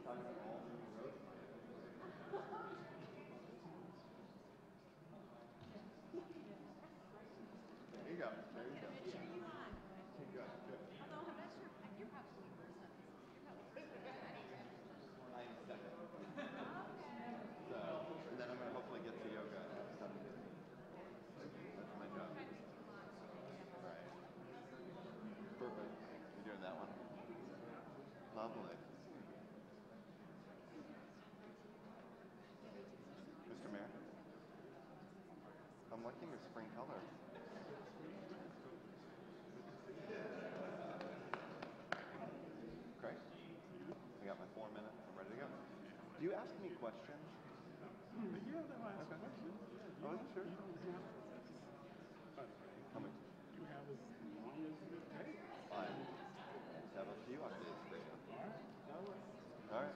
There you go. There you go. Good, good. Although I'm not sure, you're probably first on this. I am second. So, and then I'm going to hopefully get to yoga. That's my job. Right. Perfect. You're doing that one? Lovely. Mr. Mayor? I'm liking your spring color. Great. I got my 4 minutes. I'm ready to go. Do you ask me questions? Yeah, they'll ask questions. Yeah, Oh, sure. You don't have, How much? you have as long as it takes. I just have a few updates for you. All right, that works. All right.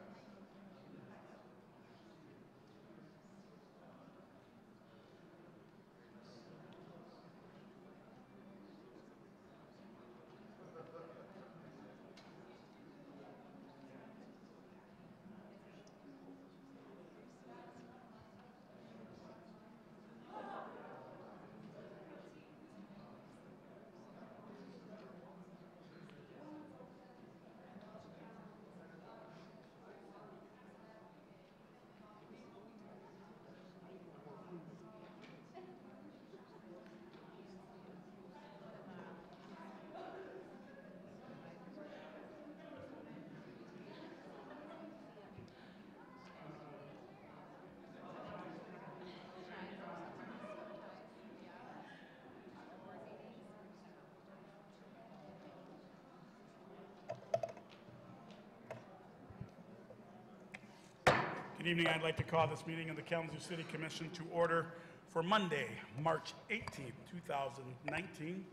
Good evening. I'd like to call this meeting of the Kalamazoo City Commission to order for Monday, March 18th, 2019.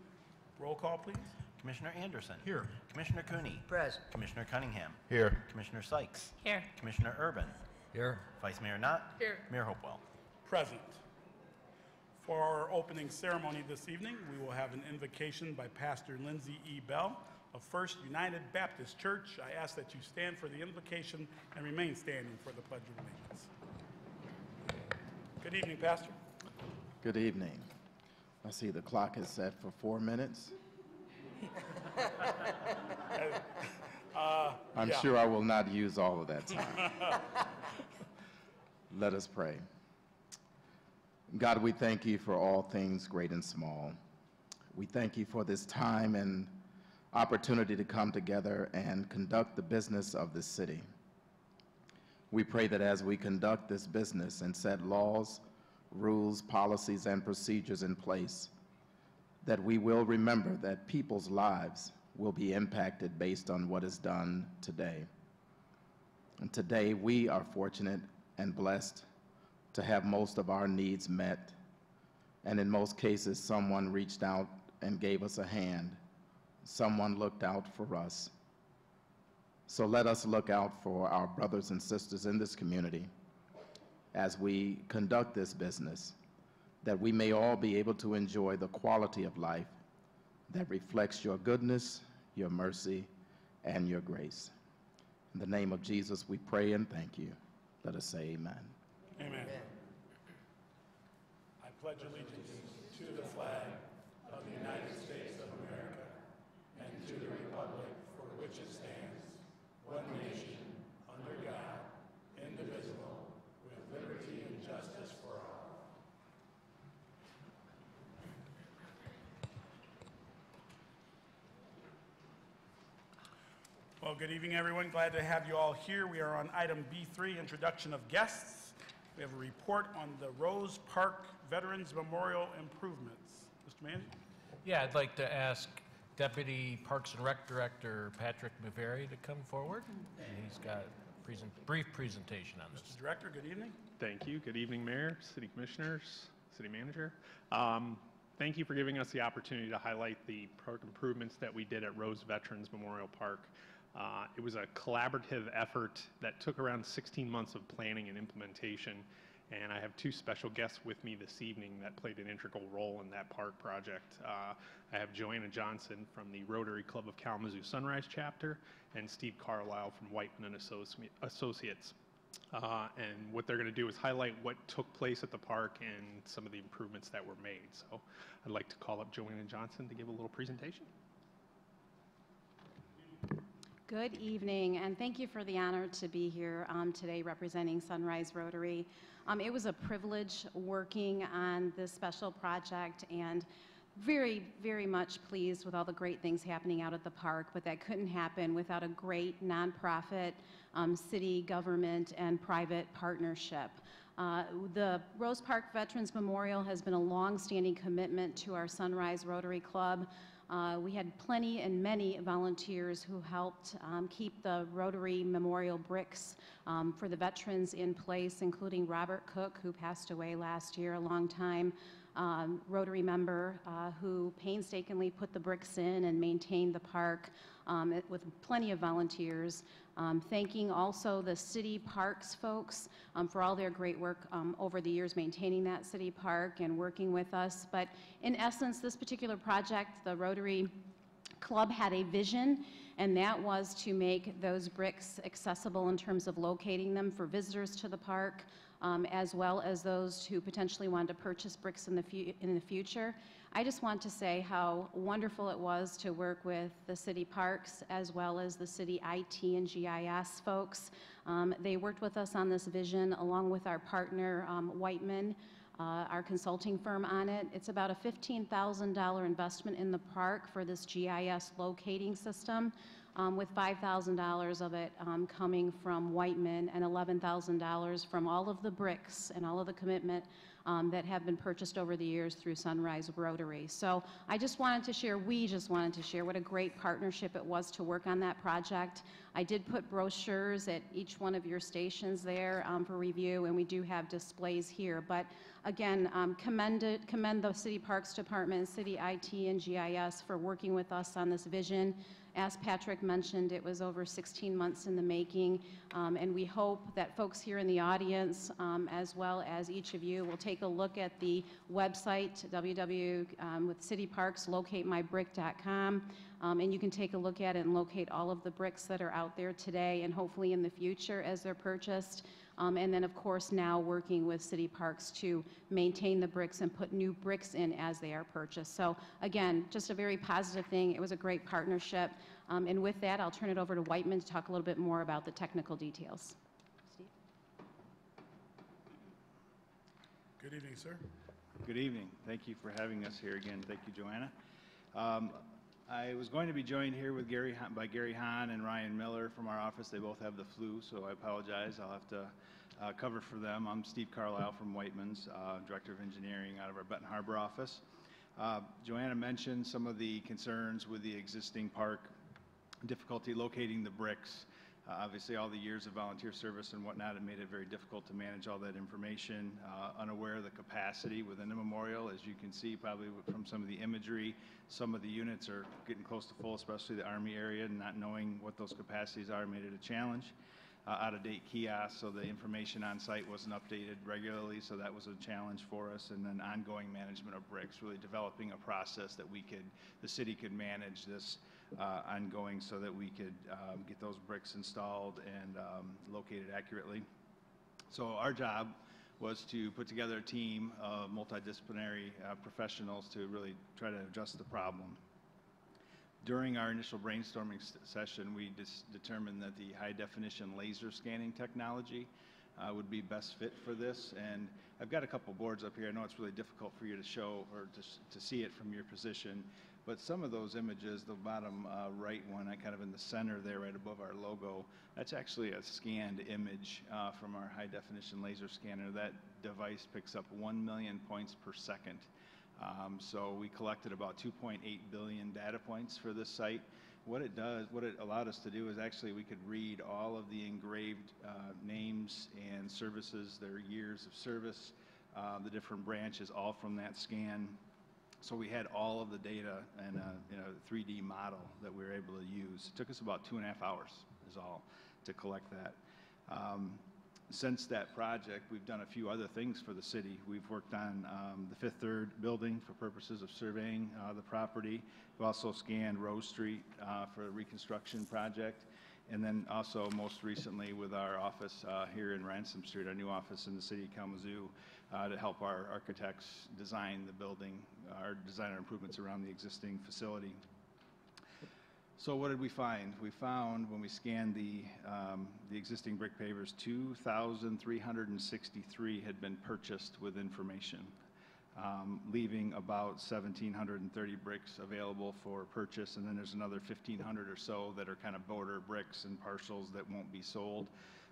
Roll call, please. Commissioner Anderson. Here. Commissioner Cooney. Present. Commissioner Cunningham. Here. Commissioner Sykes. Here. Commissioner Urban. Here. Vice Mayor Knott. Here. Mayor Hopewell. Present. For our opening ceremony this evening, we will have an invocation by Pastor Lindsay E. Bell of First United Baptist Church. I ask that you stand for the invocation and remain standing for the Pledge of Allegiance. Good evening, Pastor. Good evening. I see the clock is set for 4 minutes. I'm yeah. sure I will not use all of that time. Let us pray. God, we thank you for all things great and small. We thank you for this time and opportunity to come together and conduct the business of this city. We pray that as we conduct this business and set laws, rules, policies, and procedures in place, that we will remember that people's lives will be impacted based on what is done today. And today we are fortunate and blessed to have most of our needs met. And in most cases, someone reached out and gave us a hand. Someone looked out for us. So let us look out for our brothers and sisters in this community as we conduct this business, that we may all be able to enjoy the quality of life that reflects your goodness, your mercy, and your grace. In the name of Jesus, we pray and thank you. Let us say amen. Amen. I pledge allegiance to the flag of the United States of America and to the republic for which it stands, one nation, under God, indivisible, with liberty and justice for all. Well, good evening, everyone. Glad to have you all here. We are on item B3, introduction of guests. We have a report on the Rose Park Veterans Memorial improvements. Mr. Manager? Yeah, I'd like to ask Deputy Parks and Rec Director Patrick Maveri to come forward. And he's got a brief presentation on this. Mr. Director, good evening. Thank you. Good evening, Mayor, City Commissioners, City Manager. Thank you for giving us the opportunity to highlight the park improvements that we did at Rose Veterans Memorial Park. It was a collaborative effort that took around 16 months of planning and implementation, And I have two special guests with me this evening that played an integral role in that park project. I have Joanna Johnston from the Rotary Club of Kalamazoo Sunrise Chapter and Steve Carlisle from Whiteman and Associates. And what they're going to do is highlight what took place at the park and some of the improvements that were made. So I'd like to call up Joanna Johnston to give a little presentation. Good evening, and thank you for the honor to be here today representing Sunrise Rotary. It was a privilege working on this special project, and very, very much pleased with all the great things happening out at the park, but that couldn't happen without a great nonprofit, city, government, and private partnership. The Rose Park Veterans Memorial has been a long-standing commitment to our Sunrise Rotary Club. We had plenty and many volunteers who helped keep the Rotary Memorial bricks for the veterans in place, including Robert Cook, who passed away last year, a long-time Rotary member who painstakingly put the bricks in and maintained the park with plenty of volunteers. Thanking also the city parks folks for all their great work over the years maintaining that city park and working with us. But in essence, this particular project, the Rotary Club had a vision, and that was to make those bricks accessible in terms of locating them for visitors to the park, as well as those who potentially wanted to purchase bricks in the future. I just want to say how wonderful it was to work with the city parks as well as the city IT and GIS folks. They worked with us on this vision along with our partner Whiteman, our consulting firm on it. It's about a $15,000 investment in the park for this GIS locating system, with $5,000 of it coming from Whiteman and $11,000 from all of the bricks and all of the commitment that have been purchased over the years through Sunrise Rotary. So I just wanted to share, we just wanted to share what a great partnership it was to work on that project. I did put brochures at each one of your stations there for review, and we do have displays here. But again, commend the City Parks Department, City IT and GIS for working with us on this vision. As Patrick mentioned, it was over 16 months in the making, and we hope that folks here in the audience, as well as each of you, will take a look at the website, with City Parks, locatemybrick.com, and you can take a look at it and locate all of the bricks that are out there today and hopefully in the future as they're purchased. And then, of course, now working with City Parks to maintain the bricks and put new bricks in as they are purchased. So, again, just a very positive thing. It was a great partnership. And with that, I'll turn it over to Whiteman to talk a little bit more about the technical details. Steve? Good evening, sir. Good evening. Thank you for having us here again. Thank you, Joanna. I was going to be joined here with by Gary Hahn and Ryan Miller from our office. They both have the flu, so I apologize. I'll have to cover for them. I'm Steve Carlisle from Whiteman's, Director of Engineering out of our Benton Harbor office. Joanna mentioned some of the concerns with the existing park, difficulty locating the bricks. Obviously, all the years of volunteer service and whatnot have made it very difficult to manage all that information, unaware of the capacity within the memorial. As you can see, probably from some of the imagery, some of the units are getting close to full, especially the Army area, and not knowing what those capacities are made it a challenge. Out-of-date kiosks, so the information on site wasn't updated regularly, so that was a challenge for us. And then ongoing management of bricks, really developing a process that the city could manage this ongoing so that we could get those bricks installed and located accurately. So our job was to put together a team of multidisciplinary professionals to really try to address the problem. During our initial brainstorming session, we determined that the high-definition laser scanning technology would be best fit for this. And I've got a couple boards up here. I know it's really difficult for you to show or to see it from your position, but some of those images, the bottom right one, kind of in the center there, right above our logo, that's actually a scanned image from our high-definition laser scanner. That device picks up 1 million points per second. So we collected about 2.8 billion data points for this site. What it allowed us to do is actually we could read all of the engraved names and services, their years of service, the different branches, all from that scan. So we had all of the data in a 3D model that we were able to use. It took us about 2.5 hours is all to collect that. Since that project, we've done a few other things for the city. We've worked on the Fifth Third building for purposes of surveying the property. We've also scanned Rose Street for a reconstruction project. And then also most recently with our office here in Ransom Street, our new office in the city of Kalamazoo, to help our architects design the building, our design our improvements around the existing facility. So what did we find? We found when we scanned the existing brick pavers, 2,363 had been purchased with information, leaving about 1,730 bricks available for purchase, and then there's another 1,500 or so that are kind of border bricks and parcels that won't be sold.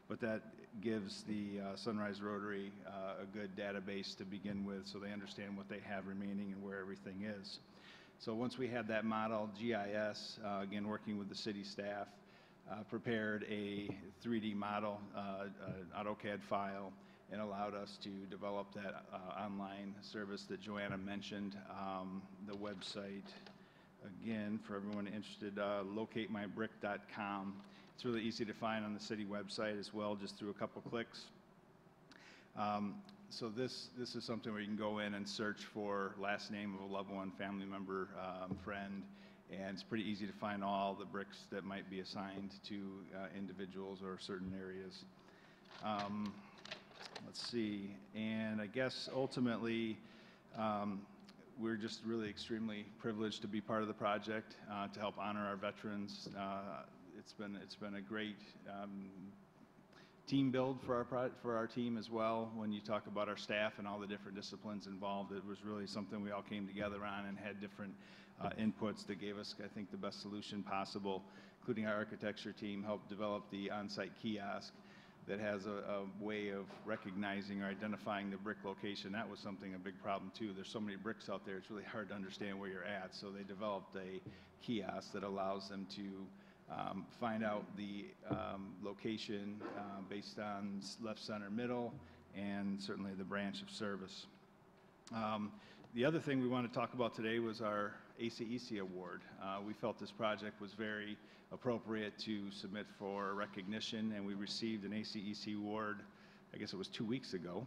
But that gives the Sunrise Rotary a good database to begin with, so they understand what they have remaining and where everything is. So once we had that model, GIS, again working with the city staff, prepared a 3D model, AutoCAD file, and allowed us to develop that online service that Joanna mentioned. The website, again, for everyone interested, locatemybrick.com. It's really easy to find on the city website as well, just through a couple clicks. So this is something where you can go in and search for last name of a loved one, family member, friend, and it's pretty easy to find all the bricks that might be assigned to individuals or certain areas. Let's see, and I guess ultimately we're just really extremely privileged to be part of the project, to help honor our veterans. It's been a great team build for our team as well. When you talk about our staff and all the different disciplines involved, it was really something we all came together on and had different inputs that gave us, I think, the best solution possible, including our architecture team helped develop the on-site kiosk that has a way of recognizing or identifying the brick location. That was something, a big problem too. There's so many bricks out there, it's really hard to understand where you're at. So they developed a kiosk that allows them to find out the location based on left, center, middle, and certainly the branch of service. The other thing we want to talk about today was our ACEC award. We felt this project was very appropriate to submit for recognition, and we received an ACEC award, I guess it was 2 weeks ago,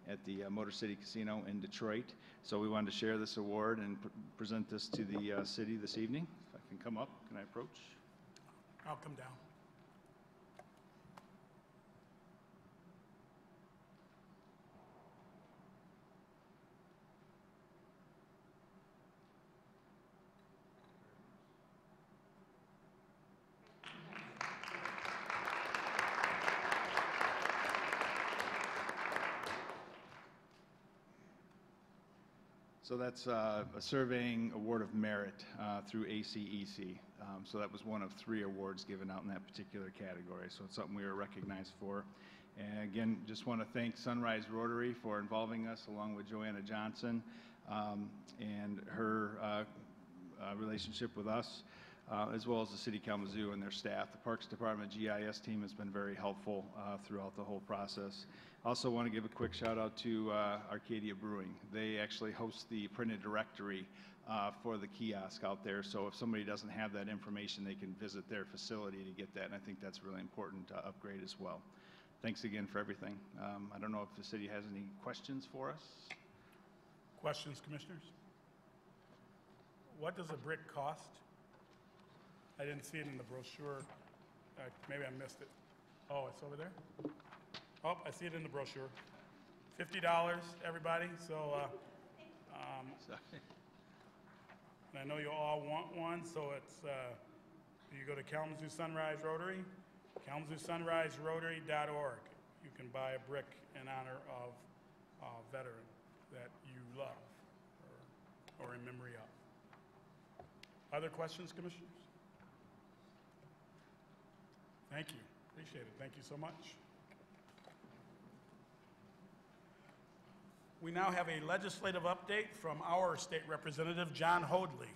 at the Motor City Casino in Detroit. So we wanted to share this award and present this to the city this evening. If I can come up, can I approach? I'll come down. So that's a surveying award of merit through ACEC. So that was one of 3 awards given out in that particular category. So it's something we were recognized for. And again, just want to thank Sunrise Rotary for involving us, along with Joanna Johnston and her relationship with us, as well as the City of Kalamazoo and their staff. The Parks Department GIS team has been very helpful throughout the whole process. Also want to give a quick shout out to Arcadia Brewing. They actually host the printed directory for the kiosk out there. So if somebody doesn't have that information, they can visit their facility to get that. And I think that's really important to upgrade as well. Thanks again for everything. I don't know if the city has any questions for us. Questions, commissioners? What does a brick cost? I didn't see it in the brochure. Maybe I missed it. Oh, it's over there? Oh, I see it in the brochure. $50, everybody. So, and I know you all want one, so it's, you go to Kalamazoo Sunrise Rotary, KalamazooSunriseRotary.org. You can buy a brick in honor of a veteran that you love or in memory of. Other questions, commissioners? Thank you. Appreciate it. Thank you so much. We now have a legislative update from our state representative, John Hoadley.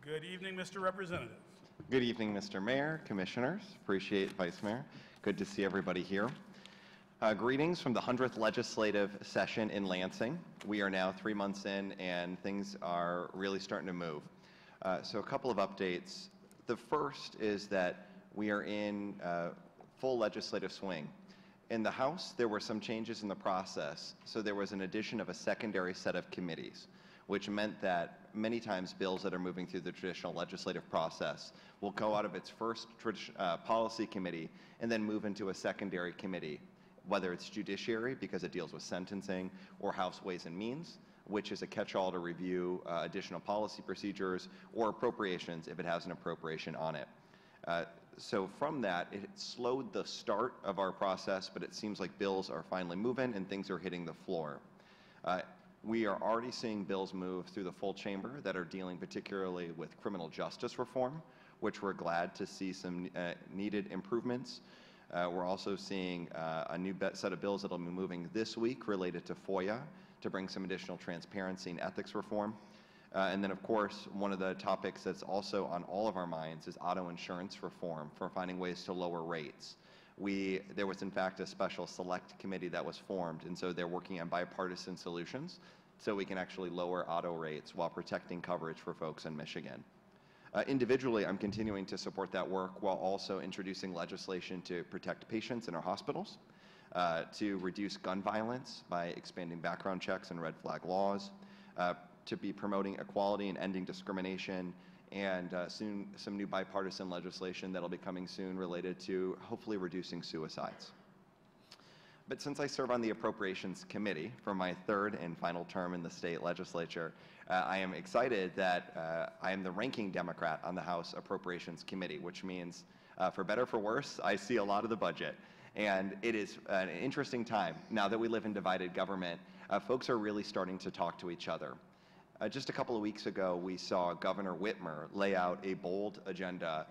Good evening, Mr. Representative. Good evening, Mr. Mayor, Commissioners. Appreciate Vice Mayor. Good to see everybody here. Greetings from the 100th legislative session in Lansing. We are now 3 months in, and things are really starting to move. So a couple of updates. The first is that we are in full legislative swing. In the House, there were some changes in the process, so there was an addition of a secondary set of committees, which meant that many times bills that are moving through the traditional legislative process will go out of its first policy committee and then move into a secondary committee, whether it's Judiciary because it deals with sentencing, or House Ways and Means, which is a catch-all to review additional policy procedures, or Appropriations if it has an appropriation on it. So from that, it slowed the start of our process, but it seems like bills are finally moving and things are hitting the floor. We are already seeing bills move through the full chamber that are dealing particularly with criminal justice reform, which we're glad to see some needed improvements. We're also seeing a new set of bills that will be moving this week related to FOIA to bring some additional transparency and ethics reform. And then, of course, one of the topics that's also on all of our minds is auto insurance reform for finding ways to lower rates. There was, in fact, a special select committee that was formed, and so they're working on bipartisan solutions so we can actually lower auto rates while protecting coverage for folks in Michigan. Individually, I'm continuing to support that work while also introducing legislation to protect patients in our hospitals, to reduce gun violence by expanding background checks and red flag laws, to be promoting equality and ending discrimination, and soon some new bipartisan legislation that'll be coming soon related to hopefully reducing suicides. But since I serve on the Appropriations Committee for my third and final term in the state legislature, I am excited that I am the ranking Democrat on the House Appropriations Committee, which means, for better or for worse, I see a lot of the budget. And it is an interesting time. Now that we live in divided government, folks are really starting to talk to each other. Just a couple of weeks ago, we saw Governor Whitmer lay out a bold agenda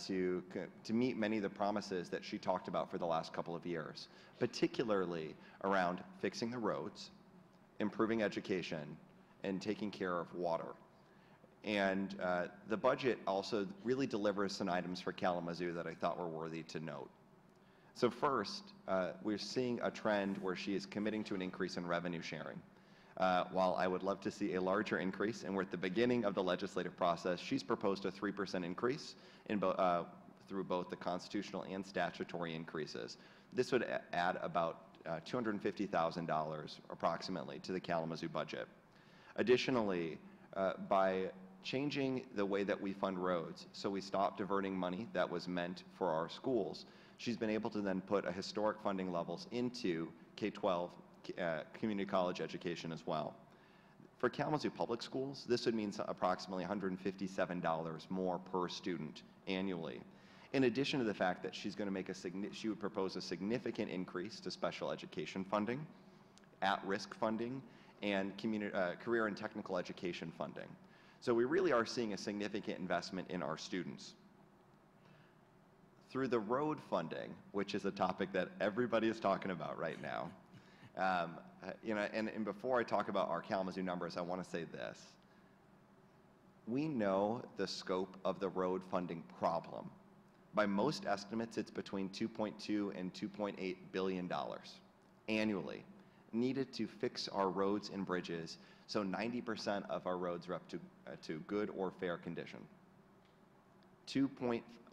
to meet many of the promises that she talked about for the last couple of years, particularly around fixing the roads, improving education, and taking care of water. And the budget also really delivers some items for Kalamazoo that I thought were worthy to note. So first, we're seeing a trend where she is committing to an increase in revenue sharing. While I would love to see a larger increase, and we're at the beginning of the legislative process, she's proposed a 3% increase in through both the constitutional and statutory increases. This would add about $250,000 approximately to the Kalamazoo budget. Additionally, by changing the way that we fund roads, so we stop diverting money that was meant for our schools, she's been able to then put a historic funding levels into K-12 community college education as well. For Kalamazoo Public Schools, this would mean approximately $157 more per student annually. In addition to the fact that she's going to make she would propose a significant increase to special education funding, at-risk funding, and career and technical education funding. So we really are seeing a significant investment in our students. Through the road funding, which is a topic that everybody is talking about right now, and before I talk about our Kalamazoo numbers, I want to say this. We know the scope of the road funding problem. By most estimates, it's between $2.2 and $2.8 billion annually needed to fix our roads and bridges so 90% of our roads are up to good or fair condition.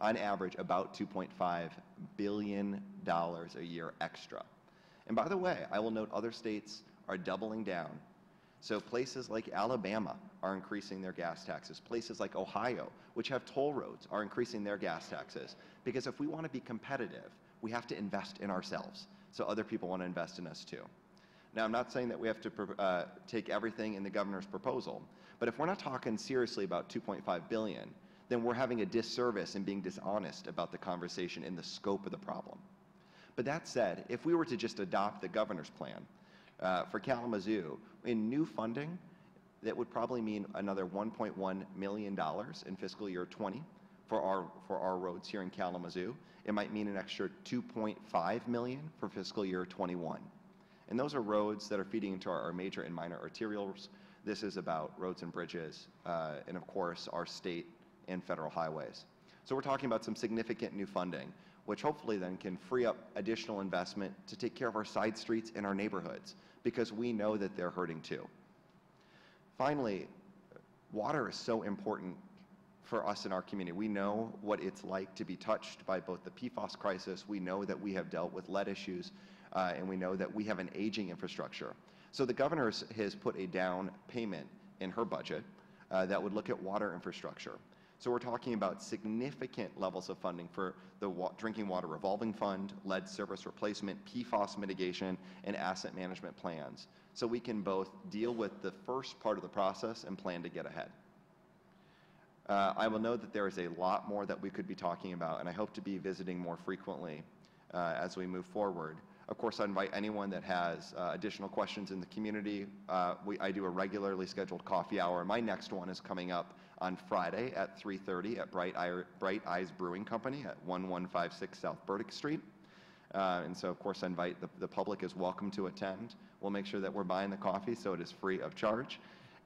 On average, about $2.5 billion a year extra. And by the way, I will note other states are doubling down. So places like Alabama are increasing their gas taxes. Places like Ohio, which have toll roads, are increasing their gas taxes. Because if we want to be competitive, we have to invest in ourselves. So other people want to invest in us too. Now, I'm not saying that we have to take everything in the governor's proposal, but if we're not talking seriously about $2.5 billion, then we're having a disservice and being dishonest about the conversation and the scope of the problem. But that said, if we were to just adopt the governor's plan for Kalamazoo, in new funding, that would probably mean another $1.1 million in fiscal year 20 for our roads here in Kalamazoo. It might mean an extra $2.5 million for fiscal year 21. And those are roads that are feeding into our major and minor arterials. This is about roads and bridges, and of course, our state and federal highways. So we're talking about some significant new funding, which hopefully then can free up additional investment to take care of our side streets and our neighborhoods, because we know that they're hurting too. Finally, water is so important for us in our community. We know what it's like to be touched by both the PFAS crisis. We know that we have dealt with lead issues, and we know that we have an aging infrastructure. So the governor has put a down payment in her budget that would look at water infrastructure. So we're talking about significant levels of funding for the Drinking Water Revolving Fund, lead service replacement, PFAS mitigation, and asset management plans. So we can both deal with the first part of the process and plan to get ahead. I will note that there is a lot more that we could be talking about, and I hope to be visiting more frequently as we move forward. Of course, I invite anyone that has additional questions in the community. I do a regularly scheduled coffee hour. My next one is coming up on Friday at 3:30 at Bright Eyes Brewing Company at 1156 South Burdick Street. And so, of course, I invite the public is welcome to attend. We'll make sure that we're buying the coffee so it is free of charge.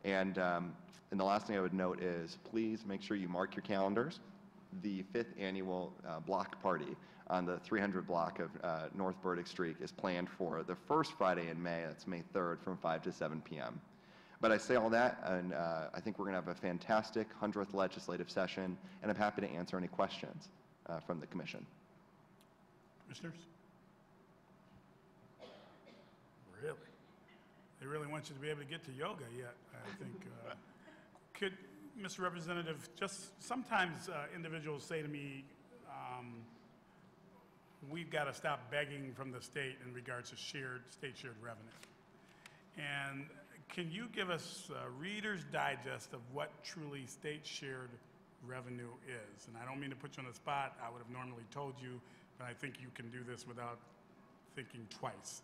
And the last thing I would note is please make sure you mark your calendars. The 5th annual block party on the 300 block of North Burdick Street is planned for the first Friday in May. That's May 3rd from 5 to 7 p.m. But I say all that, and I think we're going to have a fantastic 100th legislative session, and I'm happy to answer any questions from the commission. Commissioners? Really? They really want you to be able to get to yoga yet, I think. Could, Mr. Representative, just sometimes individuals say to me, we've got to stop begging from the state in regards to state shared revenue. And can you give us a Reader's Digest of what truly state shared revenue is? And I don't mean to put you on the spot. I would have normally told you, but I think you can do this without thinking twice.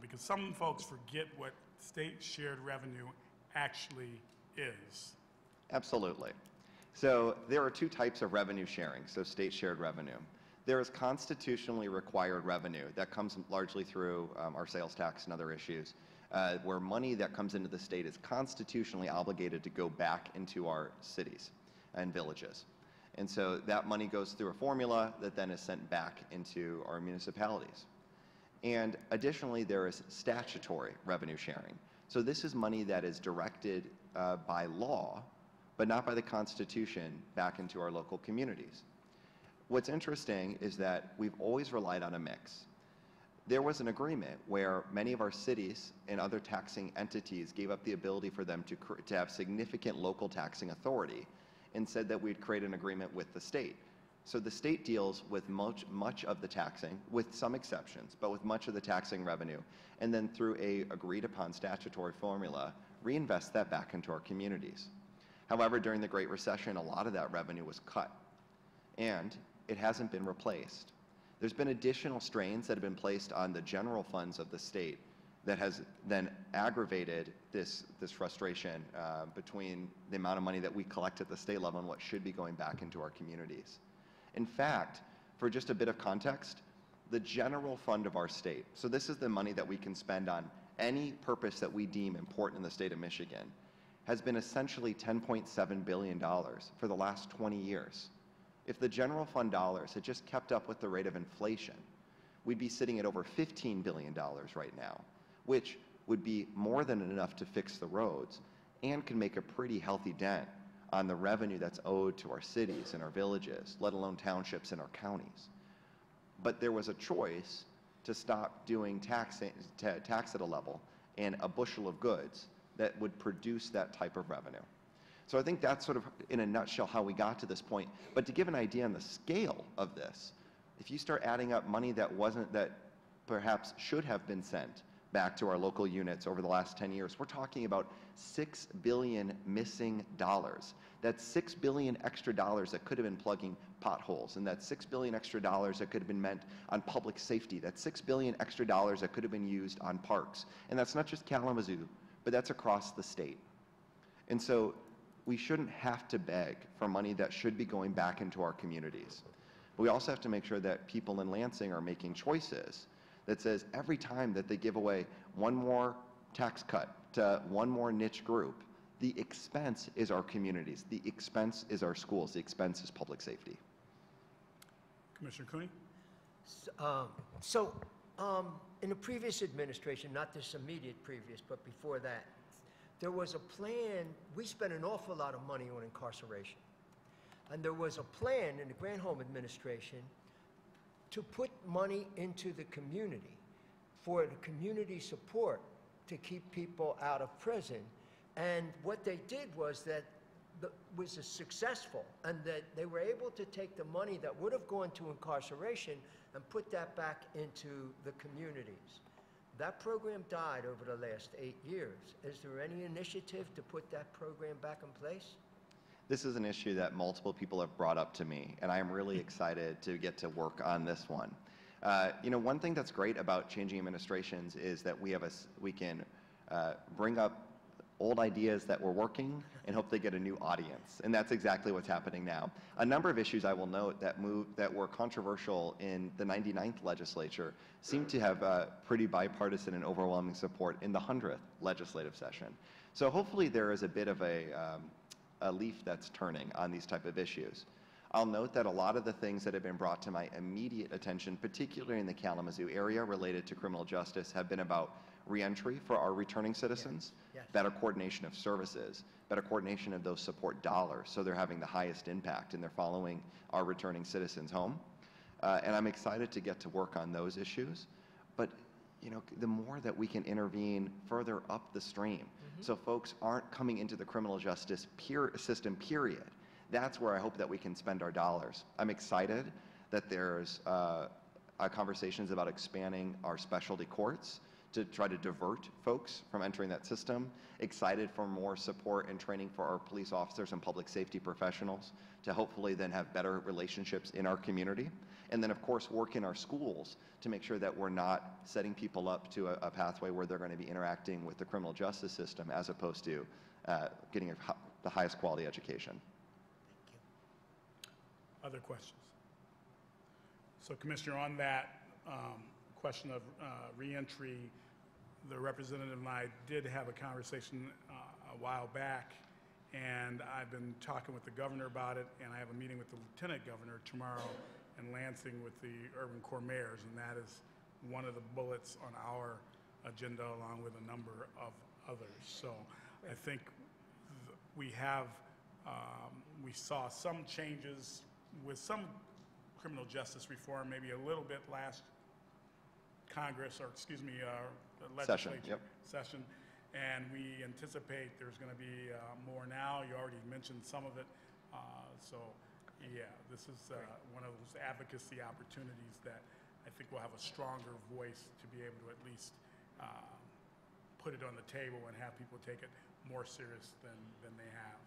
Because some folks forget what state shared revenue actually is. Absolutely. So there are two types of revenue sharing, so state shared revenue. There is constitutionally required revenue that comes largely through our sales tax and other issues, where money that comes into the state is constitutionally obligated to go back into our cities and villages. And so that money goes through a formula that then is sent back into our municipalities. And additionally, there is statutory revenue sharing. So this is money that is directed by law, but not by the Constitution, back into our local communities. What's interesting is that we've always relied on a mix. There was an agreement where many of our cities and other taxing entities gave up the ability for them to have significant local taxing authority and said that we'd create an agreement with the state. So the state deals with much of the taxing, with some exceptions, but with much of the taxing revenue, and then through a agreed upon statutory formula, reinvest that back into our communities. However, during the Great Recession, a lot of that revenue was cut, and it hasn't been replaced. There's been additional strains that have been placed on the general funds of the state that has then aggravated this frustration between the amount of money that we collect at the state level and what should be going back into our communities. In fact, for just a bit of context, the general fund of our state, so this is the money that we can spend on any purpose that we deem important in the state of Michigan, has been essentially $10.7 billion for the last 20 years. If the general fund dollars had just kept up with the rate of inflation, we'd be sitting at over $15 billion right now, which would be more than enough to fix the roads and can make a pretty healthy dent on the revenue that's owed to our cities and our villages, let alone townships and our counties. But there was a choice to stop doing tax at a level and a bushel of goods that would produce that type of revenue. So I think that's sort of, in a nutshell, how we got to this point. But to give an idea on the scale of this, if you start adding up money that perhaps should have been sent back to our local units over the last 10 years, we're talking about $6 billion missing dollars. That's $6 billion extra dollars that could have been plugging potholes, and that's $6 billion extra dollars that could have been meant on public safety. That's $6 billion extra dollars that could have been used on parks. And that's not just Kalamazoo, but that's across the state. And so we shouldn't have to beg for money that should be going back into our communities. But we also have to make sure that people in Lansing are making choices that says every time that they give away one more tax cut to one more niche group, the expense is our communities, the expense is our schools, the expense is public safety. Commissioner Cooney? In the previous administration, not this immediate previous, but before that, there was a plan. We spent an awful lot of money on incarceration. And there was a plan in the Granholm administration to put money into the community for the community support to keep people out of prison. And what they did was that was successful, and that they were able to take the money that would have gone to incarceration and put that back into the communities. That program died over the last 8 years. Is there any initiative to put that program back in place? This is an issue that multiple people have brought up to me, and I am really excited to get to work on this one. One thing that's great about changing administrations is that we can bring up old ideas that were working and hope they get a new audience, and that's exactly what's happening now. A number of issues I will note that were controversial in the 99th legislature seem to have pretty bipartisan and overwhelming support in the 100th legislative session. So hopefully there is a bit of a leaf that's turning on these type of issues. I'll note that a lot of the things that have been brought to my immediate attention, particularly in the Kalamazoo area related to criminal justice, have been about reentry for our returning citizens, Yes. better coordination of services, better coordination of those support dollars so they're having the highest impact and they're following our returning citizens home. And I'm excited to get to work on those issues. But the more that we can intervene further up the stream, so folks aren't coming into the criminal justice system, period, that's where I hope that we can spend our dollars. I'm excited that there's conversations about expanding our specialty courts to try to divert folks from entering that system. Excited for more support and training for our police officers and public safety professionals to hopefully then have better relationships in our community. And then of course work in our schools to make sure that we're not setting people up to a pathway where they're going to be interacting with the criminal justice system as opposed to getting the highest quality education. Other questions? So Commissioner, on that question of reentry, the representative and I did have a conversation a while back, and I've been talking with the governor about it, and I have a meeting with the lieutenant governor tomorrow in Lansing with the urban core mayors, and that is one of the bullets on our agenda along with a number of others. So I think we saw some changes with some criminal justice reform, maybe a little bit last Congress, or excuse me, legislature session, and we anticipate there's going to be more now. You already mentioned some of it, so yeah, this is one of those advocacy opportunities that I think will have a stronger voice to be able to at least put it on the table and have people take it more serious than they have.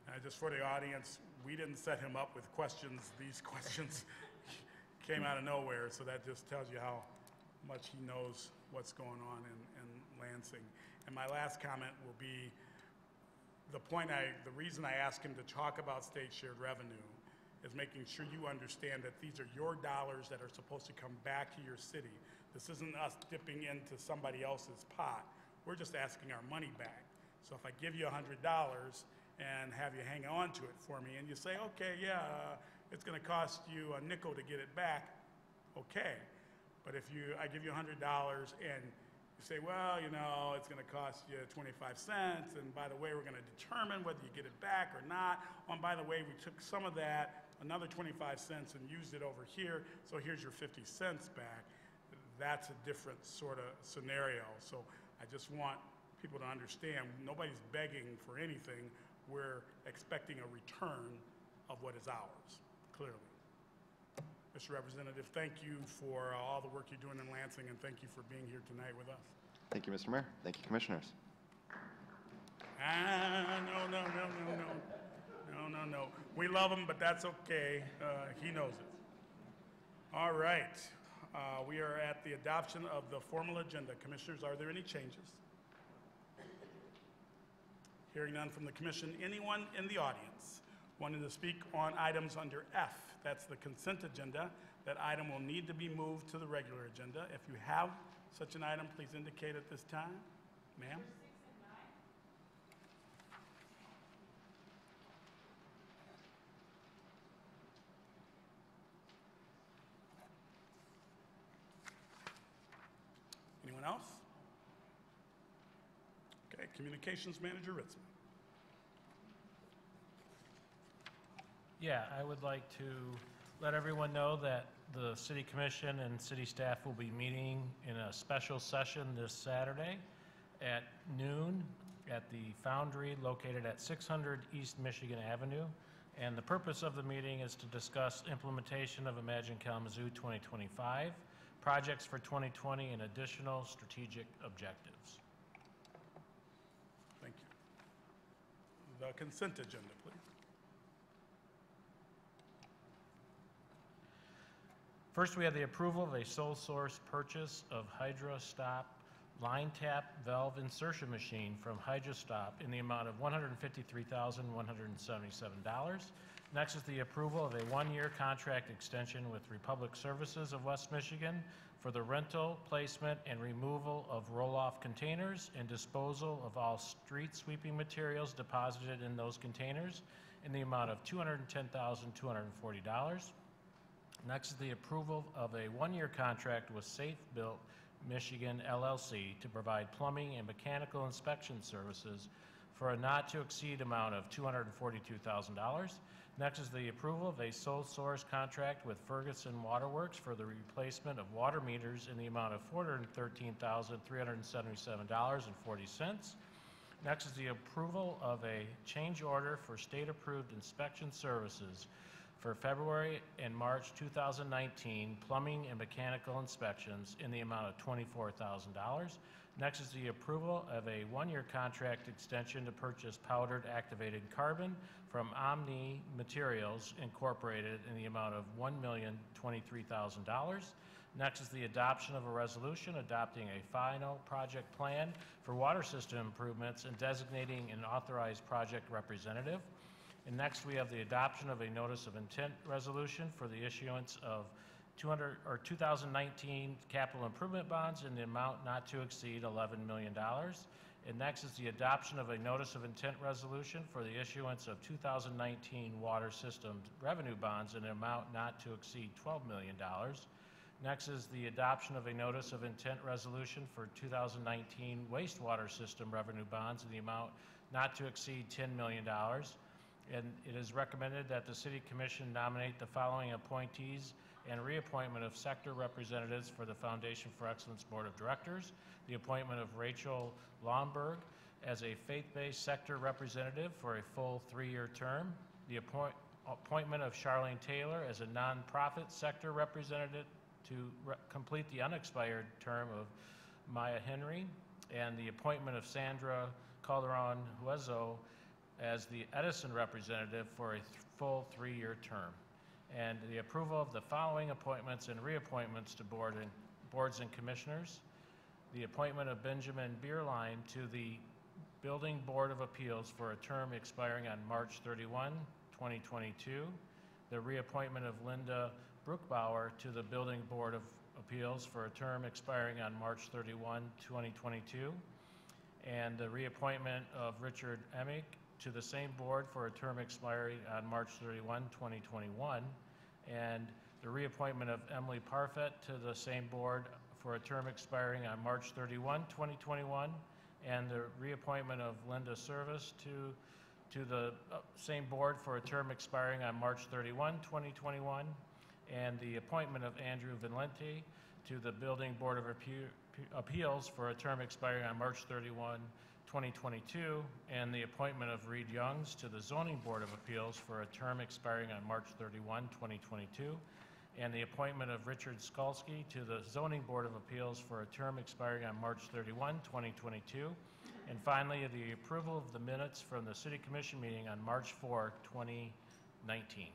And just for the audience, we didn't set him up with questions. These questions came out of nowhere, so that just tells you how much he knows what's going on in Lansing. And my last comment will be the reason I asked him to talk about state shared revenue is making sure you understand that these are your dollars that are supposed to come back to your city. This isn't us dipping into somebody else's pot. We're just asking our money back. So if I give you $100 and have you hang on to it for me, and you say, okay, yeah, it's going to cost you a nickel to get it back, okay. But if I give you $100 and you say, well, it's going to cost you 25 cents, and by the way, we're going to determine whether you get it back or not. Oh, and by the way, we took some of that, another 25 cents, and used it over here, so here's your 50 cents back. That's a different sort of scenario. So I just want people to understand, nobody's begging for anything. We're expecting a return of what is ours, clearly. Mr. Representative, thank you for all the work you're doing in Lansing, and thank you for being here tonight with us. Thank you, Mr. Mayor. Thank you, Commissioners. No. We love him, but that's okay. He knows it. All right. We are at the adoption of the formal agenda. Commissioners, are there any changes? Hearing none from the commission. Anyone in the audience wanting to speak on items under F, that's the consent agenda, that item will need to be moved to the regular agenda. If you have such an item, please indicate at this time. Ma'am? Anyone else? Okay, Communications Manager Ritzman. Yeah, I would like to let everyone know that the City Commission and city staff will be meeting in a special session this Saturday at noon at the Foundry located at 600 East Michigan Avenue. And the purpose of the meeting is to discuss implementation of Imagine Kalamazoo 2025, projects for 2020, and additional strategic objectives. Thank you. The consent agenda, please. First, we have the approval of a sole source purchase of HydroStop line tap valve insertion machine from HydroStop in the amount of $153,177. Next is the approval of a one-year contract extension with Republic Services of West Michigan for the rental, placement, and removal of roll-off containers and disposal of all street sweeping materials deposited in those containers in the amount of $210,240. Next is the approval of a one-year contract with Safe Built Michigan LLC to provide plumbing and mechanical inspection services for a not-to-exceed amount of $242,000. Next is the approval of a sole source contract with Ferguson Waterworks for the replacement of water meters in the amount of $413,377.40. Next is the approval of a change order for state-approved inspection services for February and March 2019 plumbing and mechanical inspections in the amount of $24,000. Next is the approval of a one-year contract extension to purchase powdered activated carbon from Omni Materials Incorporated in the amount of $1,023,000. Next is the adoption of a resolution adopting a final project plan for water system improvements and designating an authorized project representative. And next, we have the adoption of a notice of intent resolution for the issuance of 2019 capital improvement bonds in the amount not to exceed $11 million. And next is the adoption of a notice of intent resolution for the issuance of 2019 water system revenue bonds in an amount not to exceed $12 million. Next is the adoption of a notice of intent resolution for 2019 wastewater system revenue bonds in the amount not to exceed $10 million. And it is recommended that the City Commission nominate the following appointees and reappointment of sector representatives for the Foundation for Excellence Board of Directors, the appointment of Rachel Lomberg as a faith-based sector representative for a full 3-year term, the appointment of Charlene Taylor as a nonprofit sector representative to complete the unexpired term of Maya Henry, and the appointment of Sandra Calderon Huezo as the Edison representative for a full 3-year term, and the approval of the following appointments and reappointments to boards and commissioners, the appointment of Benjamin Bierlein to the Building Board of Appeals for a term expiring on March 31, 2022, the reappointment of Linda Brookbauer to the Building Board of Appeals for a term expiring on March 31, 2022, and the reappointment of Richard Emick to the same board for a term expiring on March 31, 2021, and the reappointment of Emily Parfett to the same board for a term expiring on March 31, 2021, and the reappointment of Linda Service to the same board for a term expiring on March 31, 2021, and the appointment of Andrew Valenti to the Building Board of Appeals for a term expiring on March 31, 2022, and the appointment of Reed Youngs to the Zoning Board of Appeals for a term expiring on March 31, 2022, and the appointment of Richard Skalski to the Zoning Board of Appeals for a term expiring on March 31, 2022, and finally, the approval of the minutes from the City Commission meeting on March 4, 2019.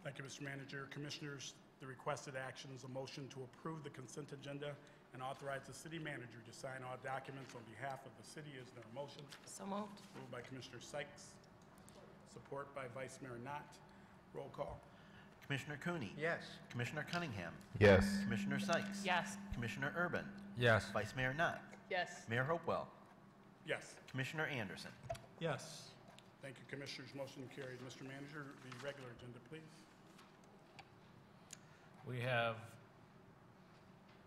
Thank you, Mr. Manager. Commissioners, the requested action is a motion to approve the consent agenda and authorize the city manager to sign all documents on behalf of the city. Is there a motion? So moved. Moved by Commissioner Sykes, support by Vice Mayor Knott. Roll call. Commissioner Cooney. Yes. Commissioner Cunningham. Yes. Commissioner Sykes. Yes. Commissioner Urban. Yes. Vice Mayor Knott. Yes. Mayor Hopewell. Yes. Commissioner Anderson. Yes. Thank you, Commissioners. Motion carried. Mr. Manager, the regular agenda, please. We have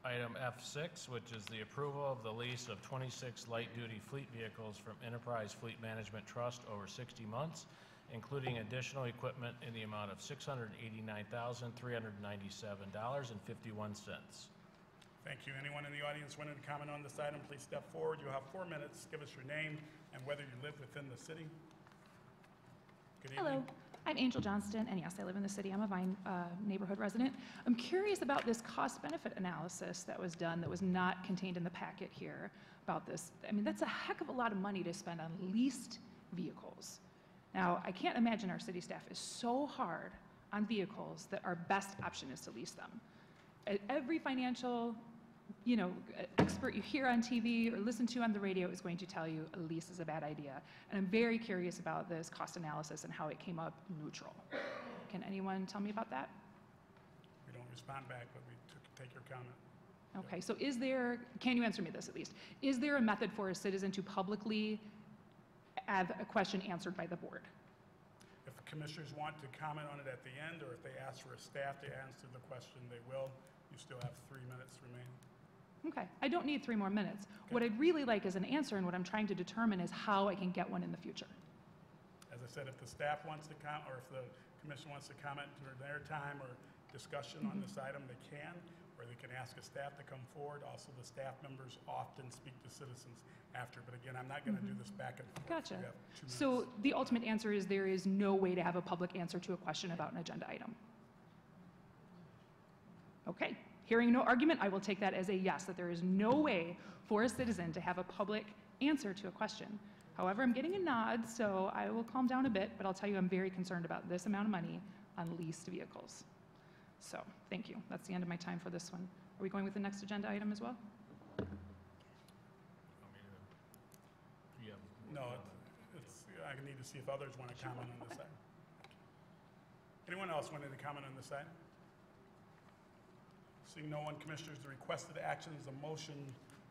item F6, which is the approval of the lease of 26 light-duty fleet vehicles from Enterprise Fleet Management Trust over 60 months including additional equipment in the amount of $689,397.51. Thank you. Anyone in the audience wanting to comment on this item, please step forward. You have 4 minutes. Give us your name and whether you live within the city. Good evening. Hello, I'm Angel Johnston, and yes, I live in the city. I'm a Vine neighborhood resident. I'm curious about this cost-benefit analysis that was done that was not contained in the packet here about this. I mean, that's a heck of a lot of money to spend on leased vehicles. Now, I can't imagine our city staff is so hard on vehicles that our best option is to lease them. Every financial expert you hear on TV or listen to on the radio is going to tell you a lease is a bad idea. And I'm very curious about this cost analysis and how it came up neutral. Can anyone tell me about that? We don't respond back, but we take your comment. Okay, so can you answer me this at least? Is there a method for a citizen to publicly have a question answered by the board? If the commissioners want to comment on it at the end, or if they ask for a staff to answer the question, they will. You still have 3 minutes remaining. Okay, I don't need 3 more minutes. What I'd really like is an answer, and what I'm trying to determine is how I can get one in the future. As I said, if the staff wants to comment, or if the commission wants to comment during their time or discussion on this item, they can, or they can ask a staff to come forward. Also, the staff members often speak to citizens after, but again, I'm not going to do this back and forth. Gotcha. You have 2 minutes. So the ultimate answer is there is no way to have a public answer to a question about an agenda item. Okay. Hearing no argument, I will take that as a yes, that there is no way for a citizen to have a public answer to a question. However, I'm getting a nod, so I will calm down a bit, but I'll tell you I'm very concerned about this amount of money on leased vehicles. So, thank you. That's the end of my time for this one. Are we going with the next agenda item as well? No, I need to see if others want to comment on this item. Anyone else wanting to comment on this item? Seeing no one, commissioners, the requested action is a motion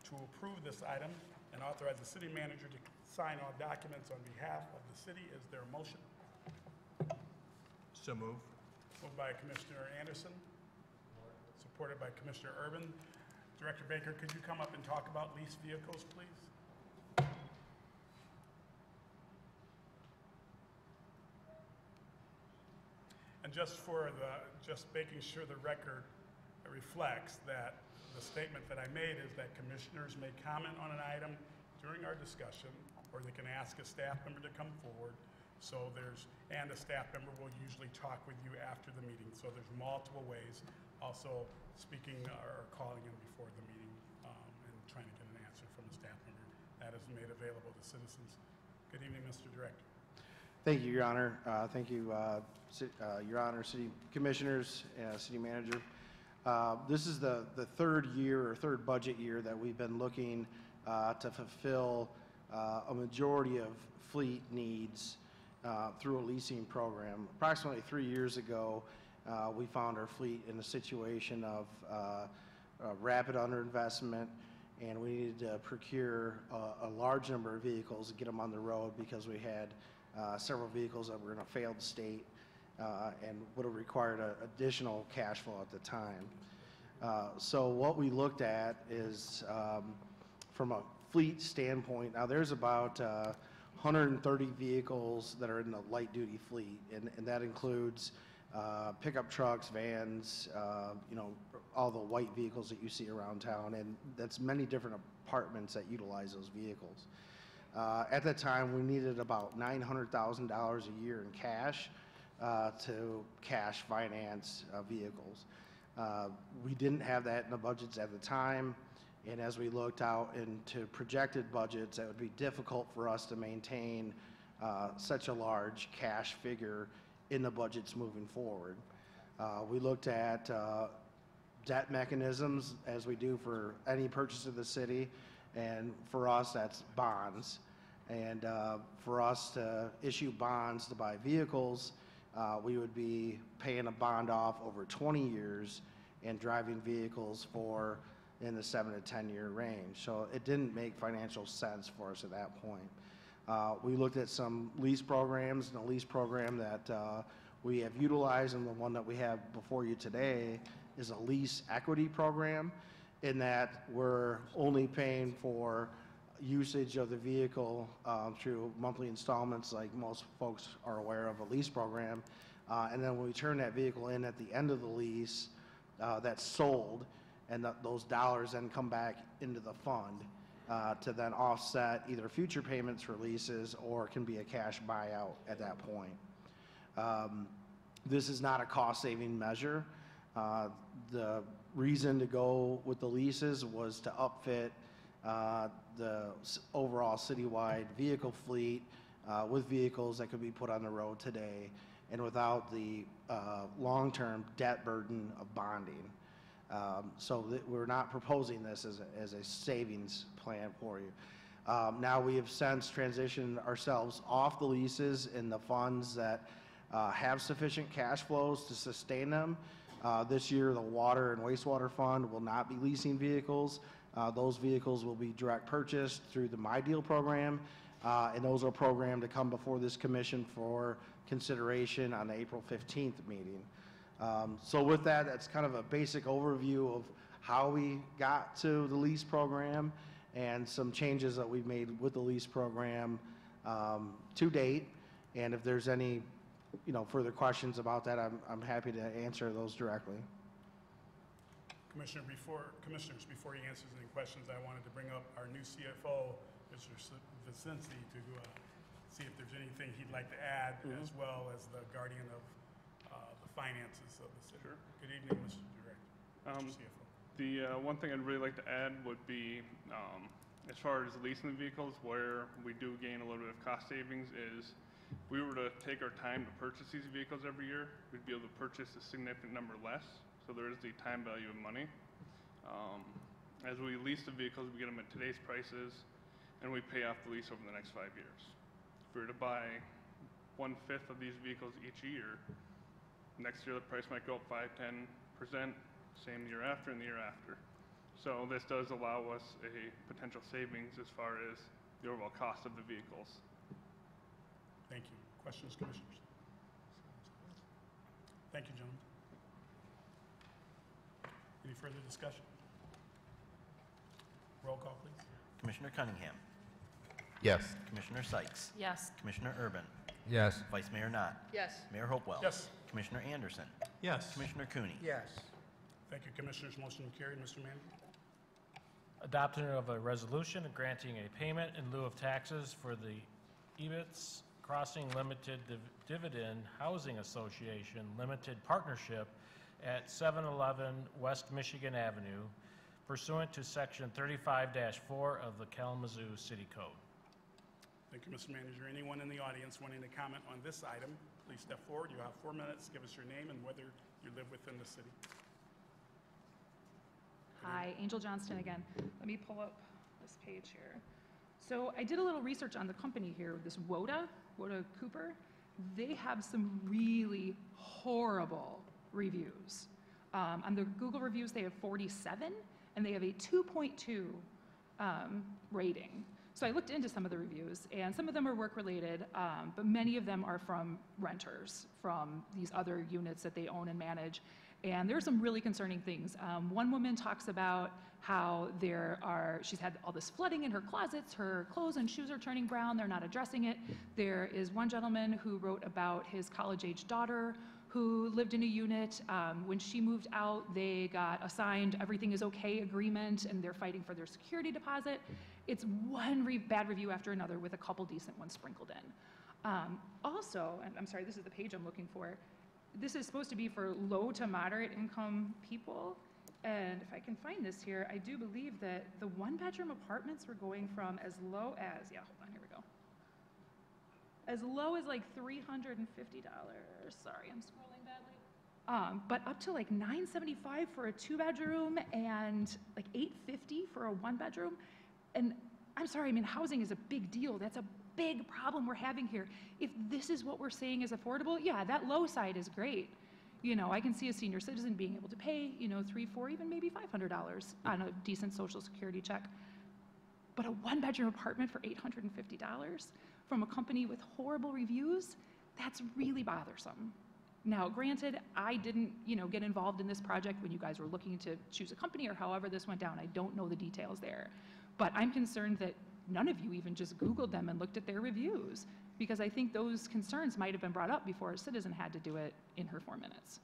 to approve this item and authorize the city manager to sign all documents on behalf of the city. Is there a motion? So move. Moved by Commissioner Anderson, supported by Commissioner Urban. Director Baker, could you come up and talk about leased vehicles, please? And just making sure the record reflects that the statement that I made is that commissioners may comment on an item during our discussion, or they can ask a staff member to come forward. So and a staff member will usually talk with you after the meeting. So there's multiple ways. Also speaking or calling in before the meeting and trying to get an answer from a staff member. That is made available to citizens. Good evening, Mr. Director. Thank you, Your Honor. Thank you, Your Honor, City Commissioners, City Manager. This is the third budget year that we've been looking to fulfill a majority of fleet needs through a leasing program. Approximately 3 years ago, we found our fleet in a situation of rapid underinvestment, and we needed to procure a large number of vehicles to get them on the road because we had several vehicles that were in a failed state and would have required additional cash flow at the time. So what we looked at is from a fleet standpoint, now there's about 130 vehicles that are in the light-duty fleet, and that includes pickup trucks, vans, all the white vehicles that you see around town, and that's many different apartments that utilize those vehicles. At that time, we needed about $900,000 a year in cash to cash finance vehicles. We didn't have that in the budgets at the time, and as we looked out into projected budgets, that would be difficult for us to maintain such a large cash figure in the budgets moving forward. We looked at debt mechanisms, as we do for any purchase of the city, and for us that's bonds. And for us to issue bonds to buy vehicles, we would be paying a bond off over 20 years and driving vehicles for in the 7 to 10 year range. So it didn't make financial sense for us at that point. We looked at some lease programs, and the lease program that we have utilized, and the one that we have before you today is a lease equity program, in that we're only paying for usage of the vehicle through monthly installments like most folks are aware of a lease program. And then when we turn that vehicle in at the end of the lease, that's sold, and those dollars then come back into the fund to then offset either future payments for leases or can be a cash buyout at that point. This is not a cost-saving measure. The reason to go with the leases was to upfit the overall citywide vehicle fleet with vehicles that could be put on the road today and without the long-term debt burden of bonding. So we're not proposing this as a savings plan for you. Now we have since transitioned ourselves off the leases in the funds that have sufficient cash flows to sustain them. This year, the Water and Wastewater Fund will not be leasing vehicles. Those vehicles will be direct purchased through the My Deal program, and those are programmed to come before this commission for consideration on the April 15th meeting. So with that, that's kind of a basic overview of how we got to the lease program and some changes that we've made with the lease program to date. And if there's any further questions about that, I'm happy to answer those directly. Commissioners, before he answers any questions, I wanted to bring up our new CFO, Mr. Vicinci, to see if there's anything he'd like to add, as well as the guardian of the finances of the city. Sure. Good evening, Mr. Director, Mr. CFO. The one thing I'd really like to add would be, as far as leasing the vehicles, where we do gain a little bit of cost savings is, if we were to take our time to purchase these vehicles every year, we'd be able to purchase a significant number less. So there is the time value of money. As we lease the vehicles, we get them at today's prices, and we pay off the lease over the next 5 years. If we were to buy 1/5 of these vehicles each year, next year the price might go up 5–10%, same year after and the year after. So this does allow us a potential savings as far as the overall cost of the vehicles. Thank you. Questions, commissioners? Thank you, gentlemen. Any further discussion? Roll call, please. Commissioner Cunningham. Yes. Commissioner Sykes. Yes. Commissioner Urban. Yes. Vice Mayor Knott. Yes. Mayor Hopewell. Yes. Commissioner Anderson. Yes. Commissioner Cooney. Yes. Thank you, commissioners. Motion carried. Mr. Manager. Adoption of a resolution granting a payment in lieu of taxes for the Ebitz Crossing Limited Dividend Housing Association Limited Partnership at 711 West Michigan Avenue pursuant to Section 35-4 of the Kalamazoo City Code. Thank you, Mr. Manager. Anyone in the audience wanting to comment on this item, please step forward. You have 4 minutes. Give us your name and whether you live within the city. Hi, Angel Johnston again. Let me pull up this page here. So I did a little research on the company here, this Woda Cooper. They have some really horrible reviews. On the Google reviews, they have 47, and they have a 2.2 rating. So I looked into some of the reviews, and some of them are work-related, but many of them are from renters, from these other units that they own and manage. And there are some really concerning things. One woman talks about how she's had all this flooding in her closets, her clothes and shoes are turning brown, they're not addressing it. There is one gentleman who wrote about his college-age daughter who lived in a unit. When she moved out, they got assigned everything is okay agreement, and they're fighting for their security deposit. It's one bad review after another with a couple decent ones sprinkled in. Also, and I'm sorry, this is the page I'm looking for, this is supposed to be for low to moderate income people. And if I can find this here, I do believe that the 1-bedroom apartments were going from as low as, hold on, here we go. As low as like $350. Sorry, I'm scrolling badly. But up to like $975 for a 2-bedroom and like $850 for a 1-bedroom. And I'm sorry, I mean, housing is a big deal. That's a big problem we're having here. If this is what we're saying is affordable, yeah, that low side is great. I can see a senior citizen being able to pay, $300, $400, even maybe $500 on a decent Social Security check. But a 1-bedroom apartment for $850 from a company with horrible reviews, that's really bothersome. Now, granted, I didn't, get involved in this project when you guys were looking to choose a company or however this went down. I don't know the details there. But I'm concerned that none of you even just Googled them and looked at their reviews, because I think those concerns might have been brought up before a citizen had to do it in her 4 minutes.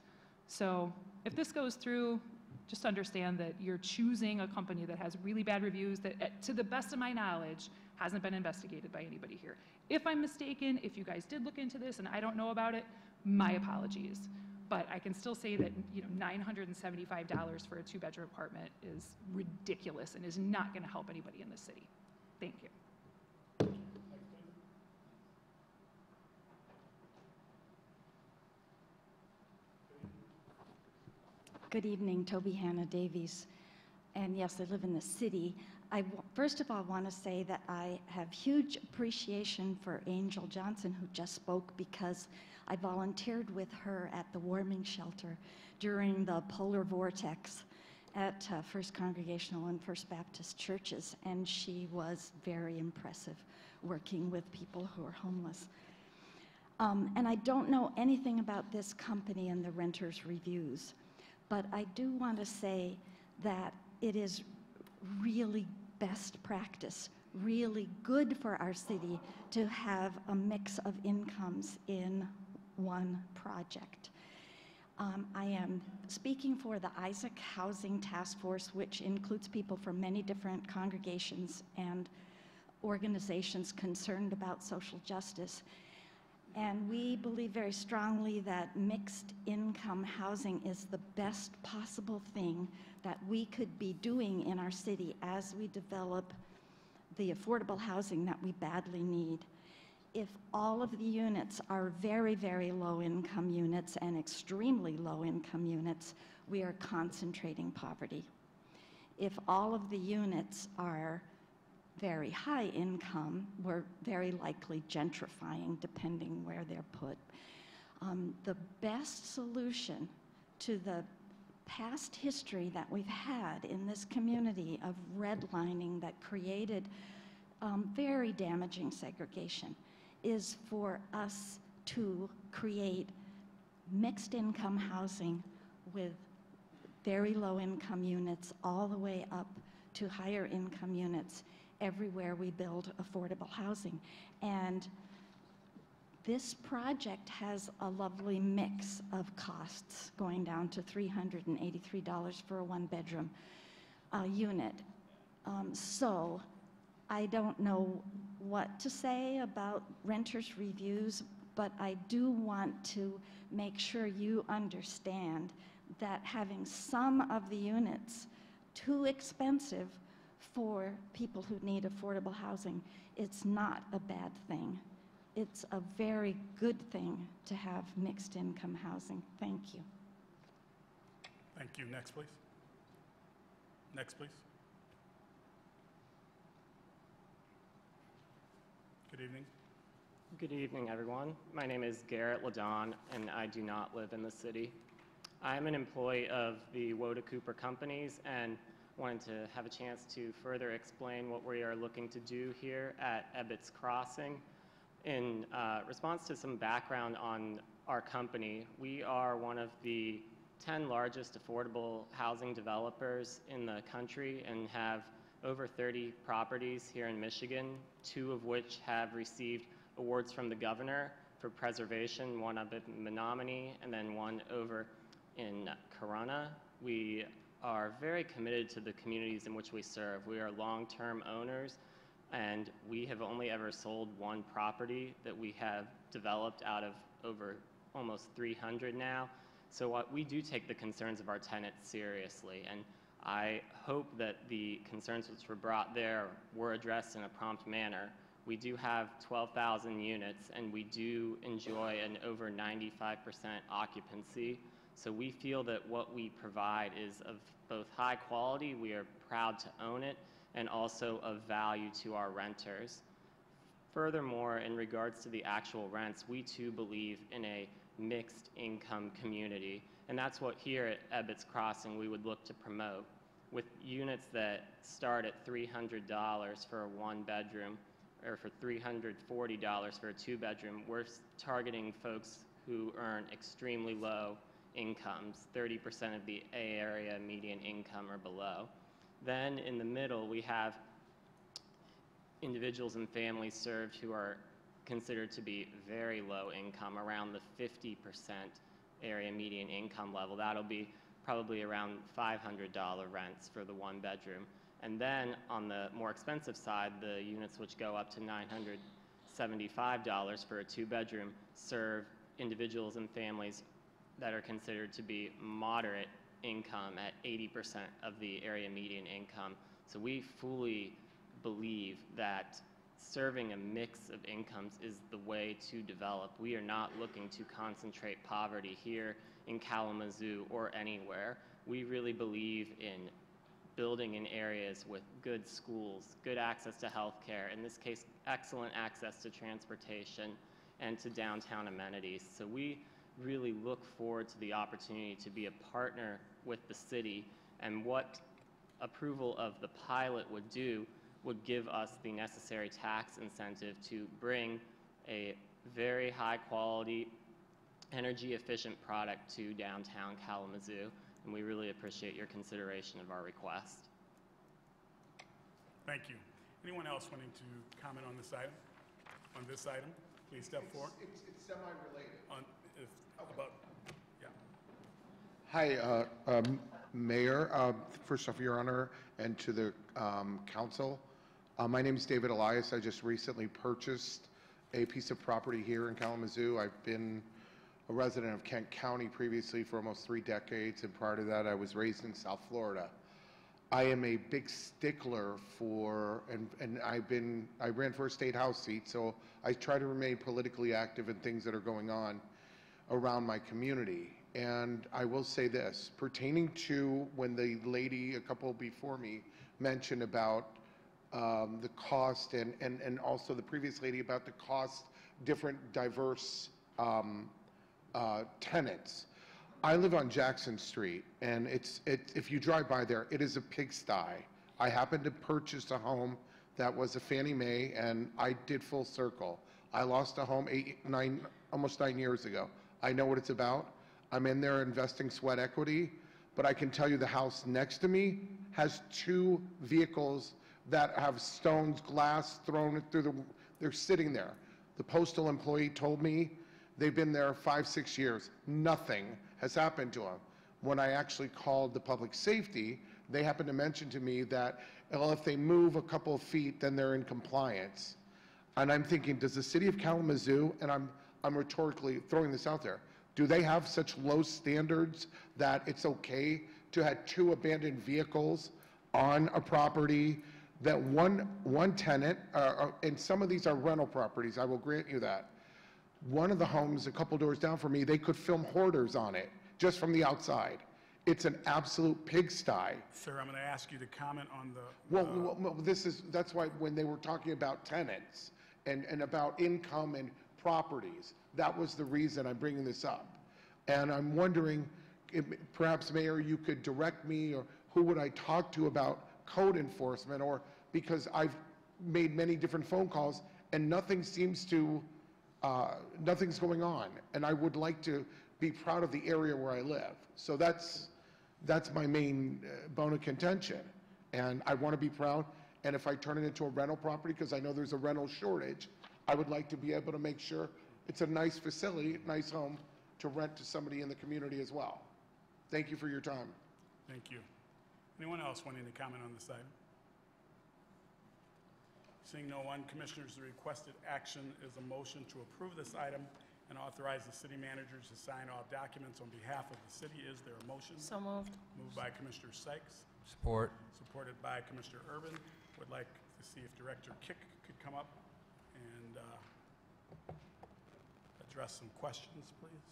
So if this goes through, just understand that you're choosing a company that has really bad reviews that, to the best of my knowledge, hasn't been investigated by anybody here. If I'm mistaken, if you guys did look into this and I don't know about it, my apologies. But I can still say that, you know, $975 for a 2-bedroom apartment is ridiculous and is not going to help anybody in this city. Thank you. Good evening, Toby Hannah Davies. And yes, I live in the city. First of all, want to say that I have huge appreciation for Angel Johnson, who just spoke, because I volunteered with her at the warming shelter during the polar vortex at First Congregational and First Baptist churches, and she was very impressive working with people who are homeless. And I don't know anything about this company and the renters' reviews, but I do want to say that it is really best practice, really good for our city to have a mix of incomes in one project. I am speaking for the Isaac Housing Task Force, which includes people from many different congregations and organizations concerned about social justice. And we believe very strongly that mixed income housing is the best possible thing that we could be doing in our city as we develop the affordable housing that we badly need. If all of the units are very, very low income units and extremely low income units, we are concentrating poverty. If all of the units are very high income, we're very likely gentrifying depending where they're put. The best solution to the past history that we've had in this community of redlining that created very damaging segregation is for us to create mixed income housing with very low income units all the way up to higher income units everywhere we build affordable housing. And this project has a lovely mix of costs, going down to $383 for a 1-bedroom unit. So I don't know what to say about renters' reviews, but I do want to make sure you understand that having some of the units too expensive for people who need affordable housing, it's not a bad thing. It's a very good thing to have mixed income housing. Thank you. Thank you. Next, please. Next, please. Good evening. Good evening, everyone. My name is Garrett Ladon, and I do not live in the city. I'm an employee of the Woda Cooper Companies and wanted to have a chance to further explain what we are looking to do here at Ebbets Crossing. In response to some background on our company, we are one of the 10 largest affordable housing developers in the country and have over 30 properties here in Michigan, 2 of which have received awards from the governor for preservation, one up in Menominee and then one over in Corona. We are very committed to the communities in which we serve. We are long-term owners, and we have only ever sold 1 property that we have developed out of over almost 300 now. So we do take the concerns of our tenants seriously, and I hope that the concerns which were brought there were addressed in a prompt manner. We do have 12,000 units, and we do enjoy an over 95% occupancy. So we feel that what we provide is of both high quality, we are proud to own it, and also of value to our renters. Furthermore, in regards to the actual rents, we too believe in a mixed income community, and that's what here at Ebbets Crossing we would look to promote. With units that start at $300 for a 1-bedroom, or for $340 for a 2-bedroom, we're targeting folks who earn extremely low incomes, 30% of the A area median income or below. Then in the middle, we have individuals and families served who are considered to be very low income, around the 50% area median income level. That'll be probably around $500 rents for the one bedroom. And then on the more expensive side, the units which go up to $975 for a two bedroom serve individuals and families that are considered to be moderate income at 80% of the area median income. So we fully believe that serving a mix of incomes is the way to develop. We are not looking to concentrate poverty here in Kalamazoo or anywhere. We really believe in building in areas with good schools, good access to health care, in this case, excellent access to transportation and to downtown amenities. So we really look forward to the opportunity to be a partner with the city, and what approval of the pilot would do would give us the necessary tax incentive to bring a very high quality, energy efficient product to downtown Kalamazoo, and we really appreciate your consideration of our request. Thank you. Anyone else wanting to comment on this item? On this item, please step forward. It's semi-related. About, yeah. Hi, Mayor. First off, Your Honor, and to the council. My name is David Elias. I just recently purchased a piece of property here in Kalamazoo. I've been a resident of Kent County previously for almost 3 decades, and prior to that, I was raised in South Florida. I am a big stickler for, and I ran for a state house seat, so I try to remain politically active in things that are going on around my community. And I will say this, pertaining to when the lady, a couple before me, mentioned about the cost, and also the previous lady about the cost, different diverse tenants. I live on Jackson Street, and if you drive by there, it is a pigsty. I happened to purchase a home that was a Fannie Mae, and I did full circle. I lost a home almost 9 years ago. I know what it's about. I'm in there investing sweat equity, but I can tell you the house next to me has 2 vehicles that have stones, glass thrown through they're sitting there. The postal employee told me they've been there 5, 6 years. Nothing has happened to them. When I actually called the public safety, they happened to mention to me that, well, if they move a couple of feet, then they're in compliance. And I'm thinking, does the city of Kalamazoo, and I'm rhetorically throwing this out there, do they have such low standards that it's okay to have 2 abandoned vehicles on a property that one tenant, and some of these are rental properties, I will grant you that. One of the homes a couple doors down from me, they could film hoarders on it just from the outside. It's an absolute pigsty. Sir, I'm going to ask you to comment on the... Well, that's why when they were talking about tenants and about income and properties, that was the reason I'm bringing this up. And I'm wondering, if, perhaps, Mayor, you could direct me, or who would I talk to about code enforcement, or because I've made many different phone calls and nothing seems to, nothing's going on. And I would like to be proud of the area where I live. So that's my main bone of contention. And I want to be proud. And if I turn it into a rental property, because I know there's a rental shortage, I would like to be able to make sure it's a nice facility, nice home to rent to somebody in the community as well. Thank you for your time. Thank you. Anyone else wanting to comment on this item? Seeing no one, Commissioners, the requested action is a motion to approve this item and authorize the city manager to sign all documents on behalf of the city. Is there a motion? So moved. Moved by Commissioner Sykes. Support. Supported by Commissioner Urban. Would like to see if Director Kick could come up and address some questions, please.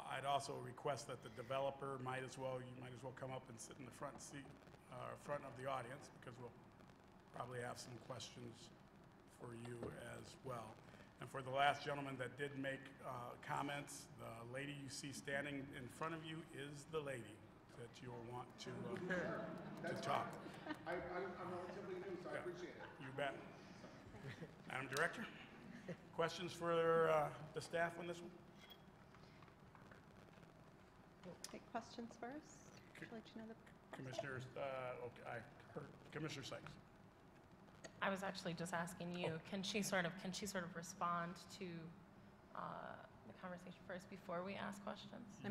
I'd also request that the developer you might as well come up and sit in the front seat, front of the audience, because we'll probably have some questions for you as well. And for the last gentleman that did make comments, the lady you see standing in front of you is the lady that you will want to talk. I'm relatively new, so I appreciate it. You bet. Madam Director, questions for the staff on this one? Take questions first. Should I let you know the Commissioners, okay, I heard Commissioner Sykes. I was actually just asking you, can she sort of respond to the conversation first before we ask questions? You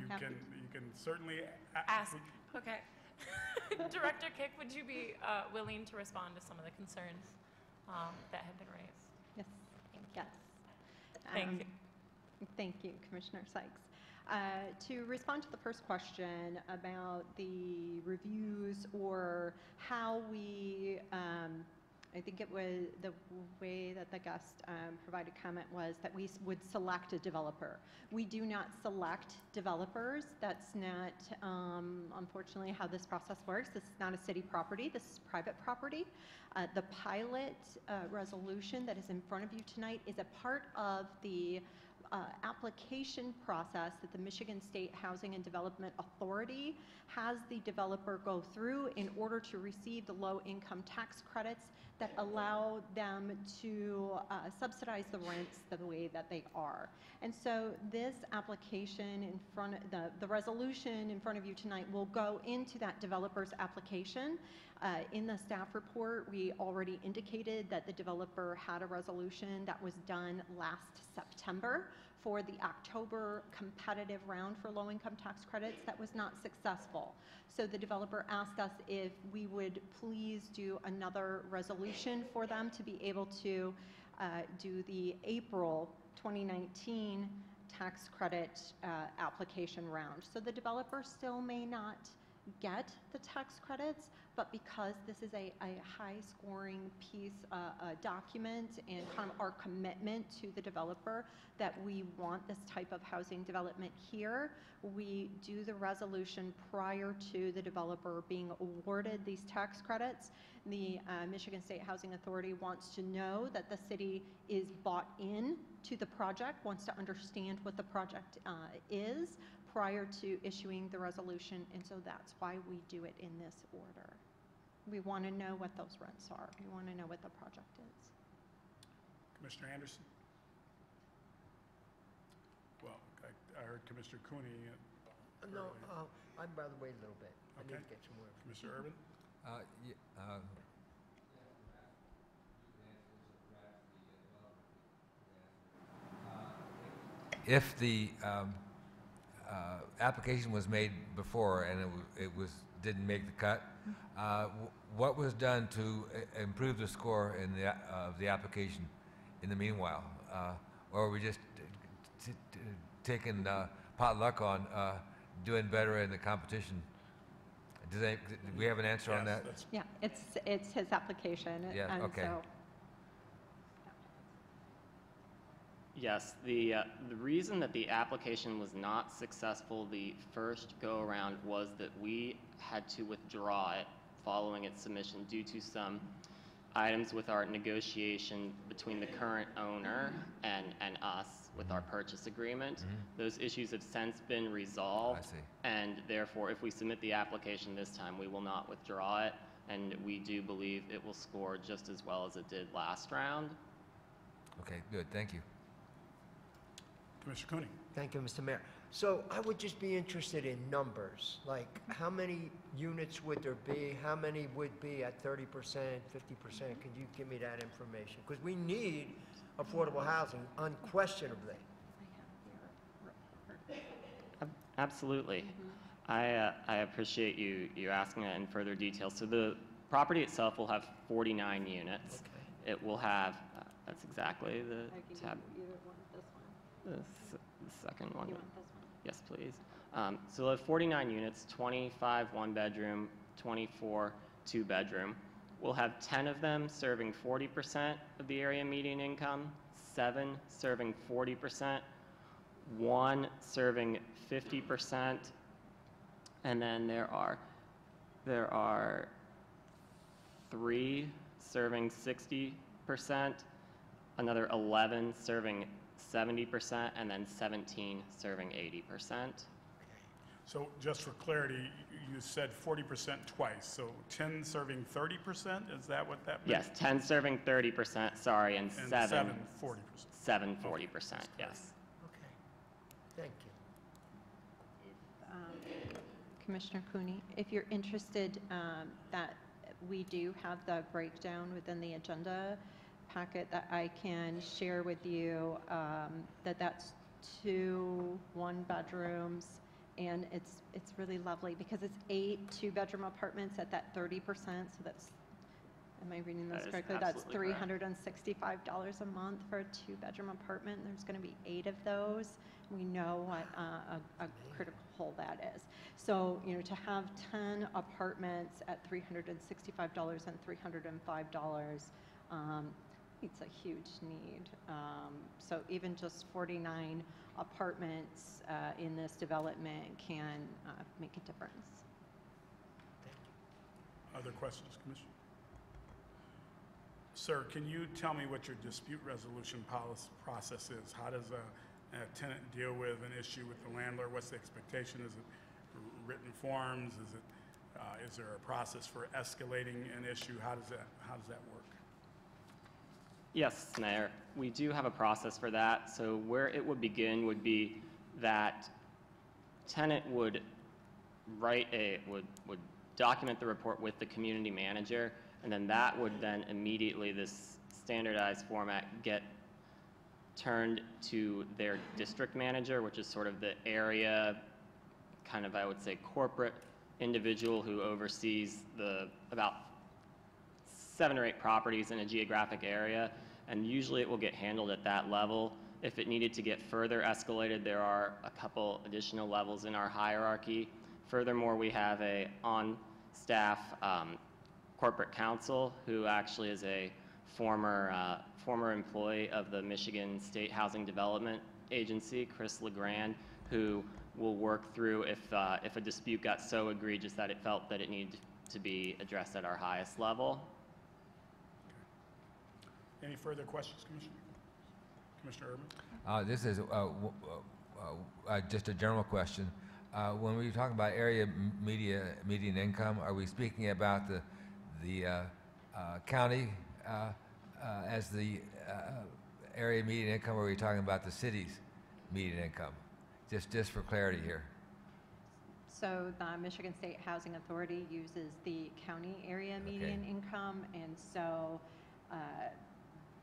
can certainly Ask. Okay. Director Kick, would you be willing to respond to some of the concerns that have been raised? Yes. Yes. Thank you. Thank you, Commissioner Sykes. To respond to the first question about the reviews or how we, I think it was the way that the guest provided comment was that we would select a developer. We do not select developers. That's not, unfortunately, how this process works. This is not a city property. This is private property. The pilot resolution that is in front of you tonight is a part of the application process that the Michigan State Housing and Development Authority has the developer go through in order to receive the low-income tax credits that allow them to subsidize the rents the way that they are. And so this application in front of the resolution in front of you tonight will go into that developer's application. In the staff report, we already indicated that the developer had a resolution that was done last September for the October competitive round for low-income tax credits that was not successful. So the developer asked us if we would please do another resolution for them to be able to do the April 2019 tax credit application round. So the developer still may not get the tax credits, but because this is a high-scoring piece, document, and kind of our commitment to the developer that we want this type of housing development here, we do the resolution prior to the developer being awarded these tax credits. The Michigan State Housing Authority wants to know that the city is bought in to the project, wants to understand what the project is prior to issuing the resolution, and so that's why we do it in this order. We want to know what those rents are. We want to know what the project is. Commissioner Anderson? Well, I heard Commissioner Cooney. No, I'd rather wait a little bit. I need Okay. to get some more. Commissioner Urban? If the application was made before and didn't make the cut, what was done to improve the score in the application in the meanwhile? Or are we just taking pot luck on doing better in the competition? Do we have an answer on that? Yeah, it's his application. Yeah, and okay. So, Yes, the reason that the application was not successful the first go-around was that we had to withdraw it following its submission due to some items with our negotiation between the current owner and us with our purchase agreement. Those issues have since been resolved. I see. And therefore, if we submit the application this time, we will not withdraw it, and we do believe it will score just as well as it did last round. Okay, good, thank you. Commissioner Cooney? Thank you, Mr. Mayor. So I would just be interested in numbers, like how many units would there be? How many would be at 30%, 50%? Can you give me that information? Because we need affordable housing, unquestionably. Absolutely. I appreciate you asking that in further detail. So the property itself will have 49 units. Okay. It will have, that's exactly the tab. you either want this one. The second one. You want this one? Yes, please. So we'll have 49 units, 25 one-bedroom, 24 two-bedroom. We'll have 10 of them serving 40% of the area median income, 7 serving 40%, 1 serving 50%, and then there are 3 serving 60%, another 11 serving 70%, and then 17 serving 80%. So just for clarity, you said 40% twice, so 10 serving 30%? Is that what that means? Yes, 10 serving 30%, sorry, and 7 7 40%. 7 40%, Okay. yes. Okay, thank you. Commissioner Cooney, if you're interested, that we do have the breakdown within the agenda packet that I can share with you, that's 2 one-bedrooms, and it's really lovely because it's 8 two-bedroom apartments at that 30%, so that's, am I reading this That is correctly? That's absolutely correct. $365 a month for a 2-bedroom apartment. There's going to be 8 of those. We know what a critical hole that is. So, you know, to have 10 apartments at $365 and $305, it's a huge need. So even just 49 apartments in this development can make a difference. Other questions, Commissioner? Sir, can you tell me what your dispute resolution process is? How does a tenant deal with an issue with the landlord? What's the expectation? Is it written forms? Is there a process for escalating an issue? How does that work? Yes, Mayor. We do have a process for that. So where it would begin would be that tenant would would document the report with the community manager, and then that would then immediately, this standardized format, get turned to their district manager, which is sort of the area, kind of, I would say, corporate individual who oversees about 7 or 8 properties in a geographic area, and usually it will get handled at that level. If it needed to get further escalated, there are a couple additional levels in our hierarchy. Furthermore, we have a on-staff corporate counsel who actually is a former employee of the Michigan State Housing Development Agency, Chris LeGrand, who will work through if a dispute got so egregious that it felt that it needed to be addressed at our highest level. Any further questions, Commissioner? Commissioner Urban? This is just a general question. When we're talking about area median income, are we speaking about the county as the area median income, or are we talking about the city's median income? Just for clarity here. So the Michigan State Housing Authority uses the county area median income, and so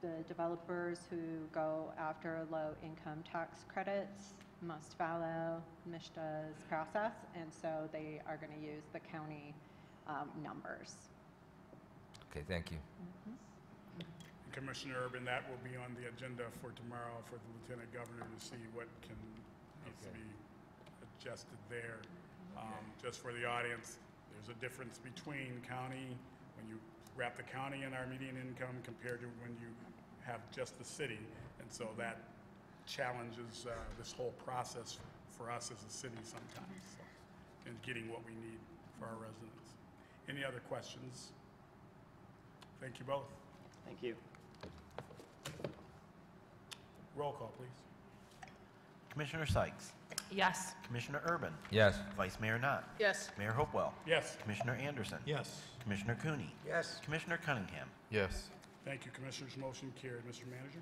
the developers who go after low-income tax credits must follow MSHDA's process, and so they are going to use the county numbers. Okay, thank you. Commissioner Urban, that will be on the agenda for tomorrow for the Lieutenant Governor to see what needs to be adjusted there. Just for the audience, there's a difference between county, when you wrap the county in our median income compared to when you have just the city, and so that challenges this whole process for us as a city sometimes, in getting what we need for our residents. Any other questions? Thank you both. Thank you. Roll call, please. Commissioner Sykes. Yes. Commissioner Urban. Yes. Vice Mayor Knott. Yes. Mayor Hopewell. Yes. Commissioner Anderson. Yes. Commissioner Cooney. Yes. Commissioner Cunningham. Yes. Thank you, Commissioners. Motion carried. Mr. Manager?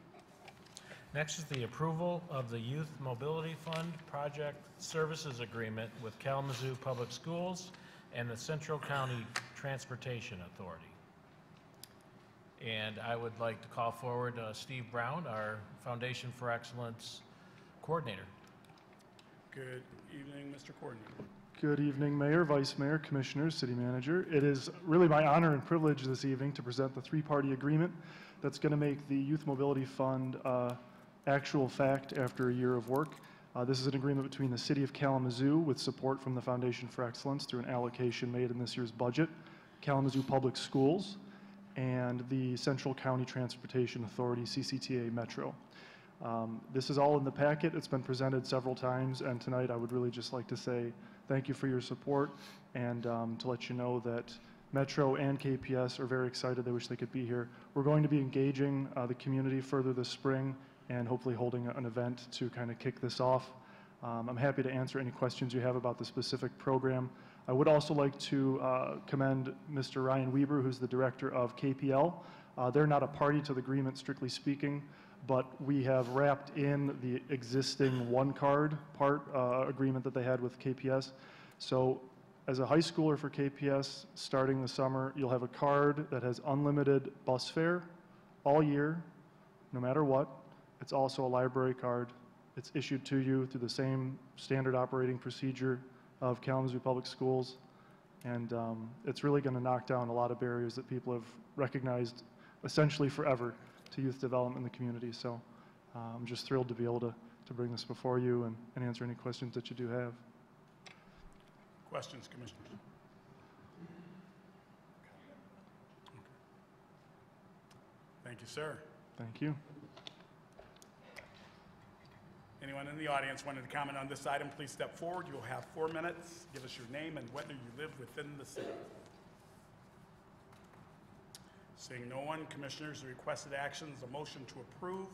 Next is the approval of the Youth Mobility Fund Project Services Agreement with Kalamazoo Public Schools and the Central County Transportation Authority. And I would like to call forward Steve Brown, our Foundation for Excellence Coordinator. Good evening, Mr. Coordinator. Good evening, Mayor, Vice Mayor, Commissioners, City Manager. It is really my honor and privilege this evening to present the 3-party agreement that's going to make the Youth Mobility Fund actual fact after a year of work. This is an agreement between the City of Kalamazoo with support from the Foundation for Excellence through an allocation made in this year's budget, Kalamazoo Public Schools, and the Central County Transportation Authority, CCTA Metro. This is all in the packet. It's been presented several times, and tonight I would really just like to say thank you for your support, and to let you know that Metro and KPS are very excited. They wish they could be here. We're going to be engaging the community further this spring and hopefully holding an event to kind of kick this off. I'm happy to answer any questions you have about the specific program. I would also like to commend Mr. Ryan Weber, who's the director of KPL. They're not a party to the agreement, strictly speaking, but we have wrapped in the existing one-card part agreement that they had with KPS. So as a high schooler for KPS, starting the summer, you'll have a card that has unlimited bus fare all year, no matter what. It's also a library card. It's issued to you through the same standard operating procedure of Kalamazoo Public Schools. And it's really going to knock down a lot of barriers that people have recognized essentially forever to youth development in the community. So I'm just thrilled to be able to bring this before you and answer any questions that you do have. Questions, Commissioners? Thank you, sir. Thank you. Anyone in the audience wanting to comment on this item, please step forward. You'll have 4 minutes. Give us your name and whether you live within the city. Seeing no one, Commissioners, the requested action is a motion to approve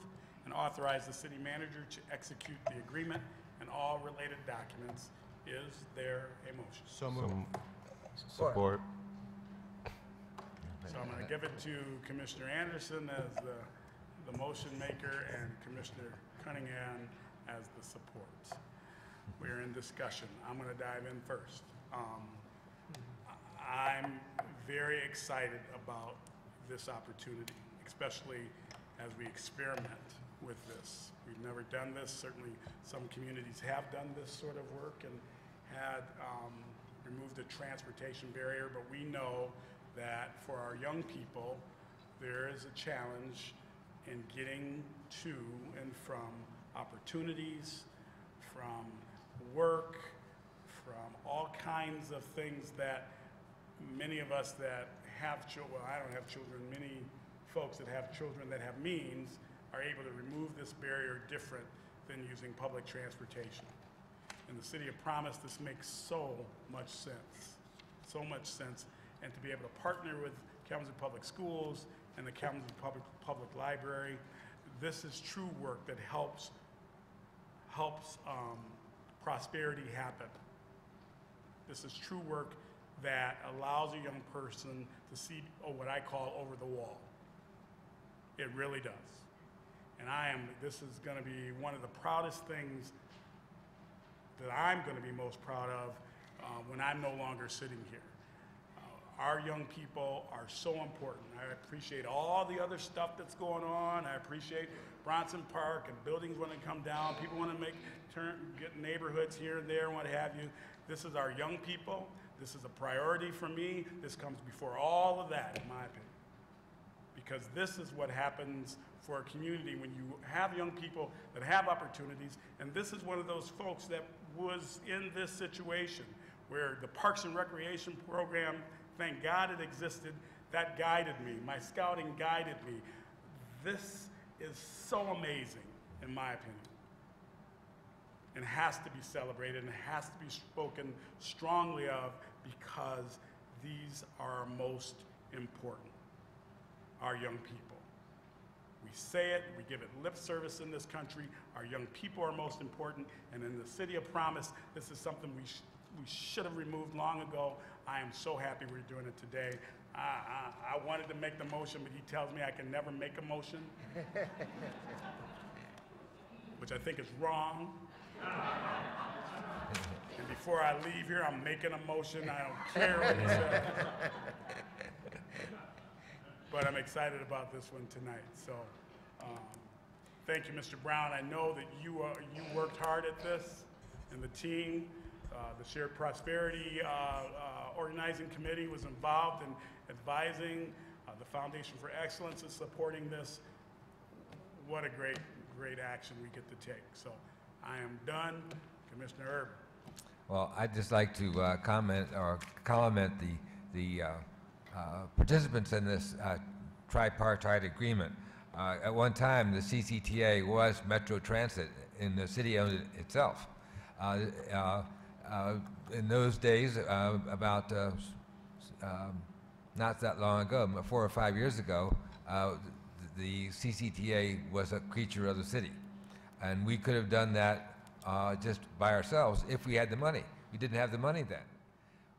and authorize the city manager to execute the agreement and all related documents. Is there a motion? So moved. Support. So I'm going to give it to Commissioner Anderson as the motion maker and Commissioner Cunningham as the support. We're in discussion. I'm going to dive in first. I'm very excited about this opportunity, especially as we experiment with this. We've never done this. Certainly some communities have done this sort of work and had removed the transportation barrier, but we know that for our young people, there is a challenge in getting to and from opportunities, from work, from all kinds of things that many of us that have children, well, I don't have children, many folks that have children that have means are able to remove this barrier different than using public transportation. In the city of Promise, this makes so much sense, and to be able to partner with Kalamazoo Public Schools and the Kalamazoo Public Library, this is true work that helps prosperity happen. This is true work that allows a young person to see what I call over the wall. It really does. And this is going to be one of the proudest things that I'm going to be most proud of when I'm no longer sitting here. Our young people are so important. I appreciate all the other stuff that's going on. I appreciate Bronson Park and buildings want to come down. People want to get neighborhoods here and there and what have you. This is our young people. This is a priority for me. This comes before all of that, in my opinion. Because this is what happens for a community when you have young people that have opportunities. And this is one of those folks that was in this situation where the Parks and Recreation program, thank God it existed, that guided me. My scouting guided me. This is so amazing, in my opinion, and has to be celebrated and has to be spoken strongly of because these are most important, our young people. We say it, we give it lip service in this country. Our young people are most important, and in the City of Promise, this is something we should have removed long ago. I am so happy we're doing it today. I wanted to make the motion, but he tells me I can never make a motion, which I think is wrong. And before I leave here, I'm making a motion. I don't care what he says. But I'm excited about this one tonight. So thank you, Mr. Brown. I know that you worked hard at this, and the team, the Shared Prosperity Organizing Committee was involved in advising. The Foundation for Excellence is supporting this. What a great, great action we get to take. So I am done. Commissioner Urban. Well, I'd just like to comment the participants in this tripartite agreement. At one time, the CCTA was Metro Transit, and the city owned it itself. In those days, about not that long ago, 4 or 5 years ago, the CCTA was a creature of the city. And we could have done that just by ourselves if we had the money. We didn't have the money then.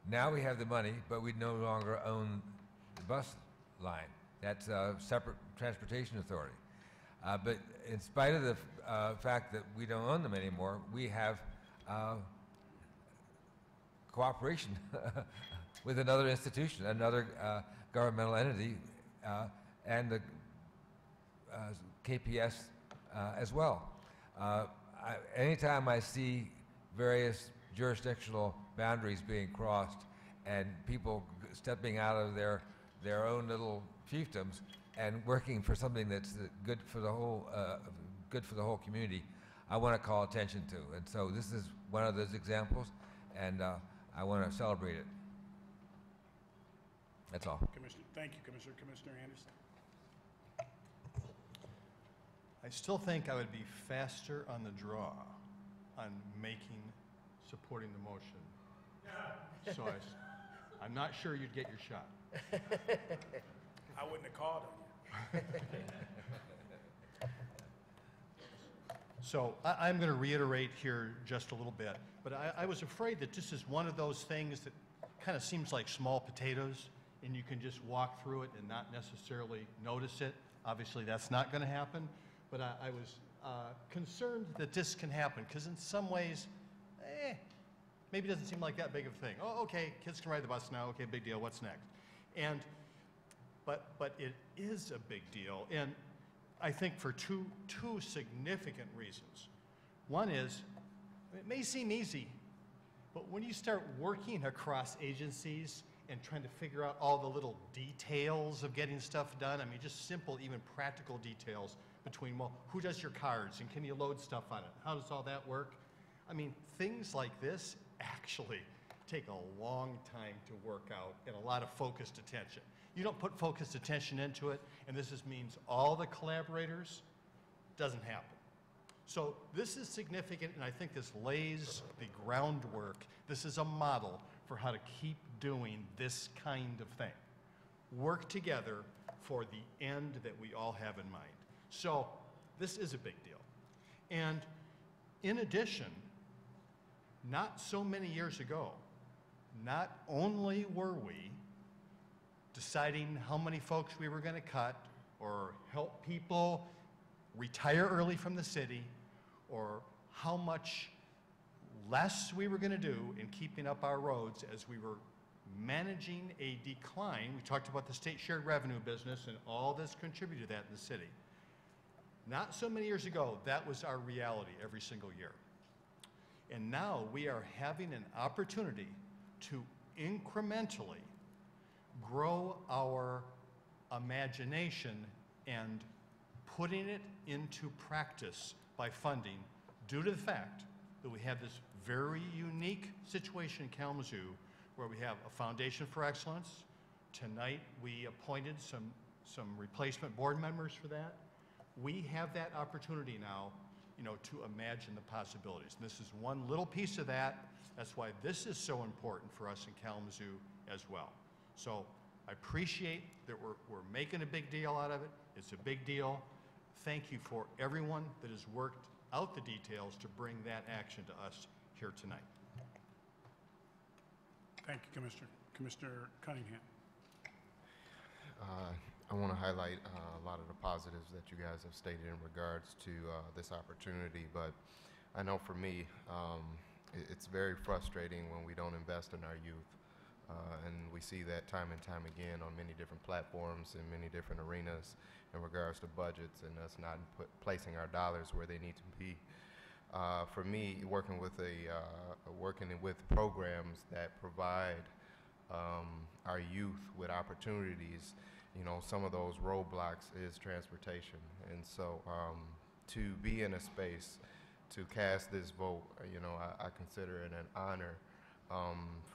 Now we have the money, but we no longer own the bus line. That's a separate transportation authority. But in spite of the fact that we don't own them anymore, we have cooperation with another institution, another governmental entity, and the KPS as well. Anytime I see various jurisdictional boundaries being crossed and people stepping out of their own little fiefdoms and working for something that's good for the whole community, I want to call attention to. And so this is one of those examples, and I want to celebrate it. That's all. Thank you, Commissioner. Commissioner Anderson. I still think I would be faster on the draw on supporting the motion. So I'm not sure you'd get your shot. I wouldn't have called on you. So I'm going to reiterate here just a little bit, but I was afraid that this is one of those things that kind of seems like small potatoes, and you can just walk through it and not necessarily notice it. Obviously, that's not going to happen, but I was concerned that this can happen, because in some ways, maybe it doesn't seem like that big of a thing. Oh, okay, kids can ride the bus now. Okay, big deal. What's next? But it is a big deal, and I think for two significant reasons. One is, it may seem easy, but when you start working across agencies and trying to figure out all the little details of getting stuff done, I mean, just simple, even practical details between, well, who does your cards, and can you load stuff on it? How does all that work? I mean, things like this actually take a long time to work out and a lot of focused attention. You don't put focused attention into it, and this means all the collaborators, doesn't happen. So this is significant, and I think this lays the groundwork. This is a model for how to keep doing this kind of thing. Work together for the end that we all have in mind. So this is a big deal. And in addition, not so many years ago, not only were we deciding how many folks we were going to cut or help people retire early from the city, or how much less we were going to do in keeping up our roads as we were managing a decline. We talked about the state shared revenue business, and all this contributed to that in the city. Not so many years ago, that was our reality every single year. And now we are having an opportunity to incrementally grow our imagination and putting it into practice by funding, due to the fact that we have this very unique situation in Kalamazoo where we have a Foundation for Excellence. Tonight we appointed some replacement board members for that. We have that opportunity now, to imagine the possibilities. And this is one little piece of that. That's why this is so important for us in Kalamazoo as well. So I appreciate that we're making a big deal out of it. It's a big deal. Thank you for everyone that has worked out the details to bring that action to us here tonight. Thank you, Commissioner. Commissioner Cunningham. I want to highlight a lot of the positives that you guys have stated in regards to this opportunity, but I know for me, it's very frustrating when we don't invest in our youth. And we see that time and time again on many different platforms in many different arenas in regards to budgets and us not placing our dollars where they need to be. For me, working with programs that provide our youth with opportunities, some of those roadblocks is transportation. And so to be in a space to cast this vote, I consider it an honor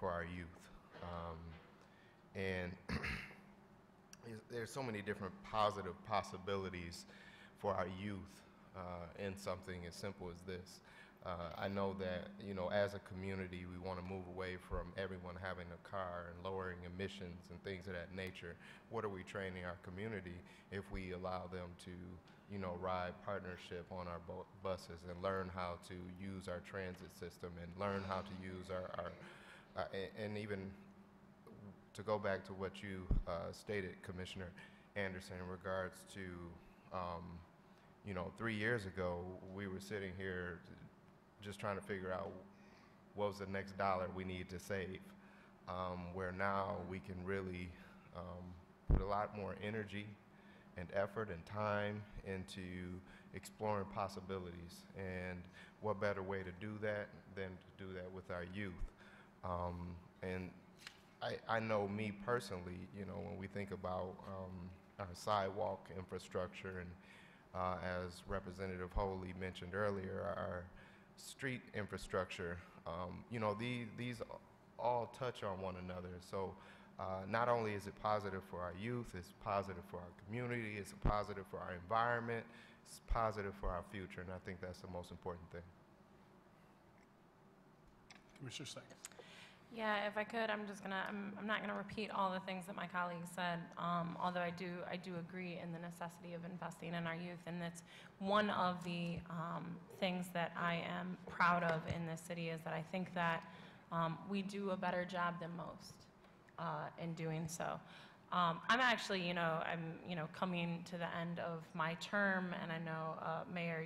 for our youth. And there's so many different positive possibilities for our youth in something as simple as this. I know that, as a community, we want to move away from everyone having a car and lowering emissions and things of that nature. What are we training our community if we allow them to, ride partnership on our buses and learn how to use our transit system and learn how to use and even to go back to what you stated, Commissioner Anderson, in regards to, 3 years ago, we were sitting here just trying to figure out what was the next dollar we need to save, where now we can really put a lot more energy and effort and time into exploring possibilities. And what better way to do that than to do that with our youth? And I know me personally, you know, when we think about our sidewalk infrastructure and as Representative Holy mentioned earlier, our street infrastructure, you know, these all touch on one another. So not only is it positive for our youth, it's positive for our community, it's positive for our environment, it's positive for our future, and I think that's the most important thing. Commissioner Sykes. Yeah, if I could, I'm not gonna repeat all the things that my colleagues said, although I do agree in the necessity of investing in our youth, and that's one of the things that I am proud of in this city, is that I think that we do a better job than most in doing so. I'm actually, I'm coming to the end of my term, and I know, Mayor,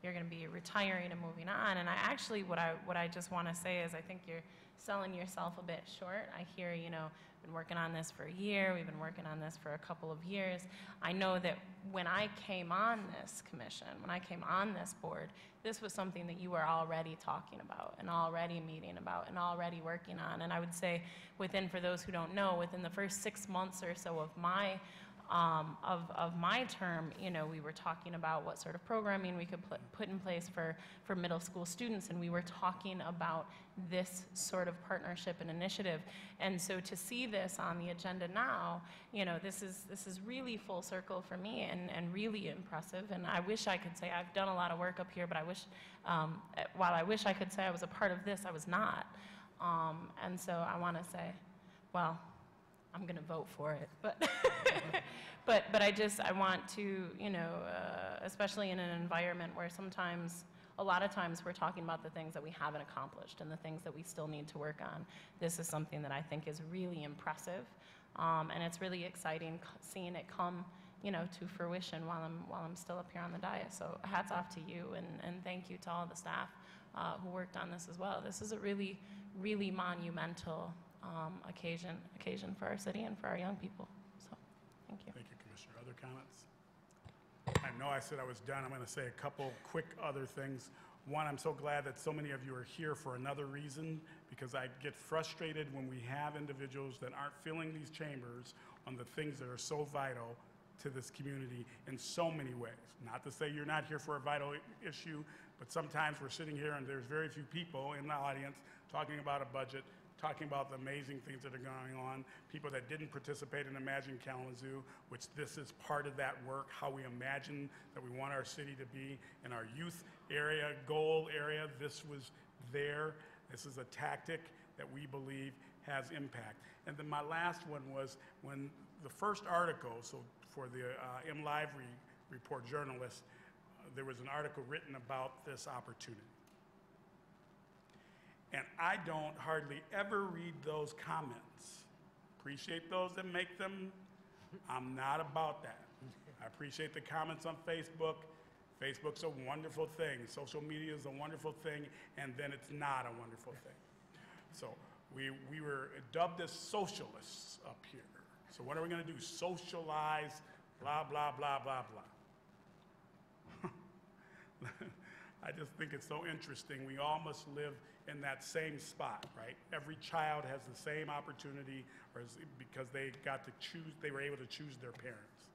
you're going to be retiring and moving on. And I actually, what I just want to say is, I think you're selling yourself a bit short. I hear, been working on this for a year. We've been working on this for a couple of years. I know that when I came on this commission, when I came on this board, this was something that you were already talking about and already meeting about and already working on. And I would say for those who don't know, within the first 6 months or so of my term, we were talking about what sort of programming we could put in place for middle school students, and we were talking about this sort of partnership and initiative. And so to see this on the agenda now, this is really full circle for me and really impressive. And I wish I could say I've done a lot of work up here, but I wish, while I wish I could say I was a part of this, I was not. And so I want to say, well, I'm going to vote for it, but but I want to, especially in an environment where a lot of times we're talking about the things that we haven't accomplished and the things that we still need to work on. This is something that I think is really impressive, and it's really exciting seeing it come, to fruition while I'm still up here on the dais. So hats off to you, and thank you to all the staff who worked on this as well. This is a really, really monumental occasion for our city and for our young people. So, thank you. Thank you, Commissioner. Other comments? I know I said I was done. I'm going to say a couple quick other things. One, I'm so glad that so many of you are here for another reason, because I get frustrated when we have individuals that aren't filling these chambers on the things that are so vital to this community in so many ways. Not to say you're not here for a vital issue, but sometimes we're sitting here and there's very few people in the audience talking about a budget, talking about the amazing things that are going on, people that didn't participate in Imagine Kalamazoo, which this is part of that work, how we imagine that we want our city to be. In our youth area, goal area, this was there. This is a tactic that we believe has impact. And then my last one was when the first article, so for the MLive report journalists, there was an article written about this opportunity. And I don't hardly ever read those comments. Appreciate those that make them. I'm not about that. I appreciate the comments on Facebook. Facebook's a wonderful thing. Social media is a wonderful thing, and then it's not a wonderful thing. So we were dubbed as socialists up here. So what are we going to do? Socialize, blah, blah, blah, blah, blah. I just think it's so interesting. We all must live in that same spot, right? Every child has the same opportunity, because they got to choose, they were able to choose their parents.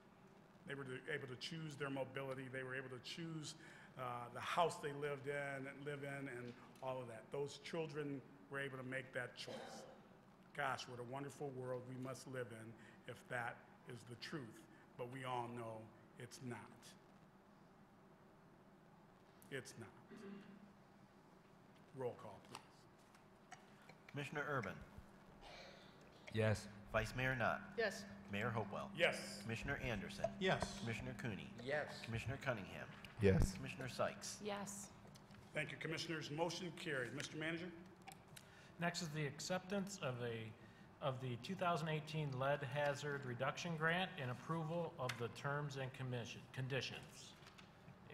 They were able to choose their mobility. They were able to choose the house they live in, and all of that. Those children were able to make that choice. Gosh, what a wonderful world we must live in if that is the truth. But we all know it's not. It's not. Roll call, please. Commissioner Urban. Yes. Vice Mayor Knott. Yes. Mayor Hopewell. Yes. Commissioner Anderson. Yes. Commissioner Cooney. Yes. Commissioner Cunningham. Yes. Commissioner Sykes. Yes. Thank you, Commissioners. Motion carried. Mr. Manager? Next is the acceptance of the 2018 Lead Hazard Reduction Grant and approval of the terms and conditions.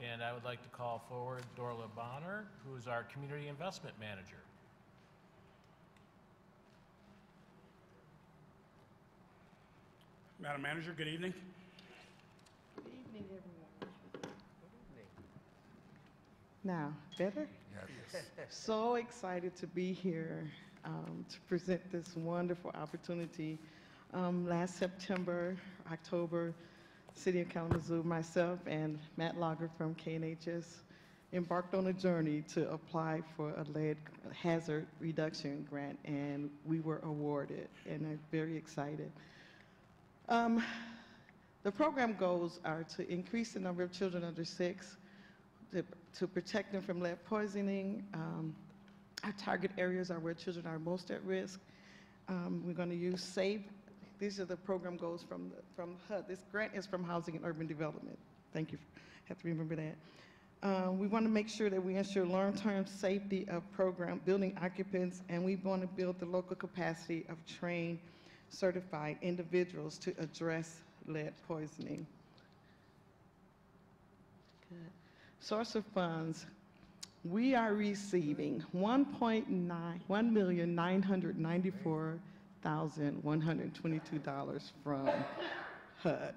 And I would like to call forward Dorla Bonner, who is our Community Investment Manager. Madam Manager, good evening. Good evening, everyone. Now, better? Yes. So excited to be here to present this wonderful opportunity. Last September, October, City of Kalamazoo, myself and Matt Lager from KNHS embarked on a journey to apply for a lead hazard reduction grant, and we were awarded, and I'm very excited. The program goals are to increase the number of children under 6, to protect them from lead poisoning. Our target areas are where children are most at risk. We're going to use SAFE. These are the program goals from HUD. This grant is from Housing and Urban Development. Thank you. Have to remember that. We want to make sure that we ensure long-term safety of program building occupants, and we want to build the local capacity of trained, certified individuals to address lead poisoning. Good. Source of funds. We are receiving $1,994,122 from HUD.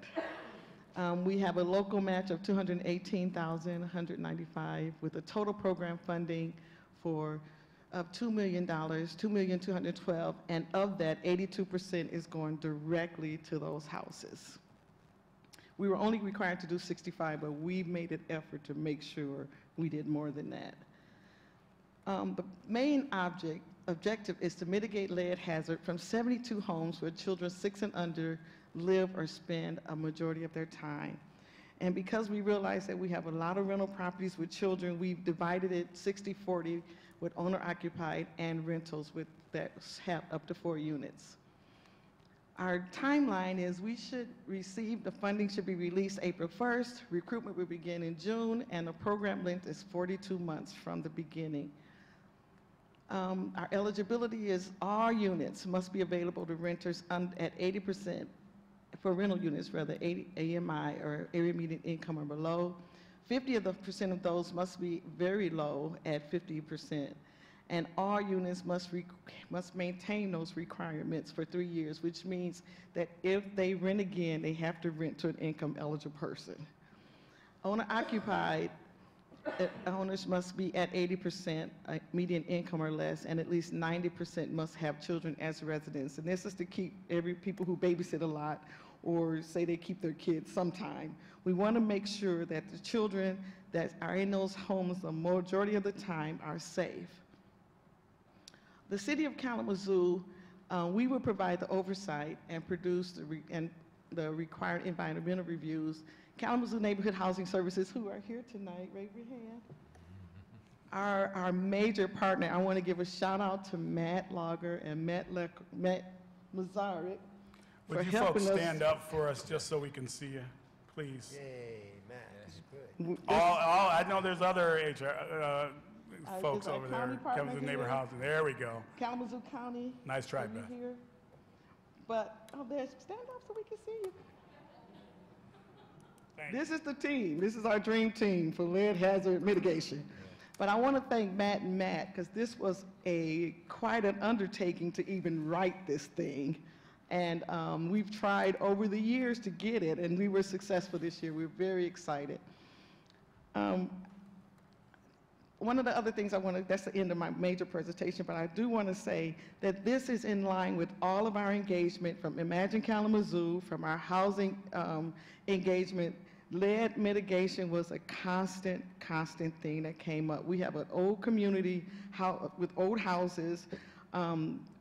We have a local match of $218,195 with a total program funding of $2 million, $2,212,000, and of that, 82% is going directly to those houses. We were only required to do 65, but we made an effort to make sure we did more than that. The main objective is to mitigate lead hazard from 72 homes where children 6 and under live or spend a majority of their time. And because we realize that we have a lot of rental properties with children, we've divided it 60-40 with owner-occupied and rentals that have up to 4 units. Our timeline is the funding should be released April 1st, recruitment will begin in June, and the program length is 42 months from the beginning. Our eligibility is all units must be available to renters at 80%, for rental units rather, 80 AMI or area median income or below. 50% of those must be very low at 50%. And all units must maintain those requirements for 3 years, which means that if they rent again, they have to rent to an income-eligible person. Owner-occupied owners must be at 80% median income or less, and at least 90% must have children as residents. And this is to keep people who babysit a lot or say they keep their kids sometime. We want to make sure that the children that are in those homes the majority of the time are safe. The City of Kalamazoo, we will provide the oversight and produce the required environmental reviews. Kalamazoo Neighborhood Housing Services, who are here tonight, raise your hand. Our major partner, I want to give a shout out to Matt Lager and Matt Mazarik. Would you folks stand up for us just so we can see you, please? Yay, Matt, that's good. I know there's other HR folks over there. Kalamazoo Neighborhood Housing. There we go. Kalamazoo County. Nice try, Beth. Here. But stand up so we can see you. This is the team. This is our dream team for lead hazard mitigation. But I want to thank Matt and Matt because this was quite an undertaking to even write this thing. And we've tried over the years to get it, and we were successful this year. We're very excited. One of the other things that's the end of my major presentation, but I do want to say that this is in line with all of our engagement from Imagine Kalamazoo, from our housing engagement. Lead mitigation was a constant thing that came up. We have an old community with old houses.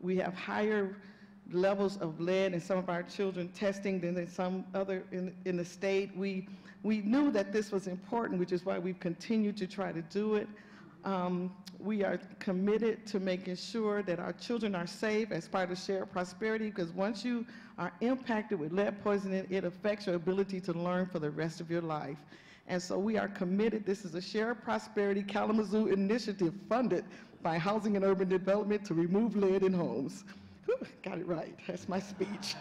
We have higher levels of lead in some of our children testing than in some other in the state. We knew that this was important, which is why we've continued to try to do it. We are committed to making sure that our children are safe as part of shared prosperity, because once you are impacted with lead poisoning, it affects your ability to learn for the rest of your life. And so we are committed. This is a shared prosperity Kalamazoo initiative funded by Housing and Urban Development to remove lead in homes. Whew, got it right. That's my speech.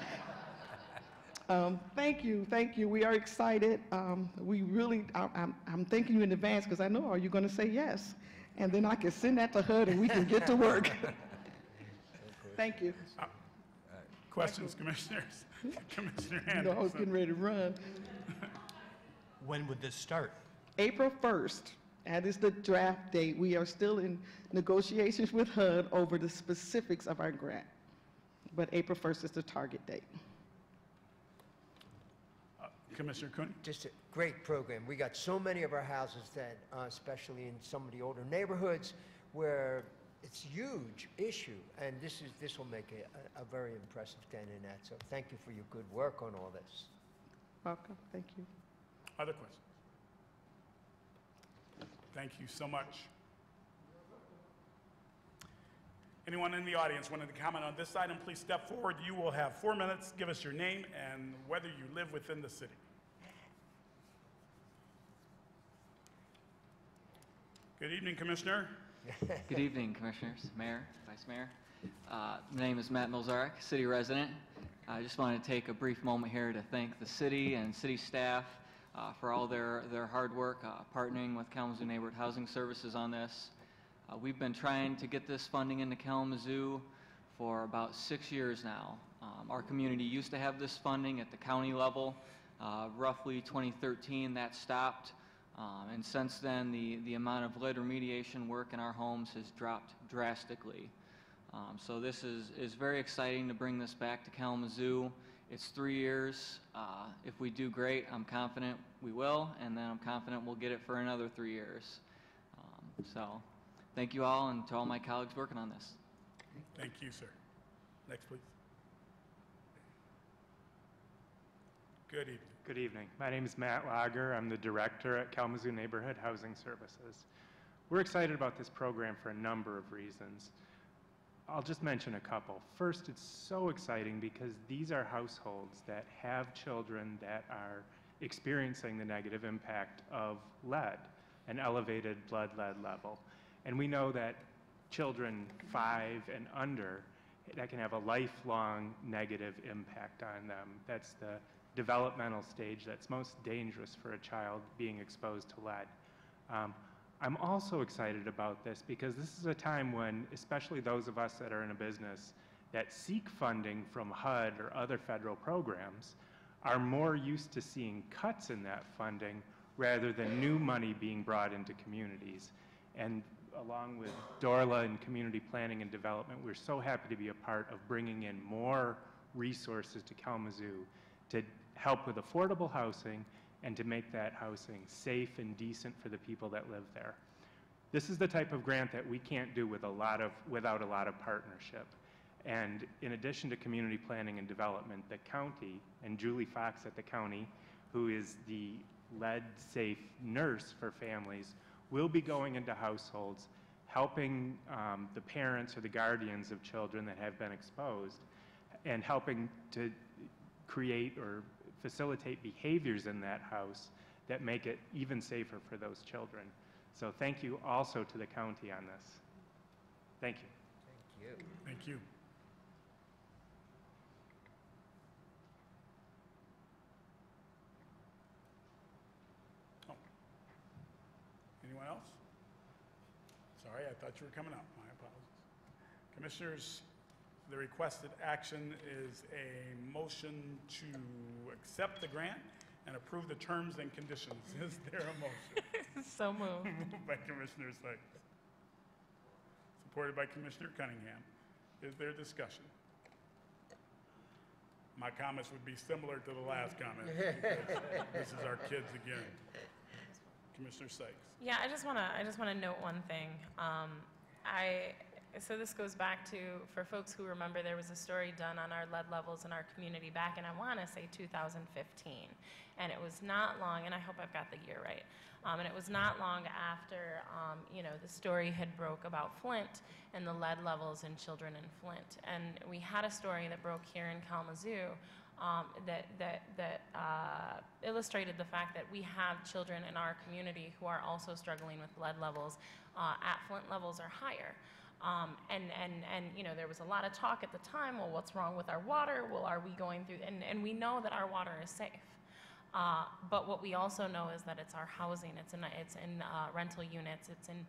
Thank you. We are excited. I'm thanking you in advance because I know, are you going to say yes? And then I can send that to HUD and we can get to work. Thank you. Questions, commissioners? Commissioner You know, I was Anderson. getting ready to run. When would this start? April 1st, that is the draft date. We are still in negotiations with HUD over the specifics of our grant, but April 1st is the target date. Commissioner Cooney? Just a great program. We got so many of our houses that, especially in some of the older neighborhoods, where it's a huge issue, and this will make a very impressive dent in that. So thank you for your good work on all this. Welcome, thank you. Other questions? Thank you so much. Anyone in the audience wanting to comment on this item, please step forward. You will have 4 minutes. Give us your name and whether you live within the city. Good evening, Commissioner. Good evening, Commissioners, Mayor, Vice Mayor. My name is Matt Milzarek, city resident. I just want to take a brief moment here to thank the city and city staff for all their hard work partnering with Kalamazoo Neighborhood Housing Services on this. We've been trying to get this funding into Kalamazoo for about 6 years now. Our community used to have this funding at the county level. Roughly 2013, that stopped. And since then, the amount of lead remediation work in our homes has dropped drastically. So this is very exciting to bring this back to Kalamazoo. It's 3 years. If we do great, I'm confident we will, and then I'm confident we'll get it for another 3 years. So thank you all, and to all my colleagues working on this. Thank you, sir. Next, please. Good evening. Good evening. My name is Matt Lager. I'm the director at Kalamazoo Neighborhood Housing Services. We're excited about this program for a number of reasons. I'll just mention a couple. First, it's so exciting because these are households that have children that are experiencing the negative impact of lead, an elevated blood lead level. And we know that children 5 and under, that can have a lifelong negative impact on them. That's the developmental stage that's most dangerous for a child being exposed to lead. I'm also excited about this because this is a time when, especially those of us that are in a business that seek funding from HUD or other federal programs, are more used to seeing cuts in that funding rather than new money being brought into communities. And along with Dorla and Community Planning and Development, we're so happy to be a part of bringing in more resources to Kalamazoo to help with affordable housing and to make that housing safe and decent for the people that live there. This is the type of grant that we can't do without a lot of partnership. And in addition to community planning and development, the county, and Julie Fox at the county, who is the lead-safe nurse for families, will be going into households, helping the parents or the guardians of children that have been exposed, and helping to create or facilitate behaviors in that house that make it even safer for those children. So thank you also to the county on this. Thank you. Thank you. Thank you. Oh. Anyone else? Sorry, I thought you were coming up. My apologies. Commissioners, the requested action is a motion to accept the grant and approve the terms and conditions. Is there a motion? So moved. Moved by Commissioner Sykes. Supported by Commissioner Cunningham. Is there discussion? My comments would be similar to the last comment. This is our kids again. Commissioner Sykes. Yeah, I just want to note one thing. So this goes back to, for folks who remember, there was a story done on our lead levels in our community back in, I want to say 2015. And it was not long, and I hope I've got the year right, and it was not long after, the story had broke about Flint and the lead levels in children in Flint. And we had a story that broke here in Kalamazoo that illustrated the fact that we have children in our community who are also struggling with lead levels at Flint levels or higher. There was a lot of talk at the time, well, what's wrong with our water? Well, are we going through, and we know that our water is safe. But what we also know is that it's our housing, it's in rental units, it's in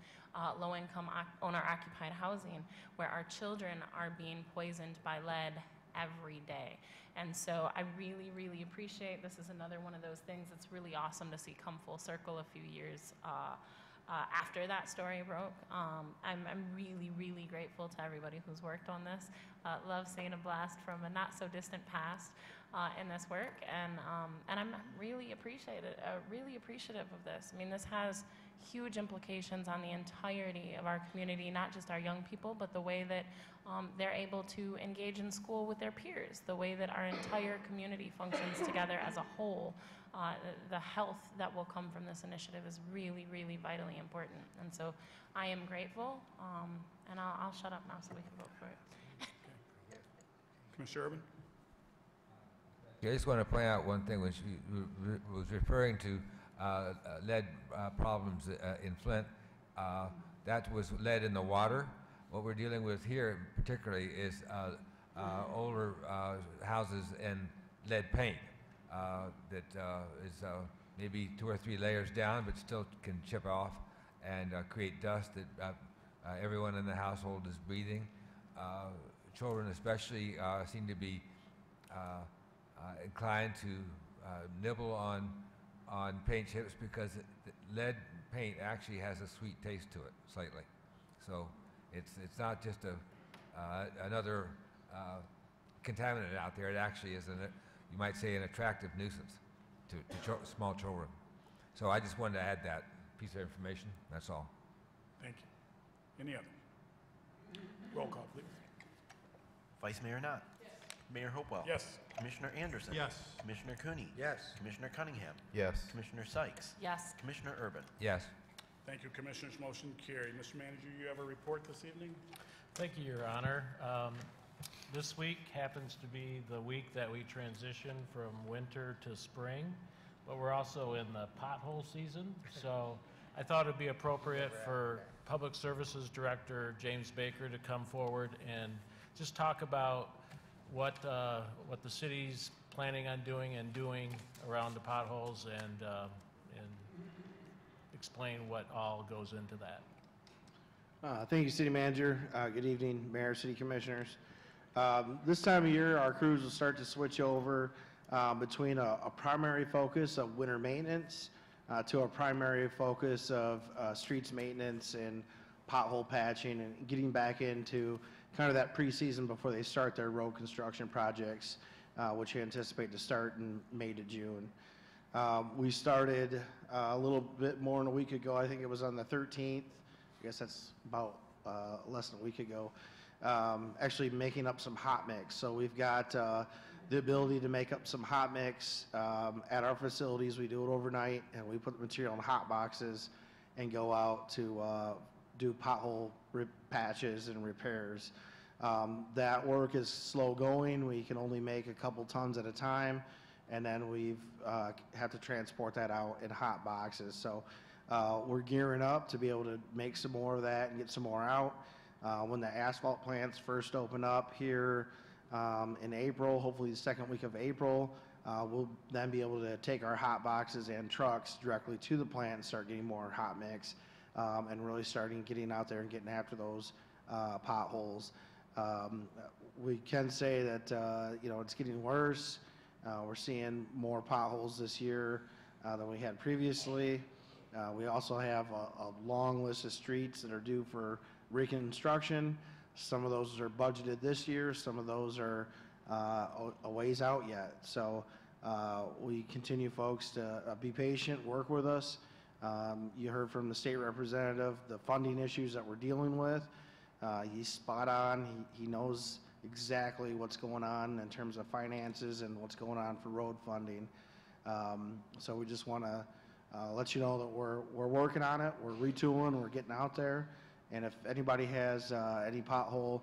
low-income owner-occupied housing where our children are being poisoned by lead every day. And so I really, really appreciate, this is another one of those things that's really awesome to see come full circle a few years after that story broke. I'm really, really grateful to everybody who's worked on this. Love seeing a blast from a not so distant past in this work, and I'm really appreciative of this. I mean, this has huge implications on the entirety of our community, not just our young people, but the way that they're able to engage in school with their peers, the way that our entire community functions together as a whole. The health that will come from this initiative is really, really vitally important. And so I am grateful, and I'll shut up now so we can vote for it. Commissioner Urban? I just want to point out one thing when she was referring to lead problems in Flint. That was lead in the water. What we're dealing with here particularly is older houses and lead paint that is maybe 2 or 3 layers down, but still can chip off and create dust that everyone in the household is breathing. Children especially seem to be inclined to nibble on paint chips because lead paint actually has a sweet taste to it, slightly. So it's not just another contaminant out there. It actually is, you might say, an attractive nuisance to small children. So I just wanted to add that piece of information. That's all. Thank you. Any other? Roll call, please. Vice Mayor Knott. Yes. Mayor Hopewell. Yes. Commissioner Anderson. Yes. Commissioner Cooney. Yes. Commissioner Cunningham. Yes. Commissioner Sykes. Yes. Commissioner Urban. Yes. Thank you, Commissioners. Motion carried. Mr. Manager, you have a report this evening? Thank you, Your Honor. This week happens to be the week that we transition from winter to spring, but we're also in the pothole season. So I thought it'd be appropriate for Public Services Director James Baker to come forward and just talk about what the city's planning on doing around the potholes and explain what all goes into that. Thank you, City Manager. Good evening, Mayor, City Commissioners. This time of year, our crews will start to switch over between a primary focus of winter maintenance to a primary focus of streets maintenance and pothole patching and getting back into kind of that preseason before they start their road construction projects, which we anticipate to start in May to June. We started a little bit more than a week ago. I think it was on the 13th. I guess that's about less than a week ago. Actually making up some hot mix. So we've got the ability to make up some hot mix at our facilities. We do it overnight, and we put the material in hot boxes and go out to do pothole patches and repairs. That work is slow going. We can only make a couple tons at a time, and then we have to transport that out in hot boxes. So we're gearing up to be able to make some more of that and get some more out. When the asphalt plants first open up here in April, hopefully the second week of April, we'll then be able to take our hot boxes and trucks directly to the plant and start getting more hot mix and really starting getting out there and getting after those potholes. We can say that it's getting worse. We're seeing more potholes this year than we had previously. We also have a long list of streets that are due for reconstruction. Some of those are budgeted this year. Some of those are a ways out yet. So we continue, folks, to be patient, work with us. You heard from the state representative the funding issues that we're dealing with. He's spot on. He knows exactly what's going on in terms of finances and what's going on for road funding. So we just want to let you know that we're working on it. We're retooling. We're getting out there. And if anybody has any pothole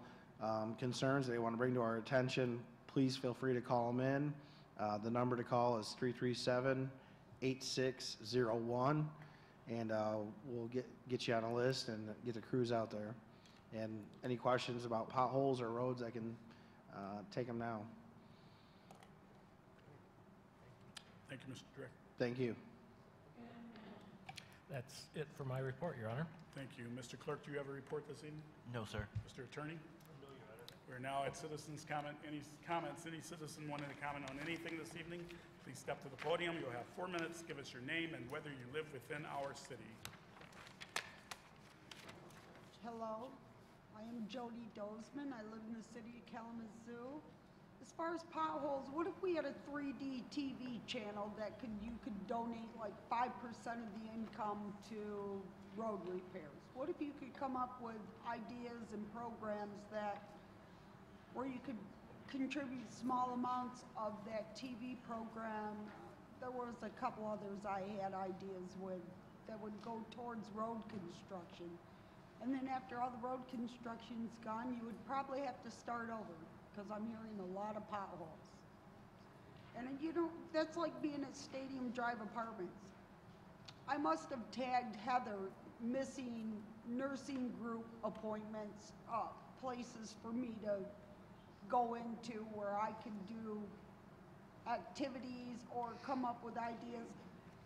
concerns they want to bring to our attention, please feel free to call them in. The number to call is 337-8601, and we'll get you on a list and get the crews out there. And any questions about potholes or roads, I can take them now. Thank you, Mr. Director. Thank you. That's it for my report, Your Honor. Thank you. Mr. Clerk, do you have a report this evening? No, sir. Mr. Attorney? We're now at citizens' comment. Any comments? Any citizen wanting to comment on anything this evening, please step to the podium. You'll have 4 minutes. Give us your name and whether you live within our city. Hello, I am Jody Dozman. I live in the city of Kalamazoo. As far as potholes, what if we had a 3D TV channel that you could donate like 5% of the income to road repairs? What if you could come up with ideas and programs where you could contribute small amounts of that TV program? There was a couple others I had ideas with that would go towards road construction. And then after all the road construction's gone, you would probably have to start over, because I'm hearing a lot of potholes. And that's like being at Stadium Drive Apartments. I must have tagged Heather missing nursing group appointments, places for me to go into where I could do activities or come up with ideas.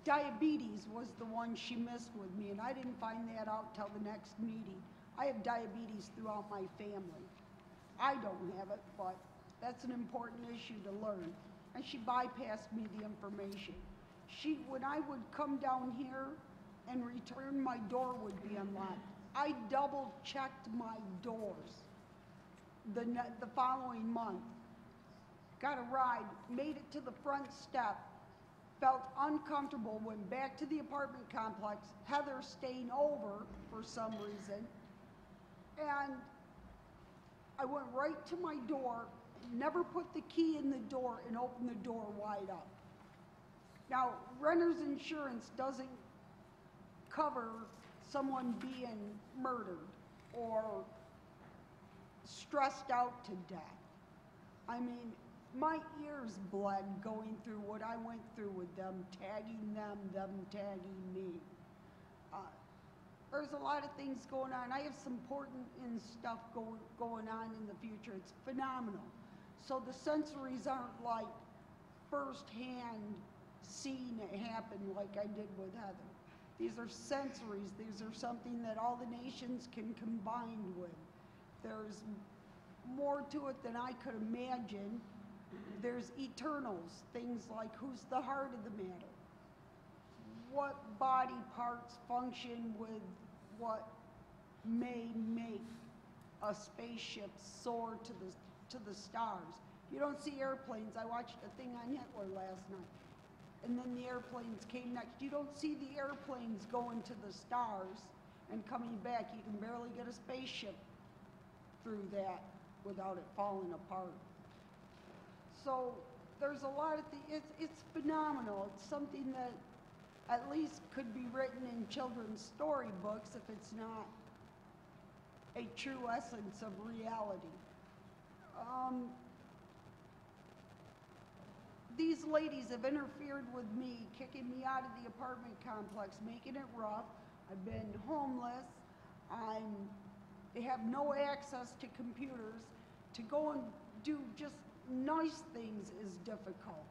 Diabetes was the one she missed with me, and I didn't find that out till the next meeting. I have diabetes throughout my family. I don't have it, but that's an important issue to learn. And she bypassed me the information. When I would come down here and return, my door would be unlocked. I double checked my doors the following month. Got a ride, made it to the front step, felt uncomfortable, went back to the apartment complex, Heather staying over for some reason, and I went right to my door, never put the key in the door, and opened the door wide up. Now, renter's insurance doesn't cover someone being murdered or stressed out to death. I mean, my ears bled going through what I went through with them tagging them tagging me. There's a lot of things going on. I have some important stuff going on in the future. It's phenomenal. So the sensories aren't like firsthand seeing it happen like I did with Heather. These are sensories. These are something that all the nations can combine with. There's more to it than I could imagine. There's eternals, things like who's the heart of the matter? What body parts function with what may make a spaceship soar to the stars? You don't see airplanes. I watched a thing on Hitler last night, and then the airplanes came next. You don't see the airplanes going to the stars and coming back. You can barely get a spaceship through that without it falling apart. So there's a lot of it's phenomenal. It's something that at least could be written in children's storybooks if it's not a true essence of reality. These ladies have interfered with me, kicking me out of the apartment complex, making it rough. I've been homeless. They have no access to computers. To go and do just nice things is difficult.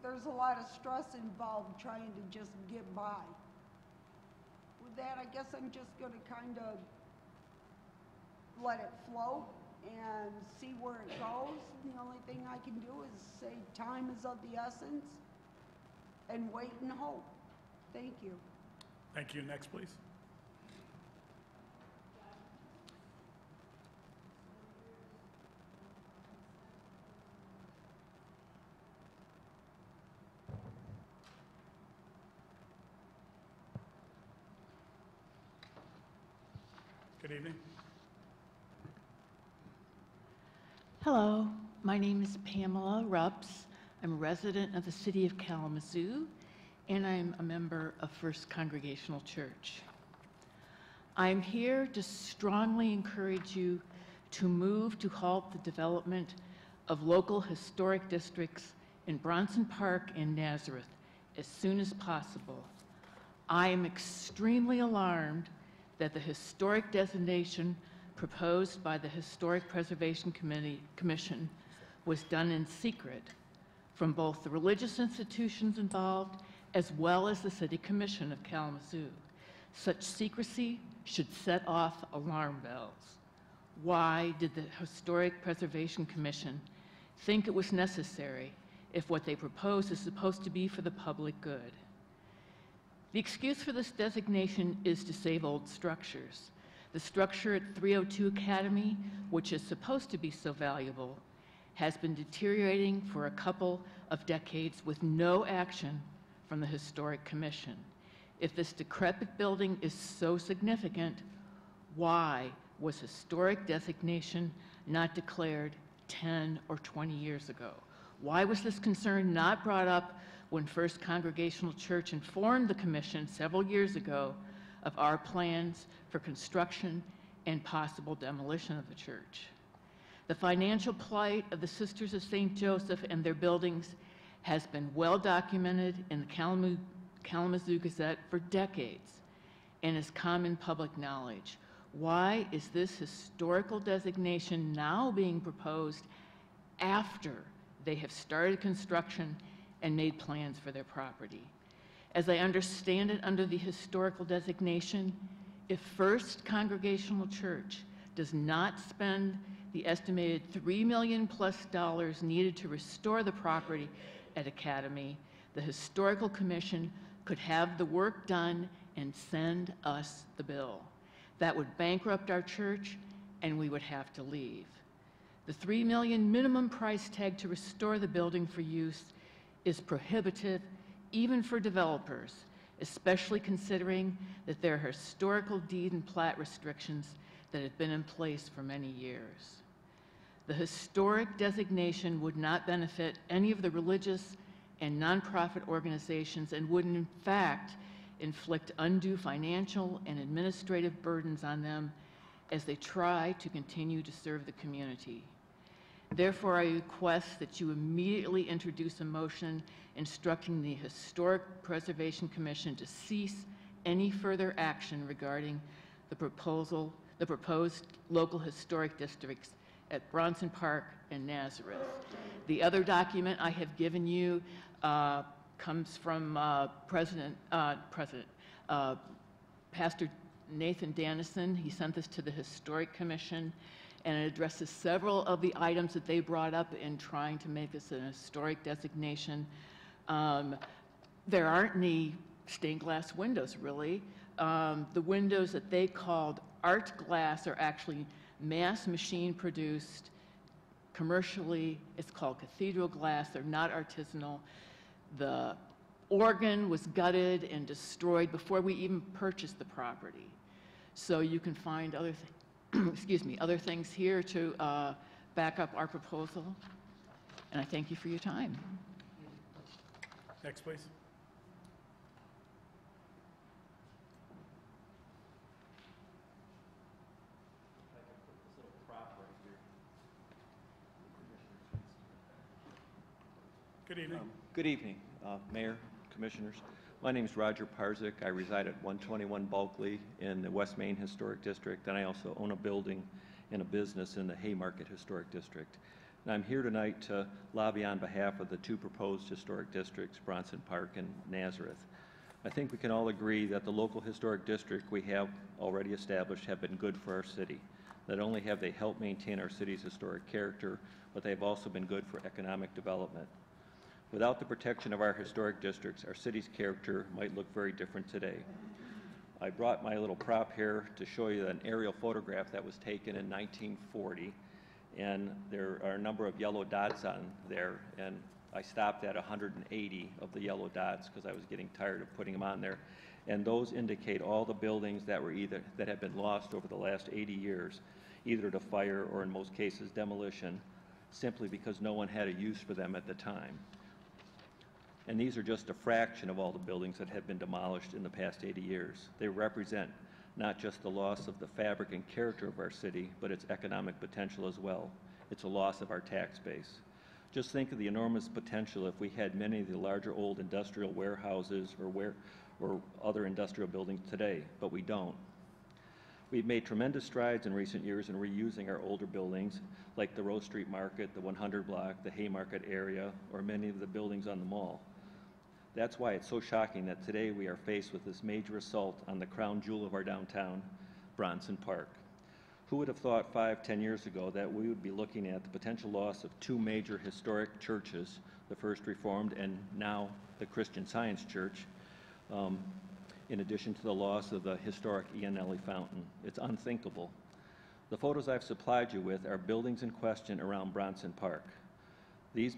There's a lot of stress involved trying to just get by. With that, I guess I'm just going to kind of let it float and see where it goes. The only thing I can do is say time is of the essence and wait and hope. Thank you. Thank you. Next, please. Good evening. Hello, my name is Pamela Rups. I'm a resident of the city of Kalamazoo, and I'm a member of First Congregational Church. I'm here to strongly encourage you to move to halt the development of local historic districts in Bronson Park and Nazareth as soon as possible. I am extremely alarmed that the historic designation proposed by the Historic Preservation Commission was done in secret from both the religious institutions involved as well as the City Commission of Kalamazoo. Such secrecy should set off alarm bells. Why did the Historic Preservation Commission think it was necessary if what they propose is supposed to be for the public good? The excuse for this designation is to save old structures. The structure at 302 Academy, which is supposed to be so valuable, has been deteriorating for a couple of decades with no action from the Historic Commission. If this decrepit building is so significant, why was historic designation not declared 10 or 20 years ago? Why was this concern not brought up when First Congregational Church informed the Commission several years ago of our plans for construction and possible demolition of the church? The financial plight of the Sisters of St. Joseph and their buildings has been well documented in the Kalamazoo Gazette for decades and is common public knowledge. Why is this historical designation now being proposed after they have started construction and made plans for their property? As I understand it, under the historical designation, if First Congregational Church does not spend the estimated $3 million+ needed to restore the property at Academy, the Historical Commission could have the work done and send us the bill. That would bankrupt our church, and we would have to leave. The $3 million minimum price tag to restore the building for use is prohibitive even for developers, especially considering that there are historical deed and plat restrictions that have been in place for many years. The historic designation would not benefit any of the religious and nonprofit organizations and would in fact inflict undue financial and administrative burdens on them as they try to continue to serve the community. Therefore, I request that you immediately introduce a motion instructing the Historic Preservation Commission to cease any further action regarding the proposed local historic districts at Bronson Park and Nazareth. The other document I have given you comes from Pastor Nathan Dannison. He sent this to the Historic Commission, and it addresses several of the items that they brought up in trying to make this an historic designation. There aren't any stained glass windows, really. The windows that they called art glass are actually mass machine produced commercially. It's called cathedral glass. They're not artisanal. The organ was gutted and destroyed before we even purchased the property. So you can find other other things here to back up our proposal. And I thank you for your time. Next, please. Good evening. Good evening, Mayor, Commissioners. My name is Roger Parzik. I reside at 121 Bulkley in the West Main Historic District, and I also own a building and a business in the Haymarket Historic District. And I'm here tonight to lobby on behalf of the two proposed historic districts, Bronson Park and Nazareth. I think we can all agree that the local historic district we have already established have been good for our city. Not only have they helped maintain our city's historic character, but they've also been good for economic development. Without the protection of our historic districts, our city's character might look very different today. I brought my little prop here to show you an aerial photograph that was taken in 1940, and there are a number of yellow dots on there, and I stopped at 180 of the yellow dots because I was getting tired of putting them on there. And those indicate all the buildings that have been lost over the last 80 years, either to fire or in most cases demolition, simply because no one had a use for them at the time. And these are just a fraction of all the buildings that have been demolished in the past 80 years. They represent not just the loss of the fabric and character of our city, but its economic potential as well. It's a loss of our tax base. Just think of the enormous potential if we had many of the larger old industrial warehouses or other industrial buildings today, but we don't. We've made tremendous strides in recent years in reusing our older buildings, like the Rose Street Market, the 100 block, the Haymarket area, or many of the buildings on the mall. That's why it's so shocking that today we are faced with this major assault on the crown jewel of our downtown, Bronson Park. Who would have thought 5-10 years ago that we would be looking at the potential loss of two major historic churches, the First Reformed and now the Christian Science Church, in addition to the loss of the historic Iannelli Fountain? It's unthinkable. The photos I've supplied you with are buildings in question around Bronson Park. These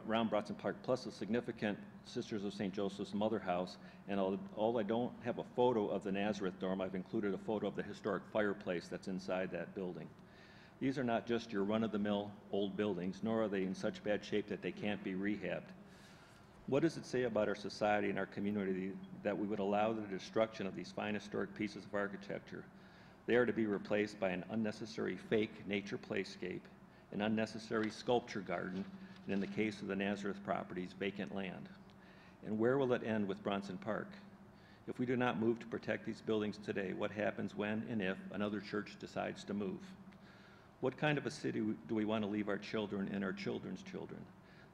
around Bronson Park, plus a significant Sisters of St. Joseph's Mother House, and although I don't have a photo of the Nazareth dorm, I've included a photo of the historic fireplace that's inside that building. These are not just your run-of-the-mill old buildings, nor are they in such bad shape that they can't be rehabbed. What does it say about our society and our community that we would allow the destruction of these fine historic pieces of architecture? They are to be replaced by an unnecessary fake nature playscape, an unnecessary sculpture garden, and in the case of the Nazareth properties, vacant land. And where will it end with Bronson Park? If we do not move to protect these buildings today, what happens when and if another church decides to move? What kind of a city do we want to leave our children and our children's children?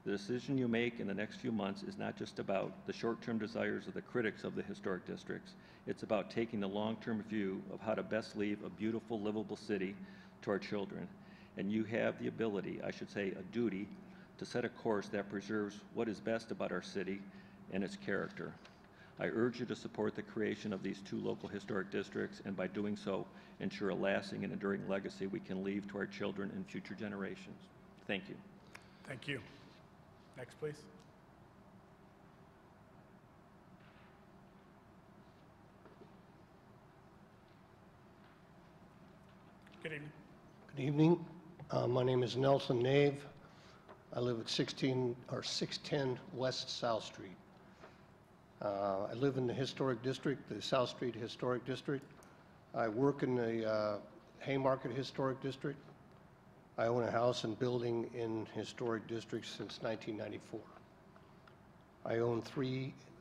The decision you make in the next few months is not just about the short-term desires of the critics of the historic districts. It's about taking the long-term view of how to best leave a beautiful, livable city to our children. And you have the ability, I should say a duty, to set a course that preserves what is best about our city and its character. I urge you to support the creation of these two local historic districts, and by doing so, ensure a lasting and enduring legacy we can leave to our children and future generations. Thank you. Thank you. Next, please. Good evening. Good evening. My name is Nelson Nave. I live at 610 West South Street. I live in the historic district, the South Street Historic District. I work in the Haymarket Historic District. I own a house and building in historic districts since 1994. I own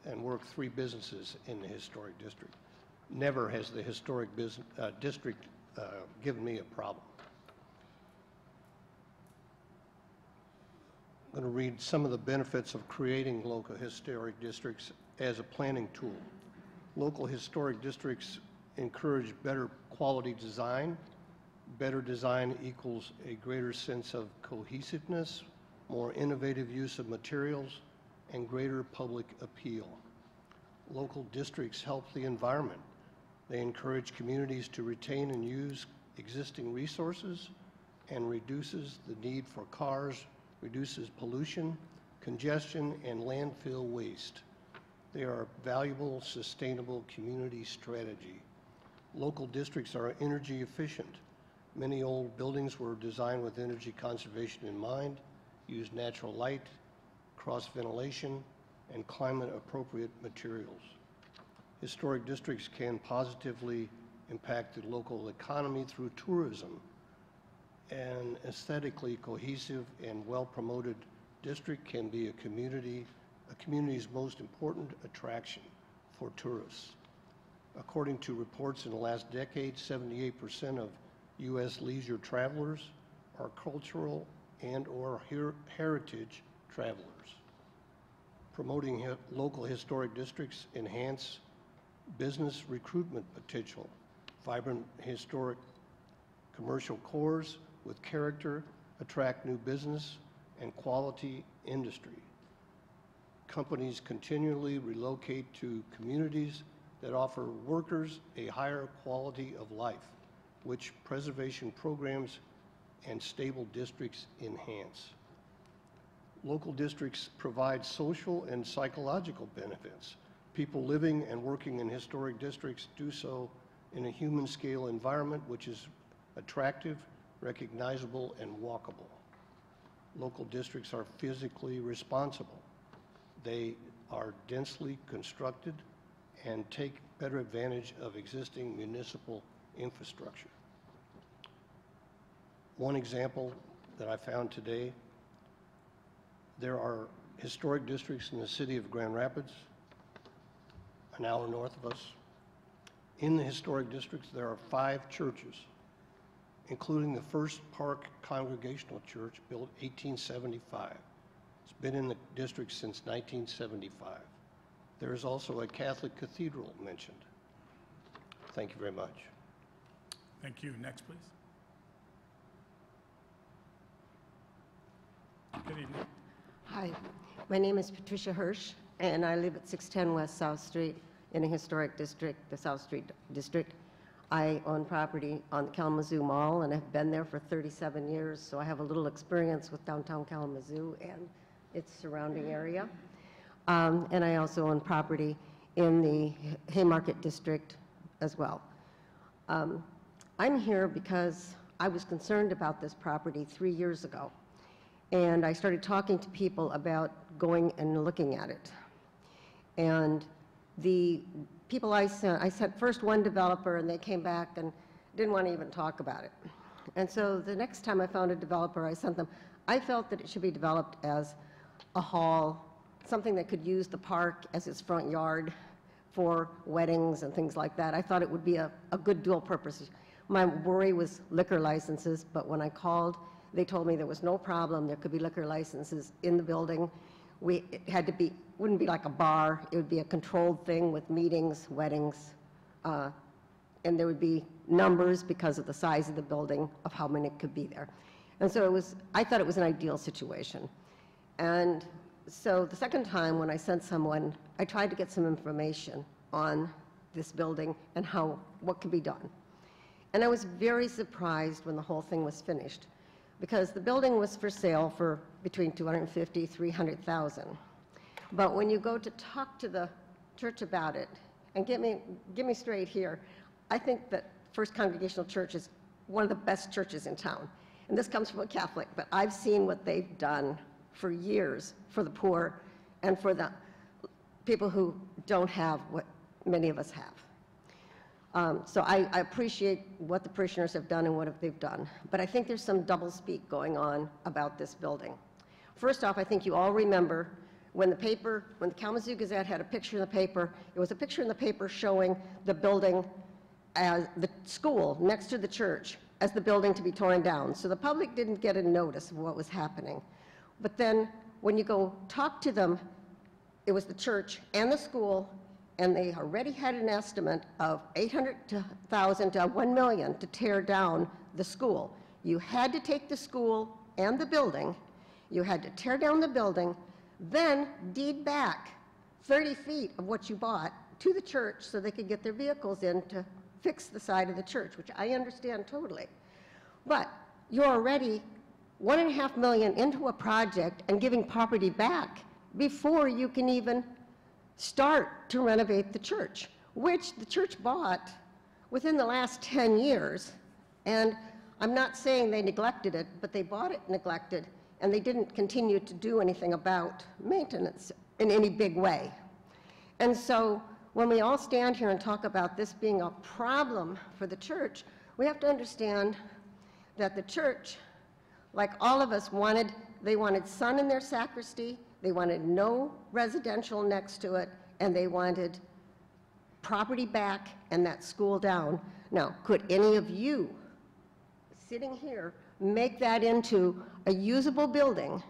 and work three businesses in the historic district. Never has the historic district given me a problem. I'm going to read some of the benefits of creating local historic districts as a planning tool. Local historic districts encourage better quality design. Better design equals a greater sense of cohesiveness, more innovative use of materials, and greater public appeal. Local districts help the environment. They encourage communities to retain and use existing resources and reduces the need for cars, reduces pollution, congestion, and landfill waste. They are a valuable, sustainable community strategy. Local districts are energy efficient. Many old buildings were designed with energy conservation in mind, use natural light, cross-ventilation, and climate-appropriate materials. Historic districts can positively impact the local economy through tourism. An aesthetically cohesive and well-promoted district can be a community's most important attraction for tourists. According to reports in the last decade, 78% of U.S. leisure travelers are cultural and/or heritage travelers. Promoting local historic districts enhance business recruitment potential. Vibrant historic commercial cores with character attract new business and quality industry. Companies continually relocate to communities that offer workers a higher quality of life, which preservation programs and stable districts enhance. Local districts provide social and psychological benefits. People living and working in historic districts do so in a human scale environment which is attractive, recognizable, and walkable. Local districts are physically responsible. They are densely constructed and take better advantage of existing municipal infrastructure. One example that I found today, there are historic districts in the city of Grand Rapids, an hour north of us. In the historic districts, there are 5 churches, including the First Park Congregational Church, built 1875. It's been in the district since 1975. There is also a Catholic cathedral mentioned. Thank you very much. Thank you. Next, please. Good evening. Hi, my name is Patricia Hirsch, and I live at 610 West South Street in a historic district, the South Street District. I own property on the Kalamazoo Mall, and I've been there for 37 years, so I have a little experience with downtown Kalamazoo and its surrounding area. And I also own property in the Haymarket District as well. I'm here because I was concerned about this property 3 years ago, and I started talking to people about going and looking at it. And the people I sent first one developer, and they came back and didn't want to even talk about it. And so the next time I found a developer, I sent them. I felt that it should be developed as a hall, something that could use the park as its front yard for weddings and things like that. I thought it would be a good dual purpose. My worry was liquor licenses, but when I called, they told me there was no problem. There could be liquor licenses in the building. It had to be, wouldn't be like a bar. It would be a controlled thing with meetings, weddings, and there would be numbers because of the size of the building of how many could be there. And so I thought it was an ideal situation. And so the second time when I sent someone, I tried to get some information on this building and what could be done. And I was very surprised when the whole thing was finished, because the building was for sale for between $250,000 and $300,000. But when you go to talk to the church about it, and get me straight here, I think that First Congregational Church is one of the best churches in town. And this comes from a Catholic, but I've seen what they've done for years for the poor and for the people who don't have what many of us have. So I appreciate what the parishioners have done and what they've done, but I think there's some doublespeak going on about this building. First off, I think you all remember when the Kalamazoo Gazette had a picture in the paper, it was a picture in the paper showing the building as the school next to the church as the building to be torn down. So the public didn't get a notice of what was happening. But then when you go talk to them, it was the church and the school, and they already had an estimate of $800,000 to $1 million to tear down the school. You had to take the school and the building, you had to tear down the building, then deed back 30 feet of what you bought to the church so they could get their vehicles in to fix the side of the church, which I understand totally. But you're already $1.5 million into a project and giving property back before you can even start to renovate the church, which the church bought within the last 10 years. And I'm not saying they neglected it, but they bought it neglected, and they didn't continue to do anything about maintenance in any big way. And so when we all stand here and talk about this being a problem for the church, we have to understand that the church, like all of us, they wanted sun in their sacristy, they wanted no residential next to it, and they wanted property back and that school down. Now, could any of you sitting here make that into a usable building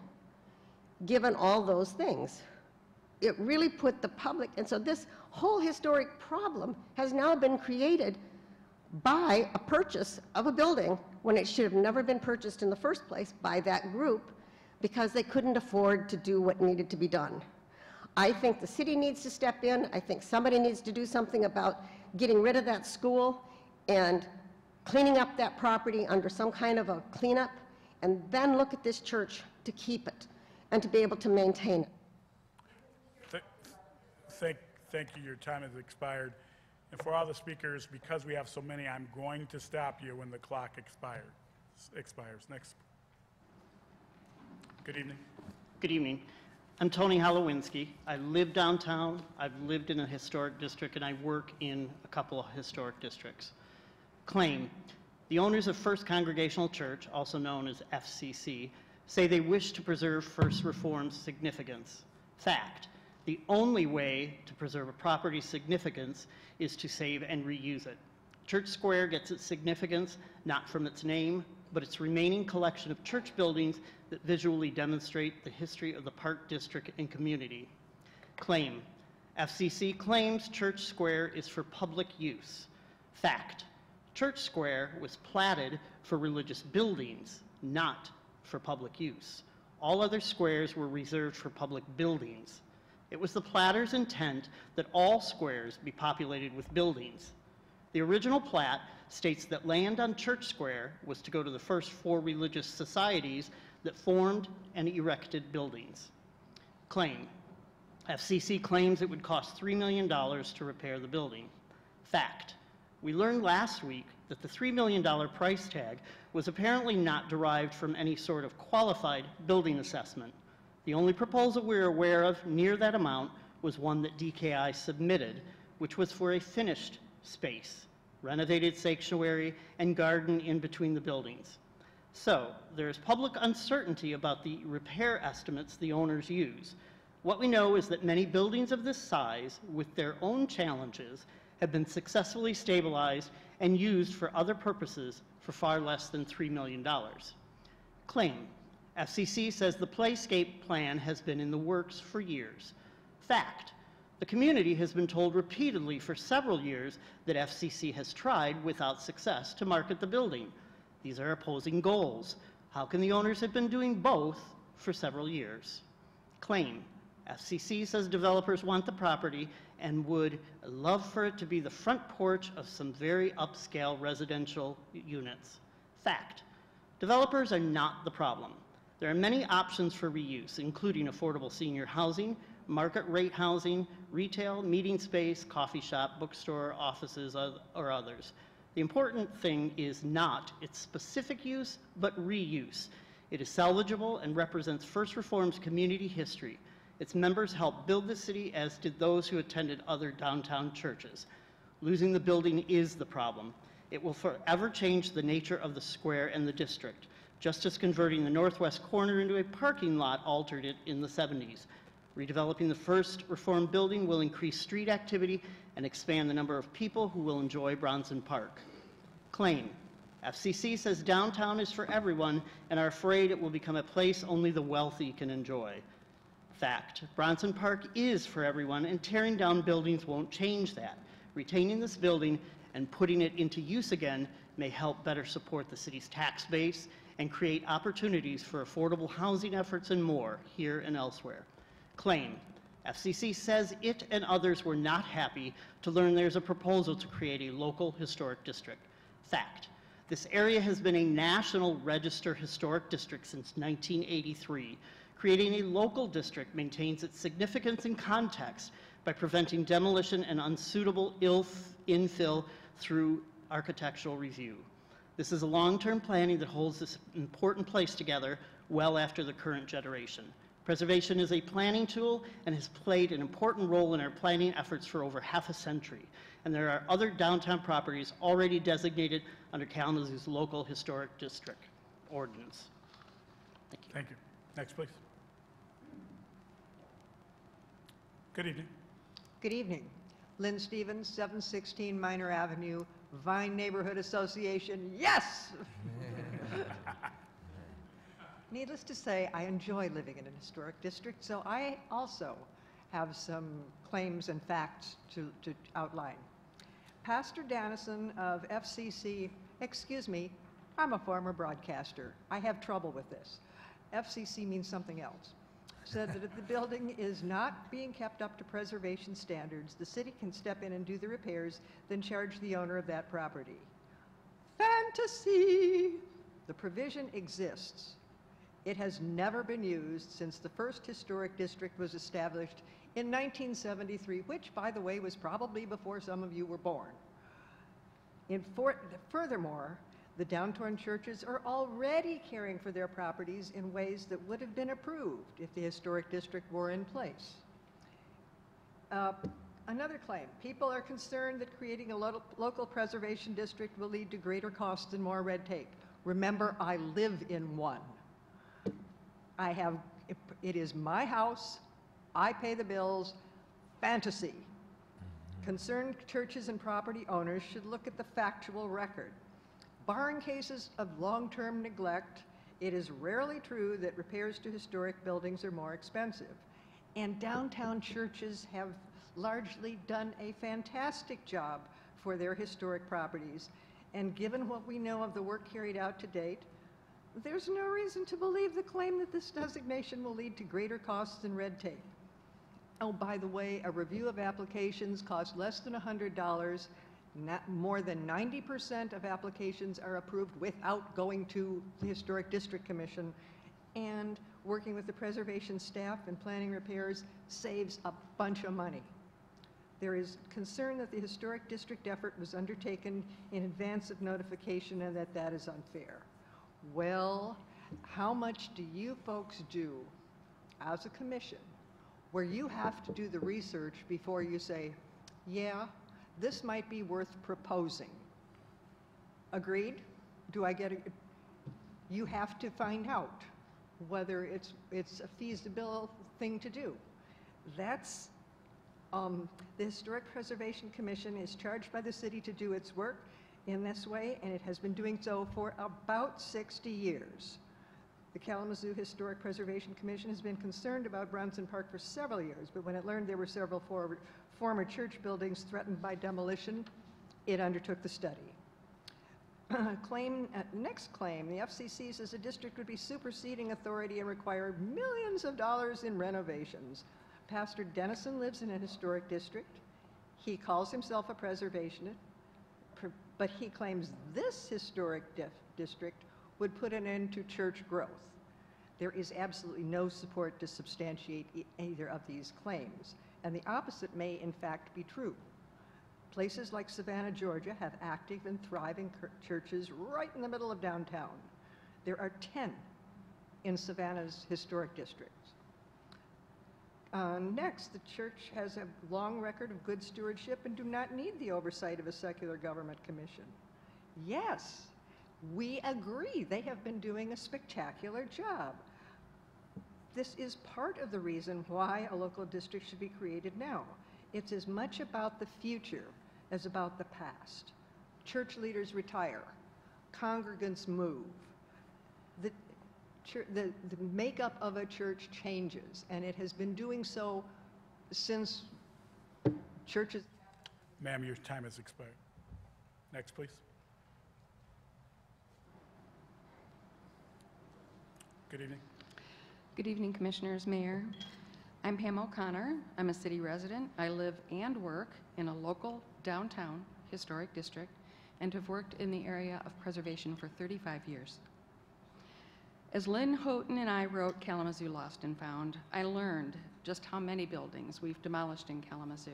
given all those things? It really put the public, and so this whole historic problem has now been created by a purchase of a building when it should have never been purchased in the first place by that group, because they couldn't afford to do what needed to be done. I think the city needs to step in. I think somebody needs to do something about getting rid of that school and cleaning up that property under some kind of a cleanup, and then look at this church to keep it and to be able to maintain it. Thank you. Your time has expired. And for all the speakers, because we have so many, I'm going to stop you when the clock expires. Next. Good evening. Good evening. I'm Tony Holowinski. I live downtown. I've lived in a historic district, and I work in a couple of historic districts. Claim: the owners of First Congregational Church, also known as FCC, say they wish to preserve First Reformed's significance. Fact: the only way to preserve a property's significance is to save and reuse it. Church Square gets its significance not from its name, but its remaining collection of church buildings that visually demonstrate the history of the Park District and community. Claim: FCC claims Church Square is for public use. Fact: Church Square was platted for religious buildings, not for public use. All other squares were reserved for public buildings. It was the platter's intent that all squares be populated with buildings. The original plat states that land on Church Square was to go to the first 4 religious societies that formed and erected buildings. Claim. FCC claims it would cost $3 million to repair the building. Fact. We learned last week that the $3 million price tag was apparently not derived from any sort of qualified building assessment. The only proposal we're aware of near that amount was one that DKI submitted, which was for a finished space, renovated sanctuary, and garden in between the buildings. So there is public uncertainty about the repair estimates the owners use. What we know is that many buildings of this size, with their own challenges, have been successfully stabilized and used for other purposes for far less than $3 million. Claim. FCC says the playscape plan has been in the works for years. Fact. The community has been told repeatedly for several years that FCC has tried, without success, to market the building. These are opposing goals. How can the owners have been doing both for several years? Claim. FCC says developers want the property and would love for it to be the front porch of some very upscale residential units. Fact. Developers are not the problem. There are many options for reuse, including affordable senior housing, market rate housing, retail, meeting space, coffee shop, bookstore, offices, or others. The important thing is not its specific use, but reuse. It is salvageable and represents First Reform's community history. Its members helped build the city, as did those who attended other downtown churches. Losing the building is the problem. It will forever change the nature of the square and the district, just as converting the northwest corner into a parking lot altered it in the 70s. Redeveloping the First Reformed building will increase street activity and expand the number of people who will enjoy Bronson Park. Claim. FCC says downtown is for everyone and are afraid it will become a place only the wealthy can enjoy. Fact. Bronson Park is for everyone, and tearing down buildings won't change that. Retaining this building and putting it into use again may help better support the city's tax base and create opportunities for affordable housing efforts and more here and elsewhere. Claim. FCC says it and others were not happy to learn there's a proposal to create a local historic district. Fact. This area has been a National Register Historic District since 1983. Creating a local district maintains its significance and context by preventing demolition and unsuitable infill through architectural review. This is a long-term planning that holds this important place together well after the current generation. Preservation is a planning tool and has played an important role in our planning efforts for over half a century. And there are other downtown properties already designated under Kalamazoo's local historic district ordinance. Thank you. Thank you. Next, please. Good evening. Good evening. Lynn Stevens, 716 Minor Avenue, Vine Neighborhood Association. Yes! Needless to say, I enjoy living in an historic district, so I also have some claims and facts to outline. Pastor Dannison of FCC, excuse me, I'm a former broadcaster. I have trouble with this. FCC means something else. Said that if the building is not being kept up to preservation standards, the city can step in and do the repairs, then charge the owner of that property. Fantasy! The provision exists. It has never been used since the first historic district was established in 1973, which, by the way, was probably before some of you were born. Furthermore, the downtown churches are already caring for their properties in ways that would have been approved if the historic district were in place. Another claim, people are concerned that creating a local preservation district will lead to greater costs and more red tape. Remember, I live in one. It is my house, I pay the bills, fantasy. Concerned churches and property owners should look at the factual record. Barring cases of long-term neglect, it is rarely true that repairs to historic buildings are more expensive. And downtown churches have largely done a fantastic job for their historic properties. And given what we know of the work carried out to date, there's no reason to believe the claim that this designation will lead to greater costs and red tape. Oh, by the way, a review of applications costs less than $100. More than 90% of applications are approved without going to the Historic District Commission. And working with the preservation staff and planning repairs saves a bunch of money. There is concern that the Historic District effort was undertaken in advance of notification and that that is unfair. Well, how much do you folks do as a commission where you have to do the research before you say, yeah, this might be worth proposing? Agreed? Do I get it? You have to find out whether it's a feasible thing to do. That's the Historic Preservation Commission is charged by the city to do its work in this way, and it has been doing so for about 60 years. The Kalamazoo Historic Preservation Commission has been concerned about Bronson Park for several years, but when it learned there were several former church buildings threatened by demolition, it undertook the study. Next claim, the FCC says the district would be superseding authority and require millions of dollars in renovations. Pastor Dennison lives in a historic district. He calls himself a preservationist, but he claims this historic district would put an end to church growth. There is absolutely no support to substantiate either of these claims, and the opposite may in fact be true. Places like Savannah, Georgia have active and thriving churches right in the middle of downtown. There are 10 in Savannah's historic district. Next, the church has a long record of good stewardship and do not need the oversight of a secular government commission. Yes, we agree. They have been doing a spectacular job. This is part of the reason why a local district should be created now. It's as much about the future as about the past. Church leaders retire. Congregants move. The makeup of a church changes, and it has been doing so since churches... Ma'am, your time has expired. Next, please. Good evening. Good evening, Commissioners, Mayor. I'm Pam O'Connor. I'm a city resident. I live and work in a local downtown historic district and have worked in the area of preservation for 35 years. As Lynn Houghton and I wrote Kalamazoo Lost and Found, I learned just how many buildings we've demolished in Kalamazoo.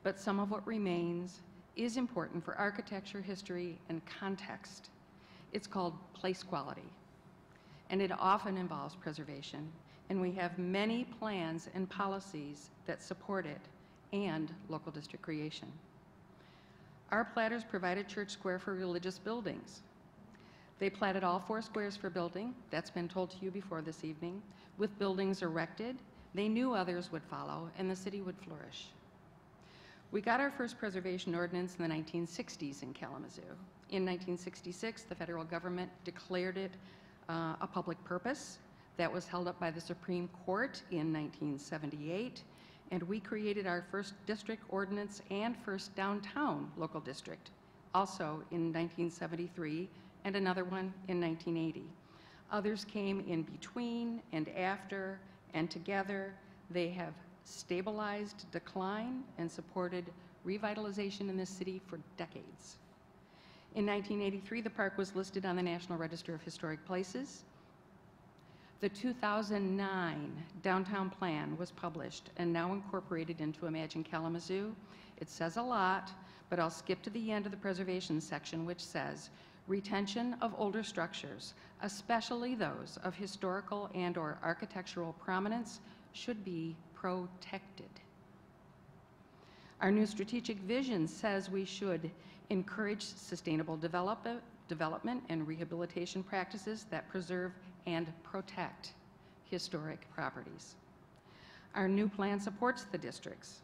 But some of what remains is important for architecture, history, and context. It's called place quality, and it often involves preservation, and we have many plans and policies that support it and local district creation. Our platters provided church square for religious buildings. They platted all 4 squares for building, that's been told to you before this evening. With buildings erected, they knew others would follow and the city would flourish. We got our first preservation ordinance in the 1960s in Kalamazoo. In 1966, the federal government declared it a public purpose. That was held up by the Supreme Court in 1978, and we created our first district ordinance and first downtown local district, also in 1973, and another one in 1980. Others came in between and after, and together they have stabilized decline and supported revitalization in this city for decades. In 1983, the park was listed on the National Register of Historic Places. The 2009 downtown plan was published and now incorporated into Imagine Kalamazoo. It says a lot, but I'll skip to the end of the preservation section, which says, retention of older structures, especially those of historical and/or architectural prominence, should be protected. Our new strategic vision says we should encourage sustainable development and rehabilitation practices that preserve and protect historic properties. Our new plan supports the districts.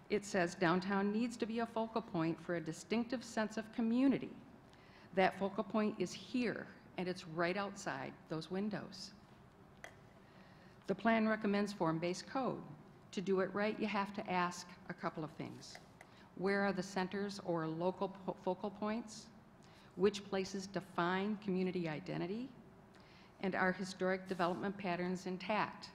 It says downtown needs to be a focal point for a distinctive sense of community. That focal point is here, and it's right outside those windows. The plan recommends form-based code. To do it right, you have to ask a couple of things. Where are the centers or local focal points? Which places define community identity? And are historic development patterns intact?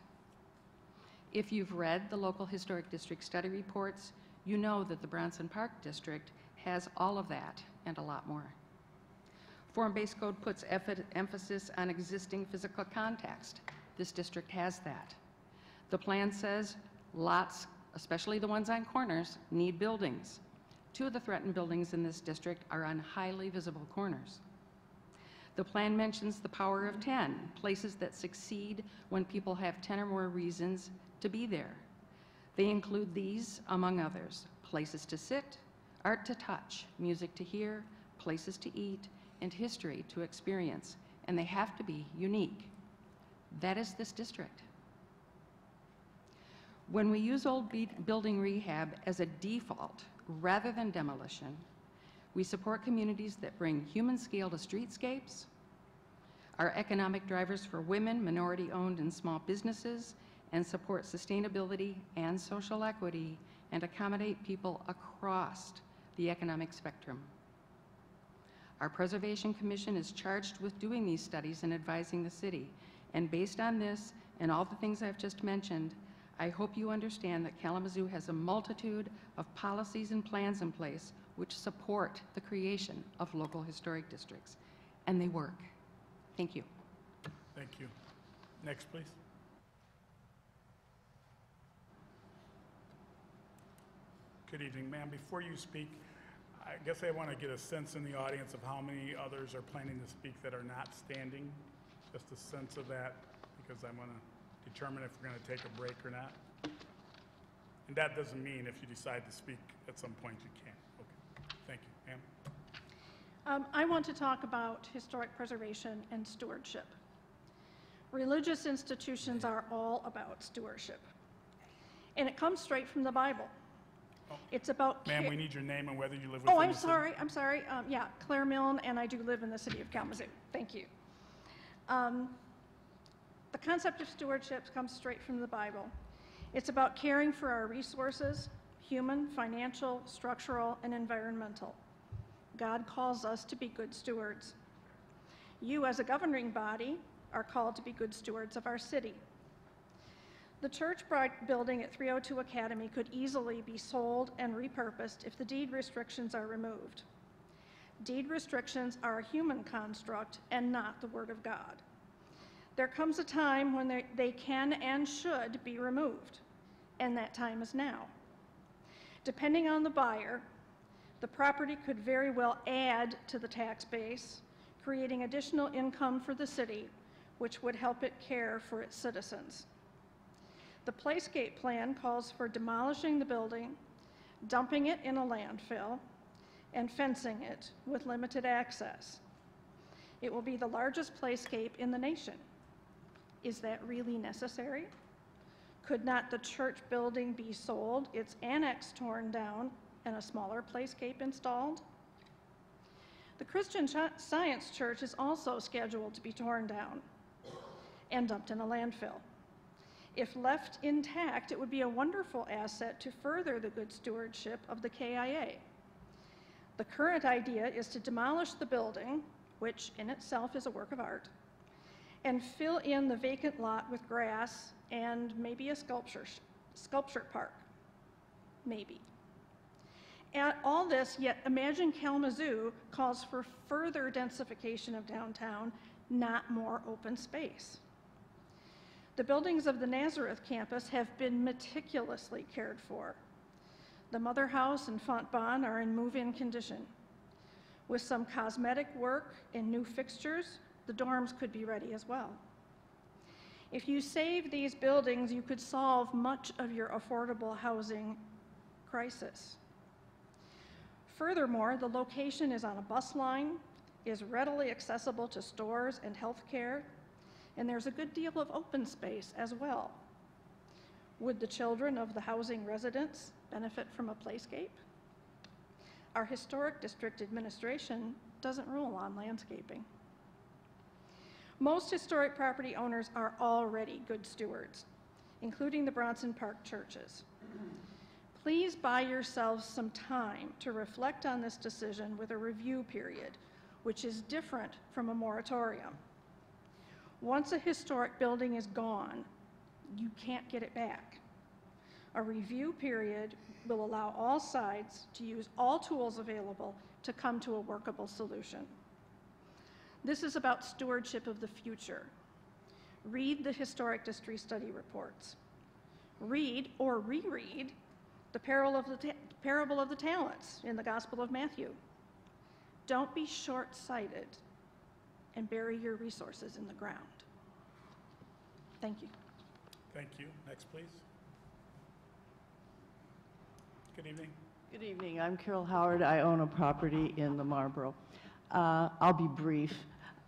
If you've read the local historic district study reports, you know that the Bronson Park District has all of that and a lot more. Form-based code puts emphasis on existing physical context. This district has that. The plan says lots, especially the ones on corners, need buildings. 2 of the threatened buildings in this district are on highly visible corners. The plan mentions the power of 10, places that succeed when people have 10 or more reasons to be there. They include these, among others: places to sit, art to touch, music to hear, places to eat, and history to experience, and they have to be unique. That is this district. When we use old building rehab as a default rather than demolition, we support communities that bring human scale to streetscapes, are economic drivers for women, minority-owned and small businesses, and support sustainability and social equity, and accommodate people across the economic spectrum. Our Preservation Commission is charged with doing these studies and advising the city. And based on this and all the things I've just mentioned, I hope you understand that Kalamazoo has a multitude of policies and plans in place which support the creation of local historic districts, and they work. Thank you. Thank you. Next, please. Good evening, ma'am. Before you speak, I guess I want to get a sense in the audience of how many others are planning to speak that are not standing. Just a sense of that, because I want to determine if we're going to take a break or not. And that doesn't mean if you decide to speak at some point you can't. Okay. Thank you, ma'am. I want to talk about historic preservation and stewardship. Religious institutions are all about stewardship. And it comes straight from the Bible. It's about... Ma'am, we need your name and whether you live within Oh, I'm the city. sorry, I'm sorry. Yeah, Claire Milne, and I do live in the city of Kalamazoo. Thank you. The concept of stewardship comes straight from the Bible. It's about caring for our resources, human, financial, structural, and environmental. God calls us to be good stewards. You, as a governing body, are called to be good stewards of our city. The church building at 302 Academy could easily be sold and repurposed if the deed restrictions are removed. Deed restrictions are a human construct and not the Word of God. There comes a time when they can and should be removed, and that time is now. Depending on the buyer, the property could very well add to the tax base, creating additional income for the city, which would help it care for its citizens. The Playscape plan calls for demolishing the building, dumping it in a landfill, and fencing it with limited access. It will be the largest playscape in the nation. Is that really necessary? Could not the church building be sold, its annex torn down, and a smaller playscape installed? The Christian Science Church is also scheduled to be torn down and dumped in a landfill. If left intact, it would be a wonderful asset to further the good stewardship of the KIA. The current idea is to demolish the building, which in itself is a work of art, and fill in the vacant lot with grass and maybe a sculpture park. Maybe. At all this, yet Imagine Kalamazoo calls for further densification of downtown, not more open space. The buildings of the Nazareth campus have been meticulously cared for. The Mother House and Font Bon are in move-in condition. With some cosmetic work and new fixtures, the dorms could be ready as well. If you save these buildings, you could solve much of your affordable housing crisis. Furthermore, the location is on a bus line, is readily accessible to stores and healthcare, and there's a good deal of open space as well. Would the children of the housing residents benefit from a playscape? Our historic district administration doesn't rule on landscaping. Most historic property owners are already good stewards, including the Bronson Park churches. Please buy yourselves some time to reflect on this decision with a review period, which is different from a moratorium. Once a historic building is gone, you can't get it back. A review period will allow all sides to use all tools available to come to a workable solution. This is about stewardship of the future. Read the Historic District Study reports. Read or reread the parable of the talents in the Gospel of Matthew. Don't be short-sighted and bury your resources in the ground. Thank you. Thank you. Next, please. Good evening. Good evening. I'm Carol Howard. I own a property in the Marlboro. I'll be brief.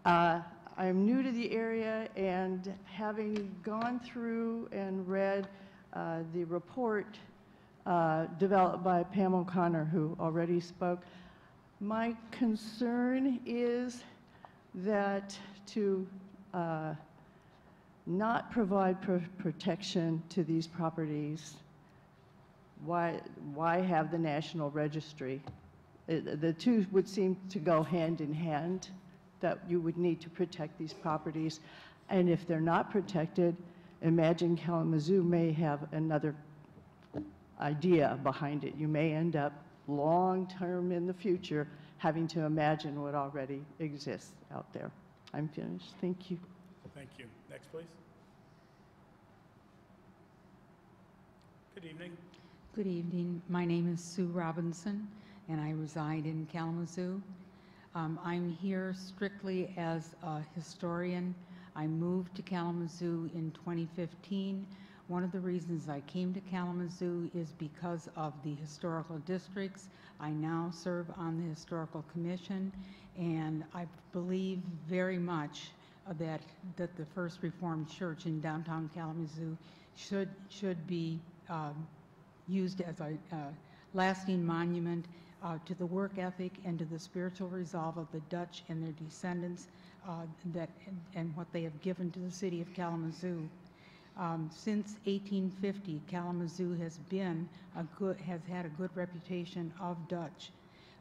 I'm new to the area, and having gone through and read the report developed by Pam O'Connor, who already spoke, my concern is that to not provide protection to these properties, why have the National Registry? The two would seem to go hand in hand, that you would need to protect these properties. And if they're not protected, imagine Kalamazoo may have another idea behind it. You may end up long-term in the future having to imagine what already exists out there. I'm finished. Thank you. Thank you. Next, please. Good evening. Good evening. My name is Sue Robinson, and I reside in Kalamazoo. I'm here strictly as a historian. I moved to Kalamazoo in 2015. One of the reasons I came to Kalamazoo is because of the historical districts. I now serve on the Historical Commission, and I believe very much that the First Reformed Church in downtown Kalamazoo should be used as a lasting monument to the work ethic and to the spiritual resolve of the Dutch and their descendants and what they have given to the city of Kalamazoo. Since 1850, Kalamazoo has had a good reputation of Dutch.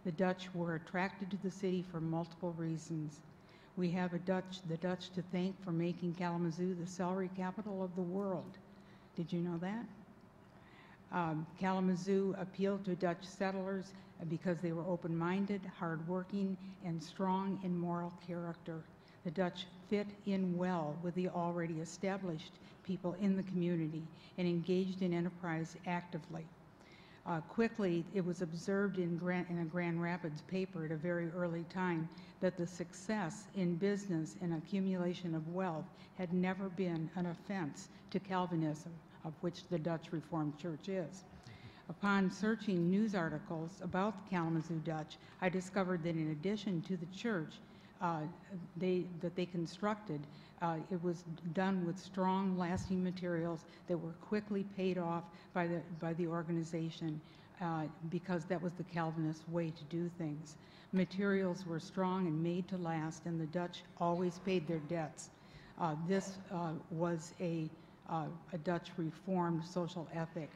The Dutch were attracted to the city for multiple reasons. We have the Dutch to thank for making Kalamazoo the celery capital of the world. Did you know that? Kalamazoo appealed to Dutch settlers because they were open-minded, hardworking, and strong in moral character. The Dutch fit in well with the already established people in the community and engaged in enterprise actively. Quickly, it was observed in a Grand Rapids paper at a very early time that the success in business and accumulation of wealth had never been an offense to Calvinism, of which the Dutch Reformed Church is. Upon searching news articles about the Kalamazoo Dutch, I discovered that in addition to the church that they constructed, it was done with strong, lasting materials that were quickly paid off by the organization because that was the Calvinist way to do things. Materials were strong and made to last, and the Dutch always paid their debts. This was a Dutch Reformed social ethic.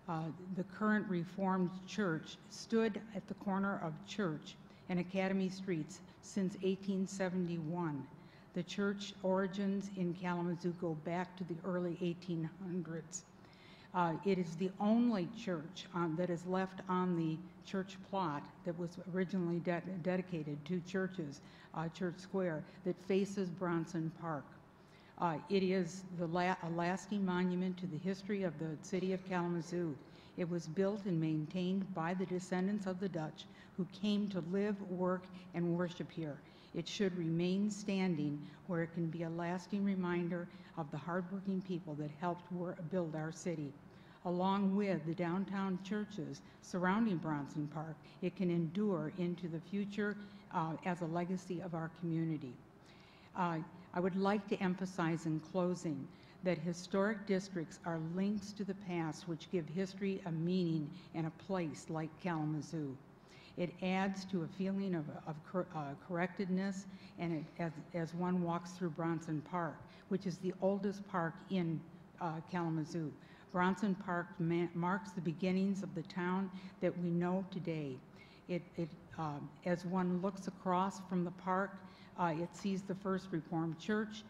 The current Reformed Church stood at the corner of Church and Academy Streets since 1871. The church origins in Kalamazoo go back to the early 1800s. It is the only church that is left on the church plot that was originally dedicated to churches, Church Square, that faces Bronson Park. It is a lasting monument to the history of the city of Kalamazoo. It was built and maintained by the descendants of the Dutch who came to live, work, and worship here. It should remain standing where it can be a lasting reminder of the hardworking people that helped build our city. Along with the downtown churches surrounding Bronson Park, it can endure into the future as a legacy of our community. I would like to emphasize in closing that historic districts are links to the past which give history a meaning and a place like Kalamazoo. It adds to a feeling of correctedness and as one walks through Bronson Park, which is the oldest park in Kalamazoo. Bronson Park marks the beginnings of the town that we know today. As one looks across from the park, it sees the First Reformed Church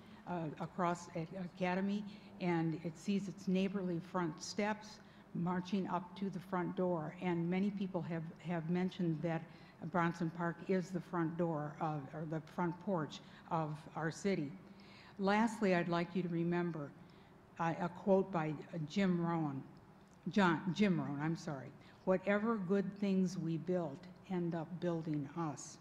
across at Academy, and it sees its neighborly front steps marching up to the front door. And many people have mentioned that Bronson Park is the front door or the front porch of our city. Lastly, I'd like you to remember a quote by Jim Rohn, I'm sorry. Whatever good things we build end up building us.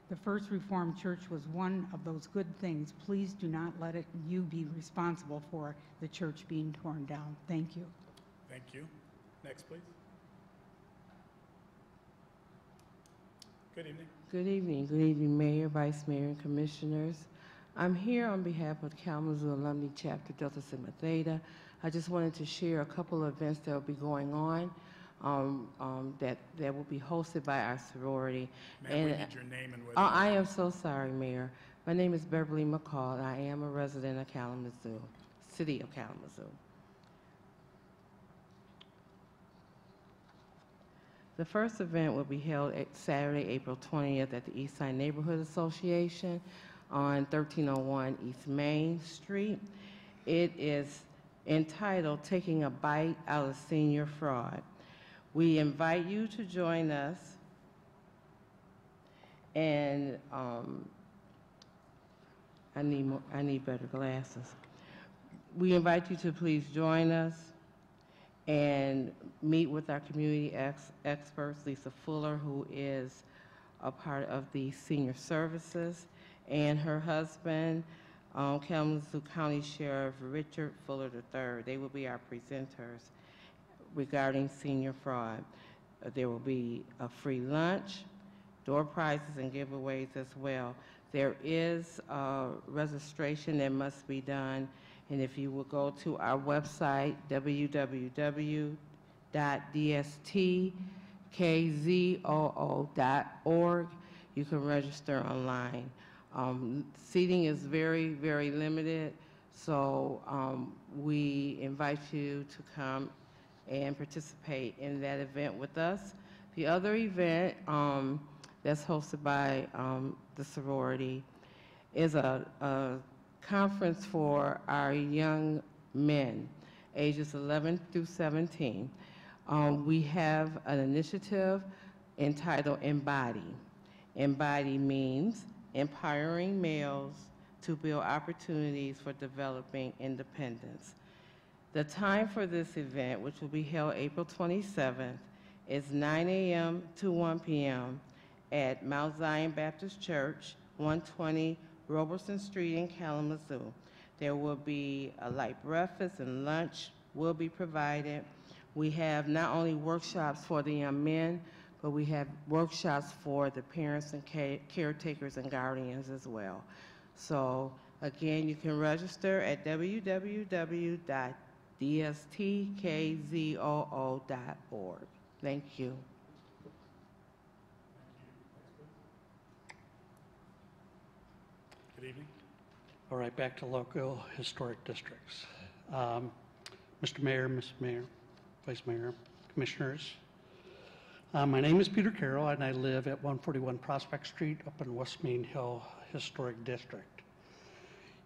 The First Reformed Church was one of those good things. Please do not let you be responsible for the church being torn down. Thank you. Thank you. Next, please. Good evening. Good evening. Good evening, Mayor, Vice Mayor, and Commissioners. I'm here on behalf of the Kalamazoo Alumni Chapter Delta Sigma Theta. I just wanted to share a couple of events that will be going on that will be hosted by our sorority. Ma'am, we need your name and whether I am so sorry, Mayor. My name is Beverly McCall, and I am a resident of Kalamazoo, City of Kalamazoo. The first event will be held Saturday, April 20th at the Eastside Neighborhood Association on 1301 East Main Street. It is entitled Taking a Bite Out of Senior Fraud. We invite you to join us, and I need better glasses. We invite you to please join us and meet with our community experts, Lisa Fuller, who is a part of the senior services, and her husband, Kalamazoo County Sheriff Richard Fuller III. They will be our presenters regarding senior fraud. There will be a free lunch, door prizes, and giveaways as well. There is registration that must be done, and if you will go to our website, www.dstkzoo.org, you can register online. Seating is very, very limited, so we invite you to come and participate in that event with us. The other event that's hosted by the sorority is a conference for our young men, ages 11 through 17. We have an initiative entitled Embody. Embody means empowering males to build opportunities for developing independence. The time for this event, which will be held April 27th, is 9 a.m. to 1 p.m. at Mount Zion Baptist Church, 120 Robertson Street in Kalamazoo. There will be a light breakfast and lunch will be provided. We have not only workshops for the young men, but we have workshops for the parents and caretakers and guardians as well. So again, you can register at www.dstkzoo.org. Thank you. Good evening. All right, back to local historic districts. Mr. Mayor, Ms. Mayor, Vice Mayor, Commissioners. My name is Peter Carroll, and I live at 141 Prospect Street up in West Main Hill Historic District.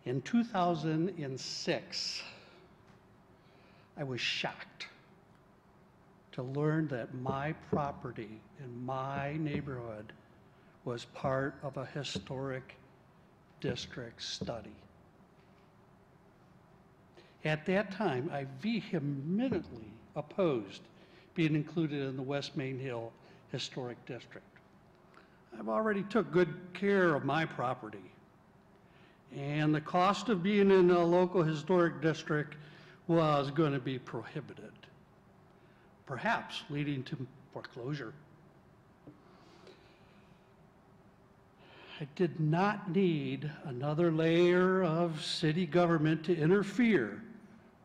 In 2006, I was shocked to learn that my property in my neighborhood was part of a historic district study. At that time, I vehemently opposed being included in the West Main Hill Historic District. I've already took good care of my property, and the cost of being in a local historic district was going to be prohibited, perhaps leading to foreclosure. I did not need another layer of city government to interfere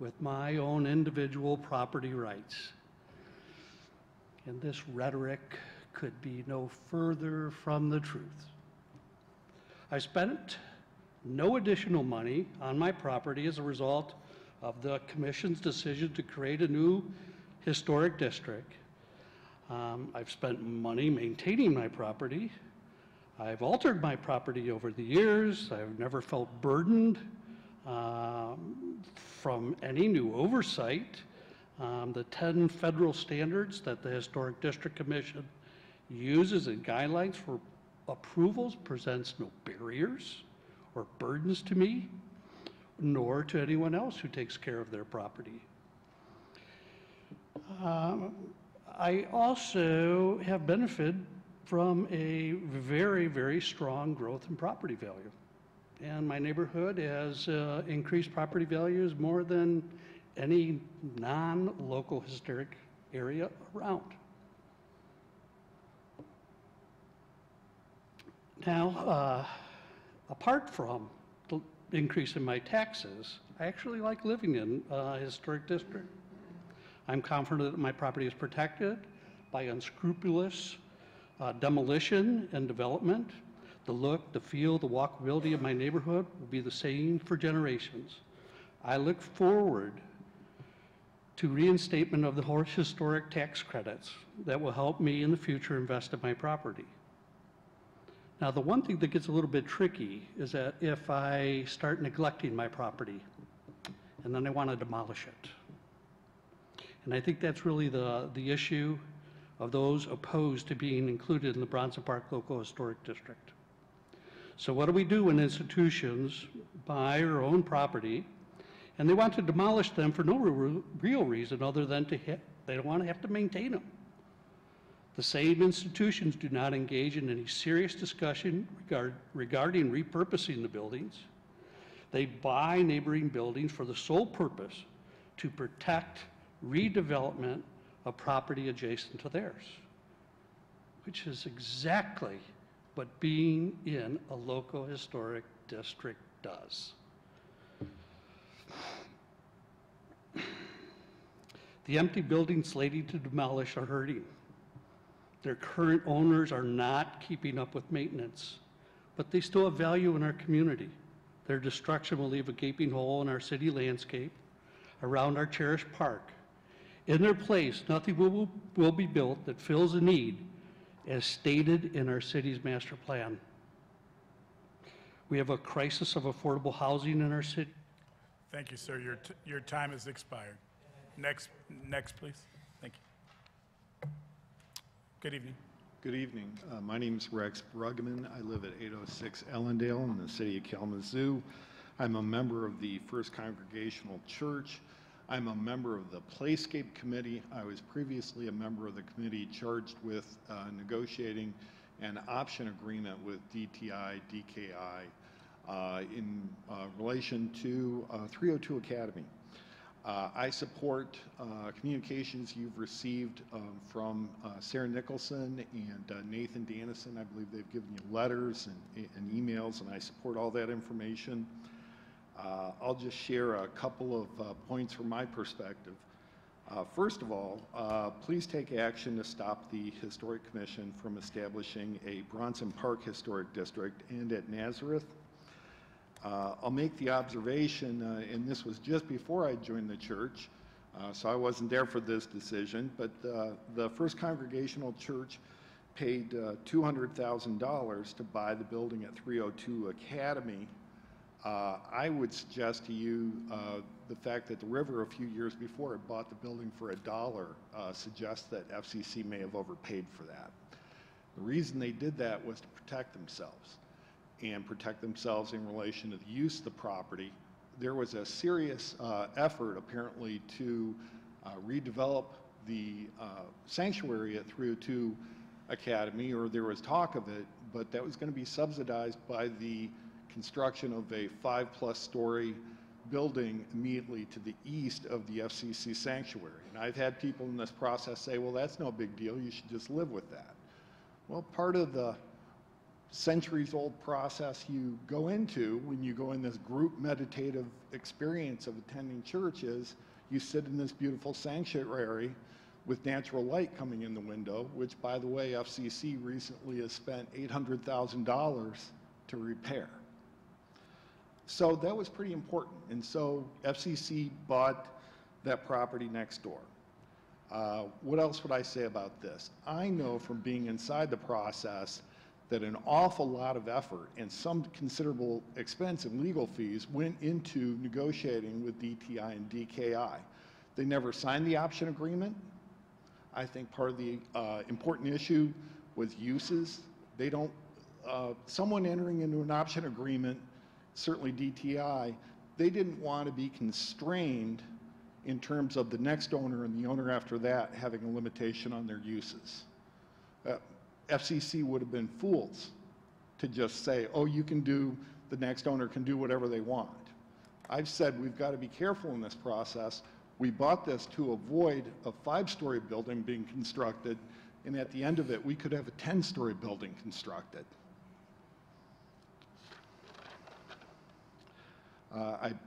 with my own individual property rights. And this rhetoric could be no further from the truth. I spent no additional money on my property as a result of the commission's decision to create a new historic district. I've spent money maintaining my property. I've altered my property over the years. I've never felt burdened from any new oversight. The 10 federal standards that the Historic District Commission uses and guidelines for approvals presents no barriers or burdens to me, nor to anyone else who takes care of their property. I also have benefited from a very, very strong growth in property value. And my neighborhood has increased property values more than any non-local historic area around. Now, apart from the increase in my taxes, I actually like living in a historic district. I'm confident that my property is protected by unscrupulous demolition and development. The look, the feel, the walkability of my neighborhood will be the same for generations. I look forward to reinstatement of the historic tax credits that will help me in the future invest in my property. Now, the one thing that gets a little bit tricky is that if I start neglecting my property and then I want to demolish it. And I think that's really the issue of those opposed to being included in the Bronson Park Local Historic District. So what do we do when institutions buy or own property and they want to demolish them for no real reason other than they don't want to have to maintain them? The same institutions do not engage in any serious discussion regarding repurposing the buildings. They buy neighboring buildings for the sole purpose to protect redevelopment of property adjacent to theirs, which is exactly what being in a local historic district does. The empty buildings slated to demolish are hurting. Their current owners are not keeping up with maintenance, but they still have value in our community. Their destruction will leave a gaping hole in our city landscape around our cherished park. In their place, nothing will be built that fills a need as stated in our city's master plan. We have a crisis of affordable housing in our city. Thank you, sir. Your time has expired. Next, please. Thank you. Good evening. Good evening. My name is Rex Bruggeman. I live at 806 Ellendale in the city of Kalamazoo. I'm a member of the First Congregational Church. I'm a member of the Playscape Committee. I was previously a member of the committee charged with negotiating an option agreement with DTI, DKI in relation to 302 Academy. I support communications you've received from Sarah Nicholson and Nathan Dannison. I believe they've given you letters and emails, and I support all that information. I'll just share a couple of points from my perspective. First of all, please take action to stop the Historic Commission from establishing a Bronson Park Historic District and at Nazareth. I'll make the observation, and this was just before I joined the church, so I wasn't there for this decision, but the First Congregational Church paid $200,000 to buy the building at 302 Academy. I would suggest to you the fact that the River a few years before had bought the building for $1 suggests that FCC may have overpaid for that. The reason they did that was to protect themselves and protect themselves in relation to the use of the property. There was a serious effort apparently to redevelop the sanctuary at 302 Academy, or there was talk of it, but that was going to be subsidized by the construction of a 5+ story building immediately to the east of the FCC sanctuary. And I've had people in this process say, well, that's no big deal, you should just live with that. Well, part of the centuries-old process you go into when you go in this group meditative experience of attending church is you sit in this beautiful sanctuary with natural light coming in the window, which, by the way, FCC recently has spent $800,000 to repair. So that was pretty important. And so FCC bought that property next door. What else would I say about this? I know from being inside the process that an awful lot of effort and some considerable expense and legal fees went into negotiating with DTI and DKI. They never signed the option agreement. I think part of the important issue was uses. They don't, someone entering into an option agreement, certainly DTI, they didn't want to be constrained in terms of the next owner and the owner after that having a limitation on their uses. FCC would have been fools to just say, oh, you can do, the next owner can do whatever they want. I've said we've got to be careful in this process. We bought this to avoid a 5-story building being constructed, and at the end of it, we could have a 10-story building constructed.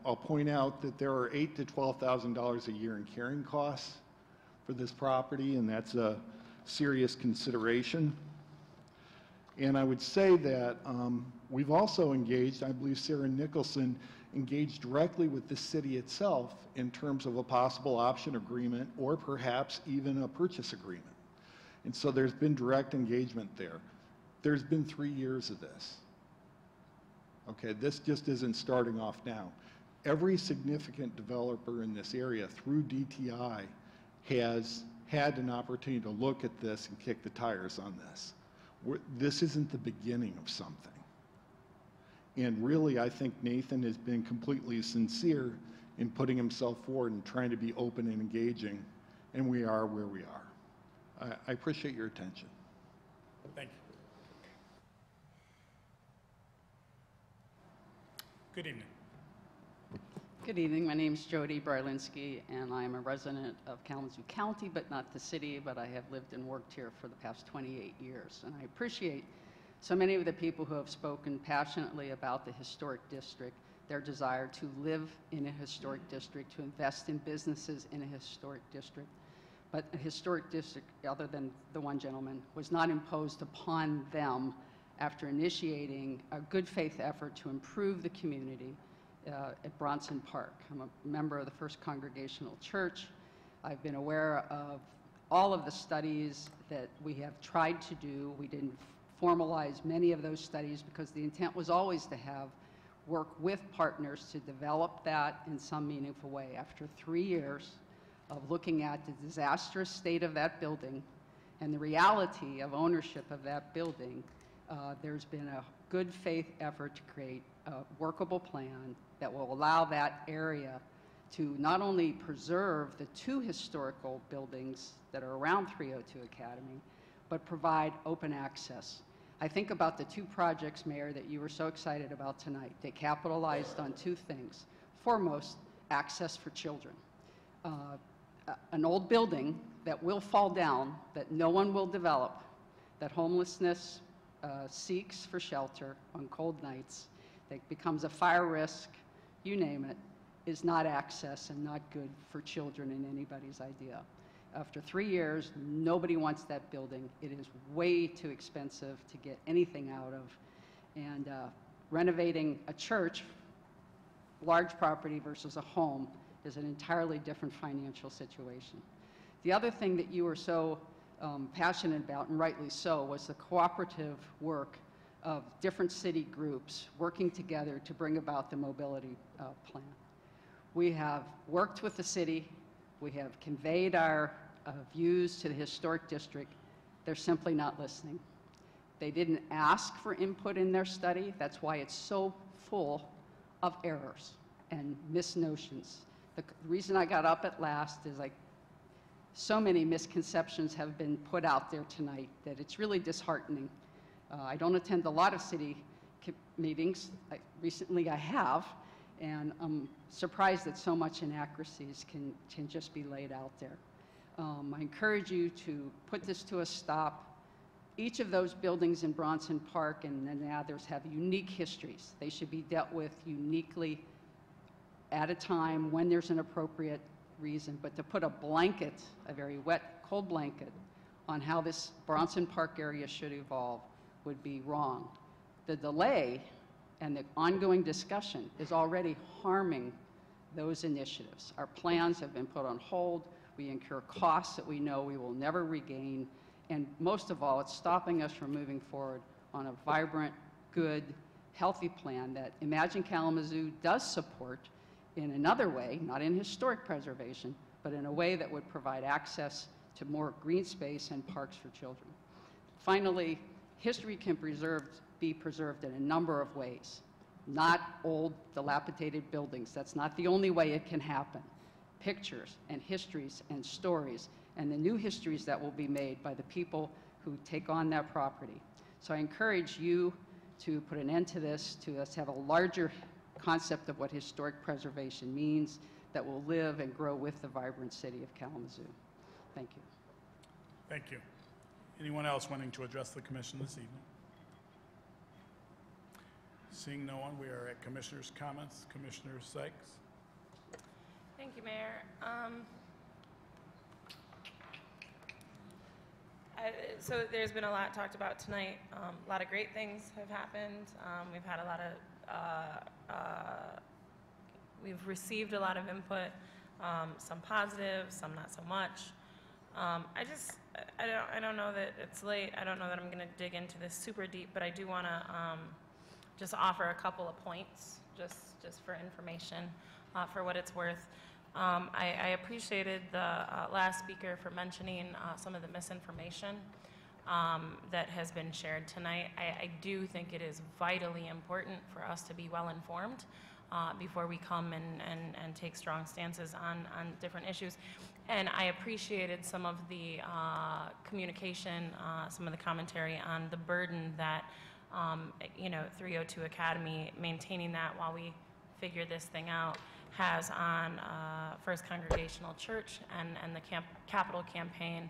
I'll point out that there are $8,000 to $12,000 a year in carrying costs for this property, and that's a serious consideration. And I would say that we've also engaged, I believe Sarah Nicholson engaged directly with the city itself in terms of a possible option agreement or perhaps even a purchase agreement. And so there's been direct engagement there. There's been 3 years of this. Okay, this just isn't starting off now. Every significant developer in this area through DTI has had an opportunity to look at this and kick the tires on this. This isn't the beginning of something. And really, I think Nathan has been completely sincere in putting himself forward and trying to be open and engaging, and we are where we are. I appreciate your attention. Thank you. Good evening. Good evening. My name is Jody Brylinski, and I am a resident of Kalamazoo County, but not the city, but I have lived and worked here for the past 28 years. And I appreciate so many of the people who have spoken passionately about the historic district, their desire to live in a historic district, to invest in businesses in a historic district. But a historic district, other than the one gentleman, was not imposed upon them after initiating a good faith effort to improve the community at Bronson Park. I'm a member of the First Congregational Church. I've been aware of all of the studies that we have tried to do. We didn't formalize many of those studies because the intent was always to have work with partners to develop that in some meaningful way. After 3 years of looking at the disastrous state of that building and the reality of ownership of that building, there's been a good faith effort to create a workable plan that will allow that area to not only preserve the 2 historical buildings that are around 302 Academy, but provide open access. I think about the 2 projects, Mayor, that you were so excited about tonight. They capitalized on 2 things. Foremost, access for children. An old building that will fall down, that no one will develop, that homelessness seeks for shelter on cold nights, that becomes a fire risk, you name it, is not access and not good for children in anybody's idea. After 3 years, nobody wants that building. It is way too expensive to get anything out of. And renovating a church, large property versus a home, is an entirely different financial situation. The other thing that you were so passionate about, and rightly so, was the cooperative work of different city groups working together to bring about the mobility plan. We have worked with the city. We have conveyed our views to the historic district. They're simply not listening. They didn't ask for input in their study. That's why it's so full of errors and misnotions. The reason I got up at last is so many misconceptions have been put out there tonight that it's really disheartening. I don't attend a lot of city meetings. Recently I have, and I'm surprised that so much inaccuracies can just be laid out there. I encourage you to put this to a stop. Each of those buildings in Bronson Park and the others have unique histories. They should be dealt with uniquely at a time when there's an appropriate reason. But to put a blanket, a very wet, cold blanket, on how this Bronson Park area should evolve would be wrong. The delay and the ongoing discussion is already harming those initiatives. Our plans have been put on hold. We incur costs that we know we will never regain. And most of all, it's stopping us from moving forward on a vibrant, good, healthy plan that Imagine Kalamazoo does support in another way, not in historic preservation, but in a way that would provide access to more green space and parks for children. Finally, history can be preserved in a number of ways, not old, dilapidated buildings. That's not the only way it can happen. Pictures and histories and stories and the new histories that will be made by the people who take on that property. So I encourage you to put an end to this, to us have a larger concept of what historic preservation means that will live and grow with the vibrant city of Kalamazoo. Thank you. Thank you. Anyone else wanting to address the commission this evening? Seeing no one, we are at commissioners' comments. Commissioner Sykes. Thank you, Mayor. So there's been a lot talked about tonight. A lot of great things have happened. We've had a lot of, we've received a lot of input, some positive, some not so much. I don't know that it's late. I don't know that I'm going to dig into this super deep, but I do want to just offer a couple of points, just for information, for what it's worth. I appreciated the last speaker for mentioning some of the misinformation that has been shared tonight. I do think it is vitally important for us to be well informed before we come and take strong stances on different issues. And I appreciated some of the communication, some of the commentary on the burden that 302 Academy, maintaining that while we figure this thing out, has on First Congregational Church and the Capital Campaign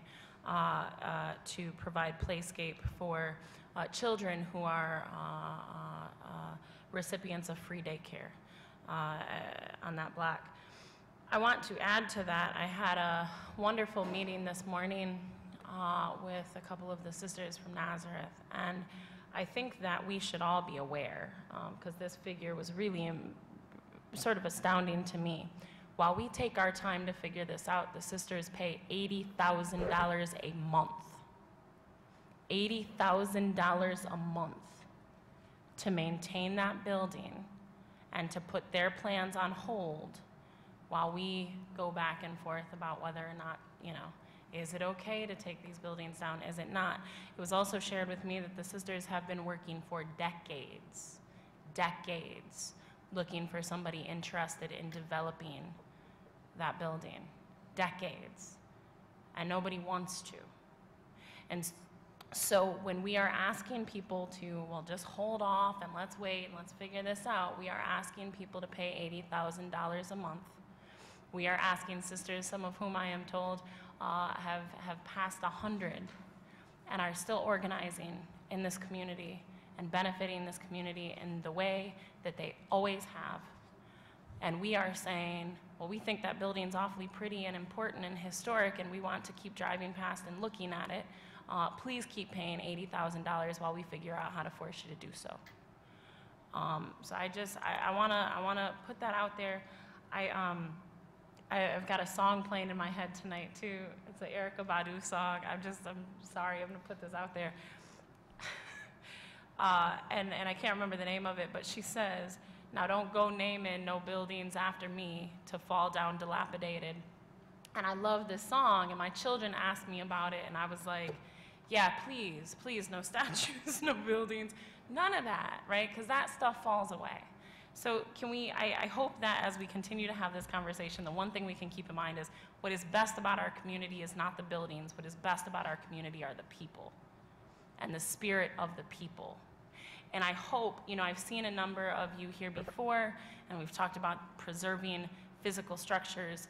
to provide playscape for children who are recipients of free daycare on that block. I want to add to that, I had a wonderful meeting this morning with a couple of the sisters from Nazareth, and I think that we should all be aware, because this figure was really sort of astounding to me. While we take our time to figure this out, the sisters pay $80,000 a month. $80,000 a month to maintain that building and to put their plans on hold while we go back and forth about whether or not, is it okay to take these buildings down? Is it not? It was also shared with me that the sisters have been working for decades, looking for somebody interested in developing that building. Decades. And nobody wants to. And so when we are asking people to, well, just hold off and let's wait and let's figure this out, we are asking people to pay $80,000 a month. We are asking sisters, some of whom I am told have passed 100 and are still organizing in this community and benefiting this community in the way that they always have. And we are saying, well, we think that building's awfully pretty and important and historic, and we want to keep driving past and looking at it. Please keep paying $80,000 while we figure out how to force you to do so. So I wanna put that out there. I've got a song playing in my head tonight too. It's an Erykah Badu song. I'm sorry, I'm gonna put this out there. And I can't remember the name of it, but she says, now don't go naming no buildings after me to fall down dilapidated. And I love this song, and my children asked me about it, and I was like, yeah, please, no statues, no buildings, none of that, right? Because that stuff falls away. So I hope that as we continue to have this conversation, the one thing we can keep in mind is what is best about our community is not the buildings. What is best about our community are the people and the spirit of the people. And I hope, I've seen a number of you here before, and we've talked about preserving physical structures.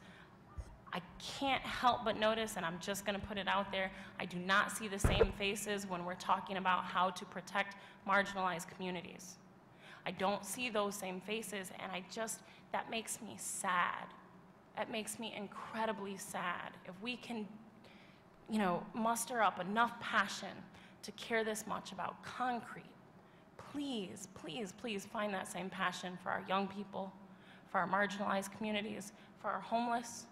I can't help but notice, and I'm just going to put it out there, I do not see the same faces when we're talking about how to protect marginalized communities. I don't see those same faces, and that makes me sad. That makes me incredibly sad. If we can, muster up enough passion to care this much about concrete, please, please, please find that same passion for our young people, for our marginalized communities, for our homeless,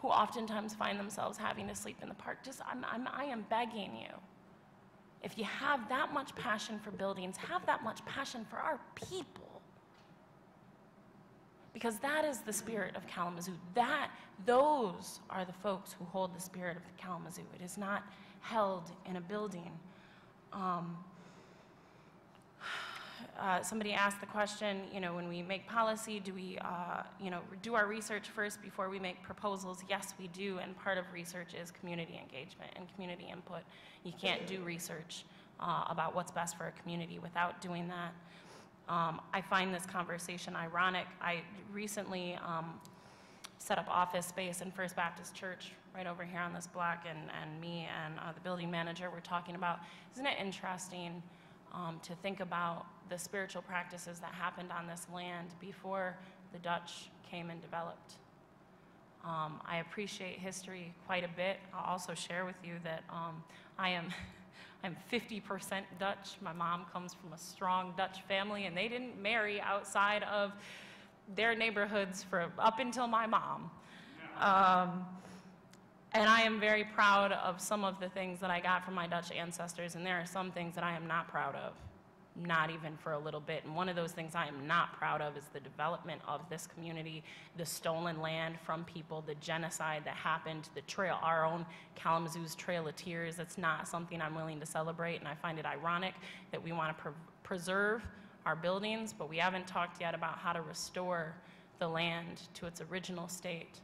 who oftentimes find themselves having to sleep in the park. I am begging you, if you have that much passion for buildings, have that much passion for our people. Because that is the spirit of Kalamazoo. Those are the folks who hold the spirit of Kalamazoo. It is not held in a building. Somebody asked the question, when we make policy, do we, do our research first before we make proposals? Yes, we do, and part of research is community engagement and community input. You can't do research about what's best for a community without doing that. I find this conversation ironic. I recently set up office space in First Baptist Church right over here on this block, and me and the building manager were talking about, isn't it interesting to think about the spiritual practices that happened on this land before the Dutch came and developed. I appreciate history quite a bit. I'll also share with you that I'm 50% Dutch. My mom comes from a strong Dutch family, and they didn't marry outside of their neighborhoods up until my mom. And I am very proud of some of the things that I got from my Dutch ancestors, and there are some things that I am not proud of, not even for a little bit. And one of those things I am not proud of is the development of this community, the stolen land from people, the genocide that happened, the trail, our own Kalamazoo's Trail of Tears. That's not something I'm willing to celebrate, and I find it ironic that we want to preserve our buildings, but we haven't talked yet about how to restore the land to its original state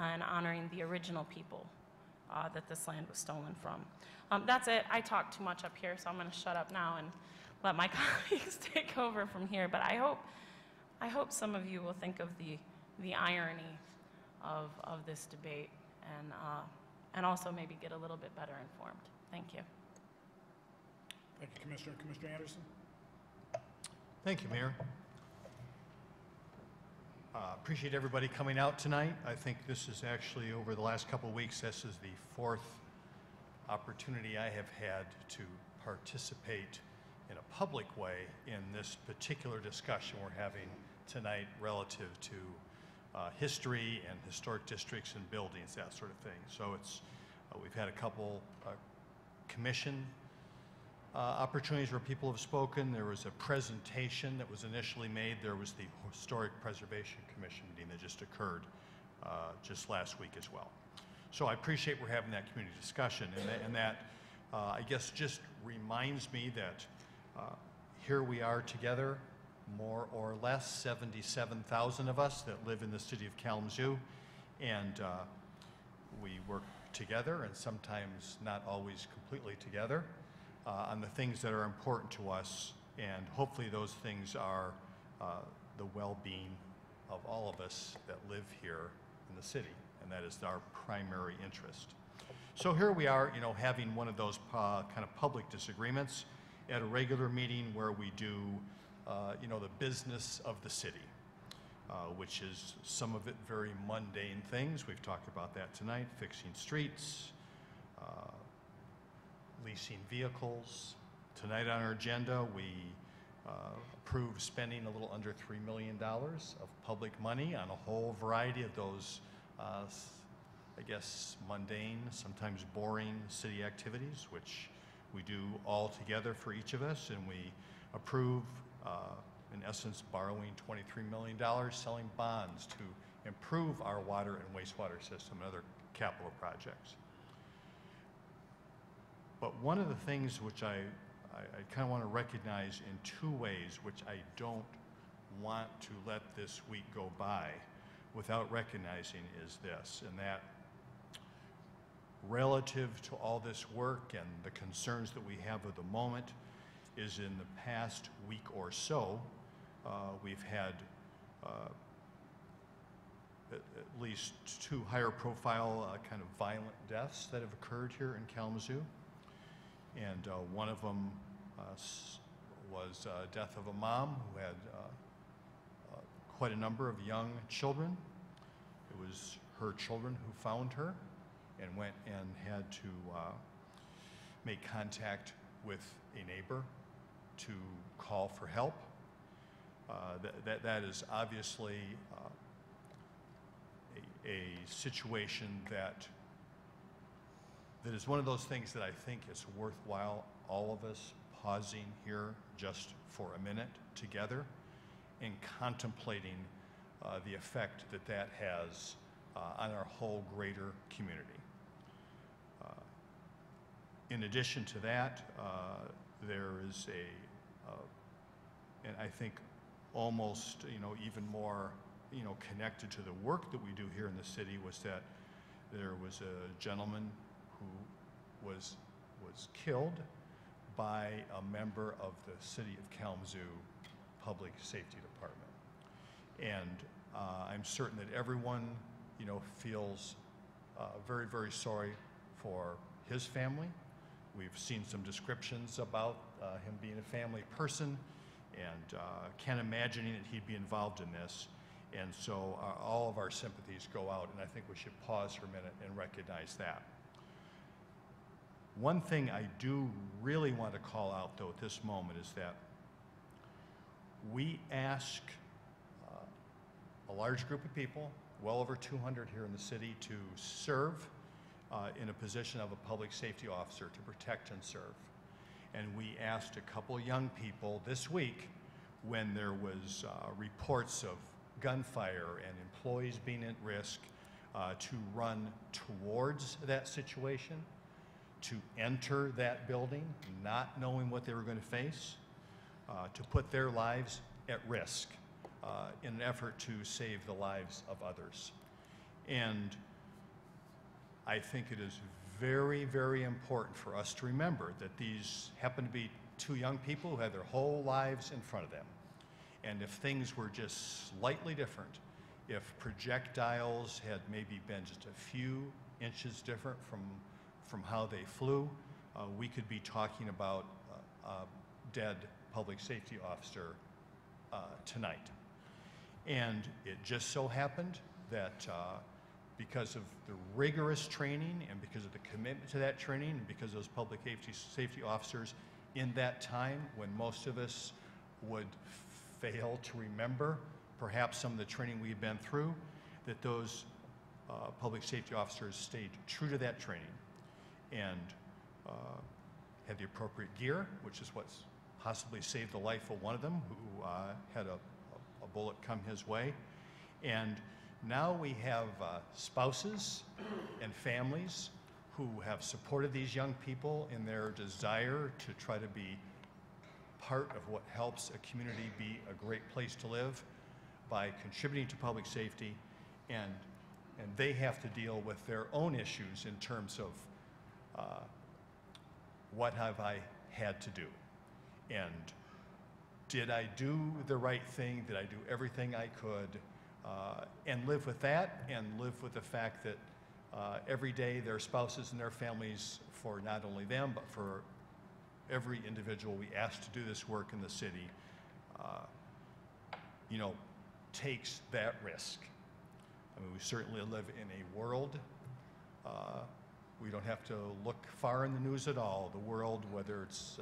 and honoring the original people that this land was stolen from. That's it. I talk too much up here, so I'm going to shut up now and let my colleagues take over from here. But I hope some of you will think of the irony of this debate and also maybe get a little bit better informed. Thank you. Thank you, Commissioner. Commissioner Anderson? Thank you, Mayor. Appreciate everybody coming out tonight. I think this is actually, over the last couple of weeks, this is the fourth opportunity I have had to participate in a public way in this particular discussion we're having tonight relative to history and historic districts and buildings, that sort of thing. So it's, we've had a couple commission opportunities where people have spoken. There was a presentation that was initially made. There was the Historic Preservation Commission meeting that just occurred just last week as well. So I appreciate we're having that community discussion, and that I guess just reminds me that here we are together, more or less 77,000 of us that live in the city of Kalamazoo, and we work together, and sometimes not always completely together, on the things that are important to us, and hopefully those things are the well-being of all of us that live here in the city, and that is our primary interest. So here we are, having one of those kind of public disagreements at a regular meeting where we do, the business of the city, which is some of it very mundane things. We've talked about that tonight, fixing streets, leasing vehicles. Tonight on our agenda, we approved spending a little under $3 million of public money on a whole variety of those, I guess, mundane, sometimes boring city activities, which we do all together for each of us, and we approve, in essence, borrowing $23 million, selling bonds to improve our water and wastewater system and other capital projects. But one of the things which I kind of want to recognize in two ways, which I don't want to let this week go by without recognizing, is this, and that relative to all this work and the concerns that we have at the moment is in the past week or so, we've had at least two higher profile kind of violent deaths that have occurred here in Kalamazoo. And one of them was death of a mom who had quite a number of young children. It was her children who found her and went and had to make contact with a neighbor to call for help. That is obviously a situation that is one of those things that I think it's worthwhile all of us pausing here just for a minute together and contemplating the effect that has on our whole greater community. In addition to that, there is and I think almost, even more, connected to the work that we do here in the city, was that there was a gentleman who was killed by a member of the City of Kalamazoo Public Safety Department. And I'm certain that everyone, feels very, very sorry for his family. We've seen some descriptions about him being a family person, and can't imagine that he'd be involved in this. And so all of our sympathies go out, and I think we should pause for a minute and recognize that. One thing I do really want to call out, though, at this moment is that we ask a large group of people, well over 200 here in the city, to serve in a position of a public safety officer to protect and serve. And we asked a couple young people this week, when there was reports of gunfire and employees being at risk, to run towards that situation, to enter that building not knowing what they were going to face, to put their lives at risk in an effort to save the lives of others. And I think it is very, very important for us to remember that these happen to be two young people who had their whole lives in front of them. And if things were just slightly different, if projectiles had maybe been just a few inches different from how they flew, we could be talking about a dead public safety officer tonight. And it just so happened that because of the rigorous training and because of the commitment to that training and because those public safety officers in that time when most of us would fail to remember perhaps some of the training we've been through, that those public safety officers stayed true to that training and had the appropriate gear, which is what's possibly saved the life of one of them who had a bullet come his way. And now we have spouses and families who have supported these young people in their desire to try to be part of what helps a community be a great place to live by contributing to public safety, and they have to deal with their own issues in terms of what have I had to do, and did I do the right thing, did I do everything I could, and live with that, and live with the fact that every day their spouses and their families, for not only them, but for every individual we ask to do this work in the city, takes that risk. I mean, we certainly live in a world, we don't have to look far in the news at all, the world, whether it's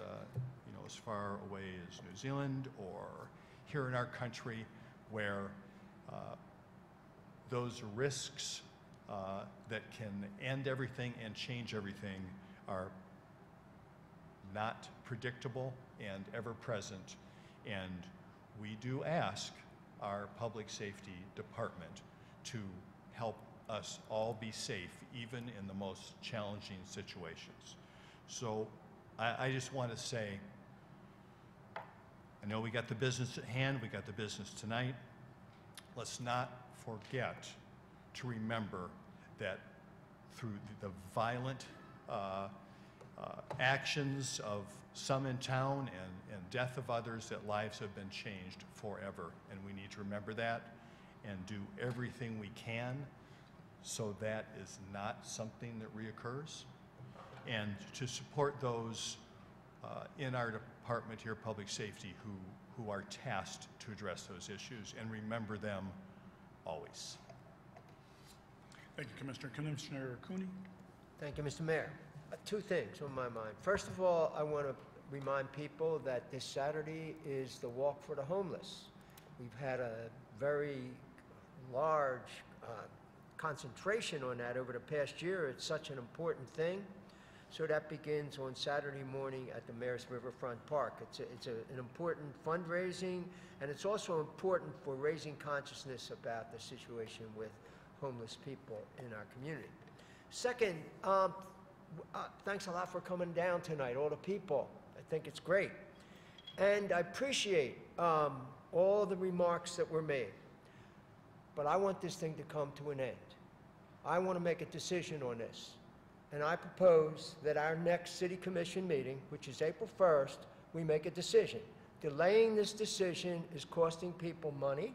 as far away as New Zealand or here in our country, where those risks that can end everything and change everything are not predictable and ever present. And we do ask our public safety department to help us all be safe, even in the most challenging situations. So I just want to say, I know we got the business at hand, we got the business tonight. Let's not forget to remember that through the violent actions of some in town and death of others, that lives have been changed forever. And we need to remember that and do everything we can so that is not something that reoccurs. And to support those in our department here, Public Safety, who are tasked to address those issues, and remember them always. Thank you, Commissioner. Commissioner Cooney. Thank you, Mr. Mayor. Two things on my mind. First of all, I want to remind people that this Saturday is the Walk for the Homeless. We've had a very large concentration on that over the past year. It's such an important thing. So that begins on Saturday morning at the Mayor's Riverfront Park. It's an important fundraising, and it's also important for raising consciousness about the situation with homeless people in our community. Second, thanks a lot for coming down tonight, all the people. I think it's great. And I appreciate all the remarks that were made. But I want this thing to come to an end. I want to make a decision on this. And I propose that our next City Commission meeting, which is April 1st, we make a decision. Delaying this decision is costing people money,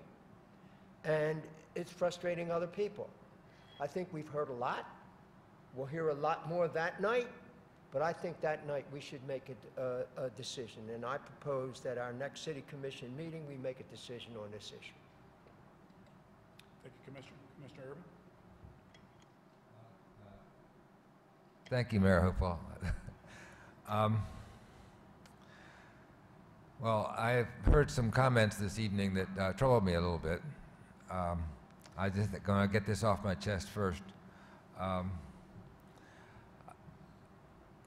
and it's frustrating other people. I think we've heard a lot. We'll hear a lot more that night, but I think that night we should make a decision. And I propose that our next City Commission meeting, we make a decision on this issue. Thank you, Commissioner. Commissioner Urban? Thank you, Mayor Hopewell. Well, I've heard some comments this evening that troubled me a little bit. I just going to get this off my chest first.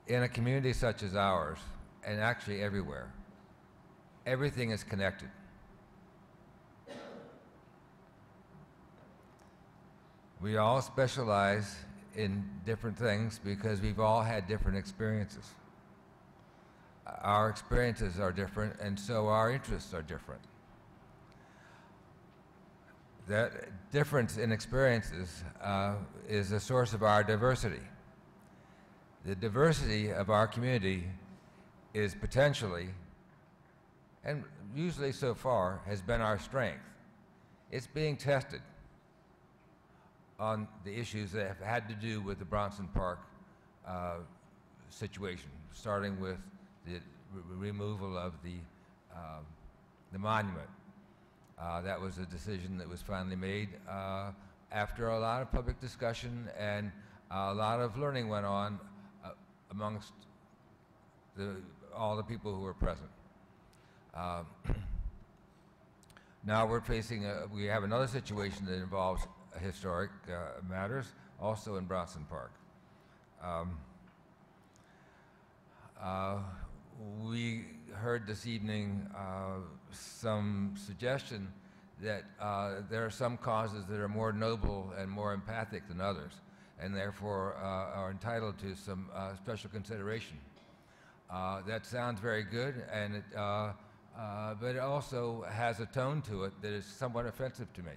In a community such as ours, and actually everywhere, everything is connected. We all specialize in different things because we've all had different experiences. Our experiences are different, and so our interests are different. That difference in experiences is a source of our diversity. The diversity of our community is potentially, and usually so far, has been our strength. It's being tested on the issues that have had to do with the Bronson Park situation, starting with the removal of the monument. That was a decision that was finally made after a lot of public discussion, and a lot of learning went on amongst all the people who were present. Now we're facing, we have another situation that involves historic matters, also in Bronson Park. We heard this evening some suggestion that there are some causes that are more noble and more empathic than others, and therefore are entitled to some special consideration. That sounds very good, and but it also has a tone to it that is somewhat offensive to me.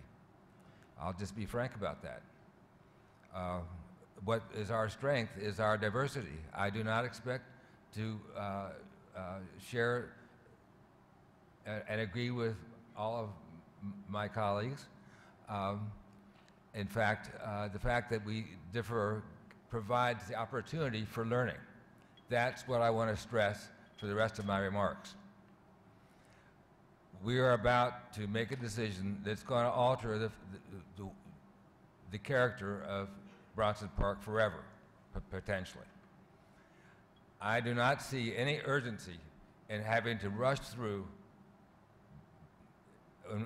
I'll just be frank about that. What is our strength is our diversity. I do not expect to share and agree with all of my colleagues. In fact, the fact that we differ provides the opportunity for learning. That's what I want to stress for the rest of my remarks. We are about to make a decision that's going to alter the character of Bronson Park forever, potentially. I do not see any urgency in having to rush through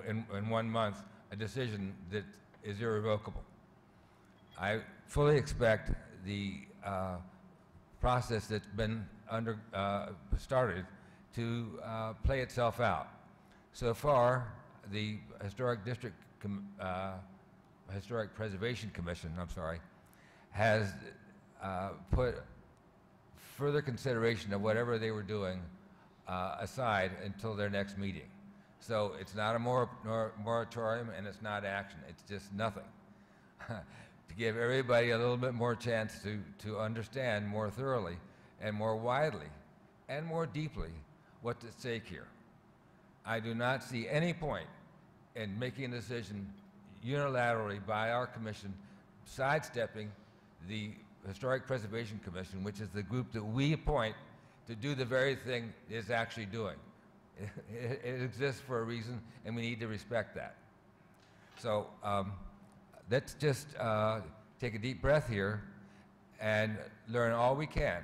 in 1 month a decision that is irrevocable. I fully expect the process that's been started to play itself out. So far, the Historic Preservation Commission, has put further consideration of whatever they were doing aside until their next meeting. So it's not a moratorium, and it's not action. It's just nothing. To give everybody a little bit more chance to understand more thoroughly and more widely and more deeply what's at stake here. I do not see any point in making a decision unilaterally by our commission, sidestepping the Historic Preservation Commission, which is the group that we appoint to do the very thing it's actually doing. It exists for a reason, and we need to respect that. So let's just take a deep breath here and learn all we can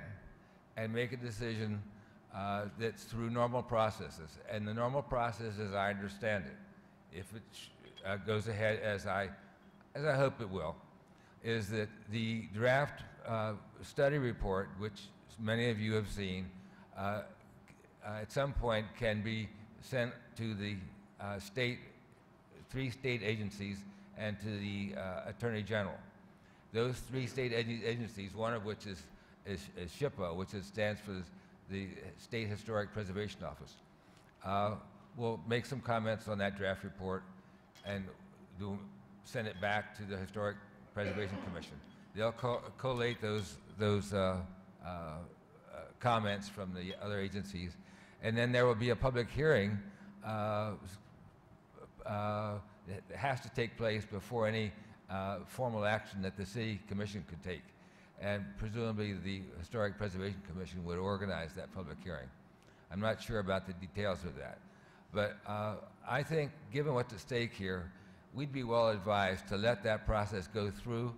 and make a decision that's through normal processes. And the normal process, as I understand it, if it goes ahead as I hope it will, is that the draft study report, which many of you have seen, at some point can be sent to the three state agencies and to the Attorney General. Those three state agencies, one of which is SHPO, which stands for the State Historic Preservation Office, will make some comments on that draft report and send it back to the Historic Preservation Commission. They'll collate those comments from the other agencies, and then there will be a public hearing that has to take place before any formal action that the City Commission could take. And presumably the Historic Preservation Commission would organize that public hearing. I'm not sure about the details of that. But I think, given what's at stake here, we'd be well advised to let that process go through,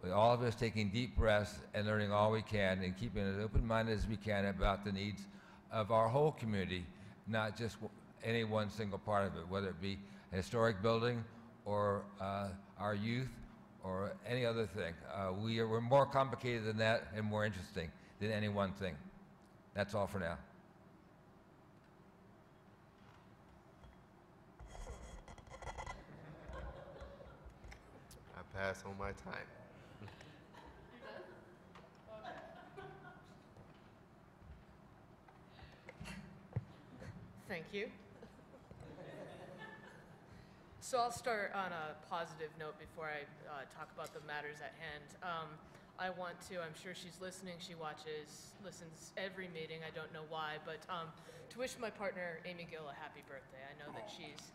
with all of us taking deep breaths and learning all we can and keeping as open-minded as we can about the needs of our whole community, not just any one single part of it, whether it be a historic building or our youth or any other thing. We're more complicated than that and more interesting than any one thing. That's all for now. I pass on my time. Thank you. So I'll start on a positive note before I talk about the matters at hand. I'm sure she's listening, she listens every meeting, I don't know why, but to wish my partner, Amy Gill, a happy birthday. I know that she's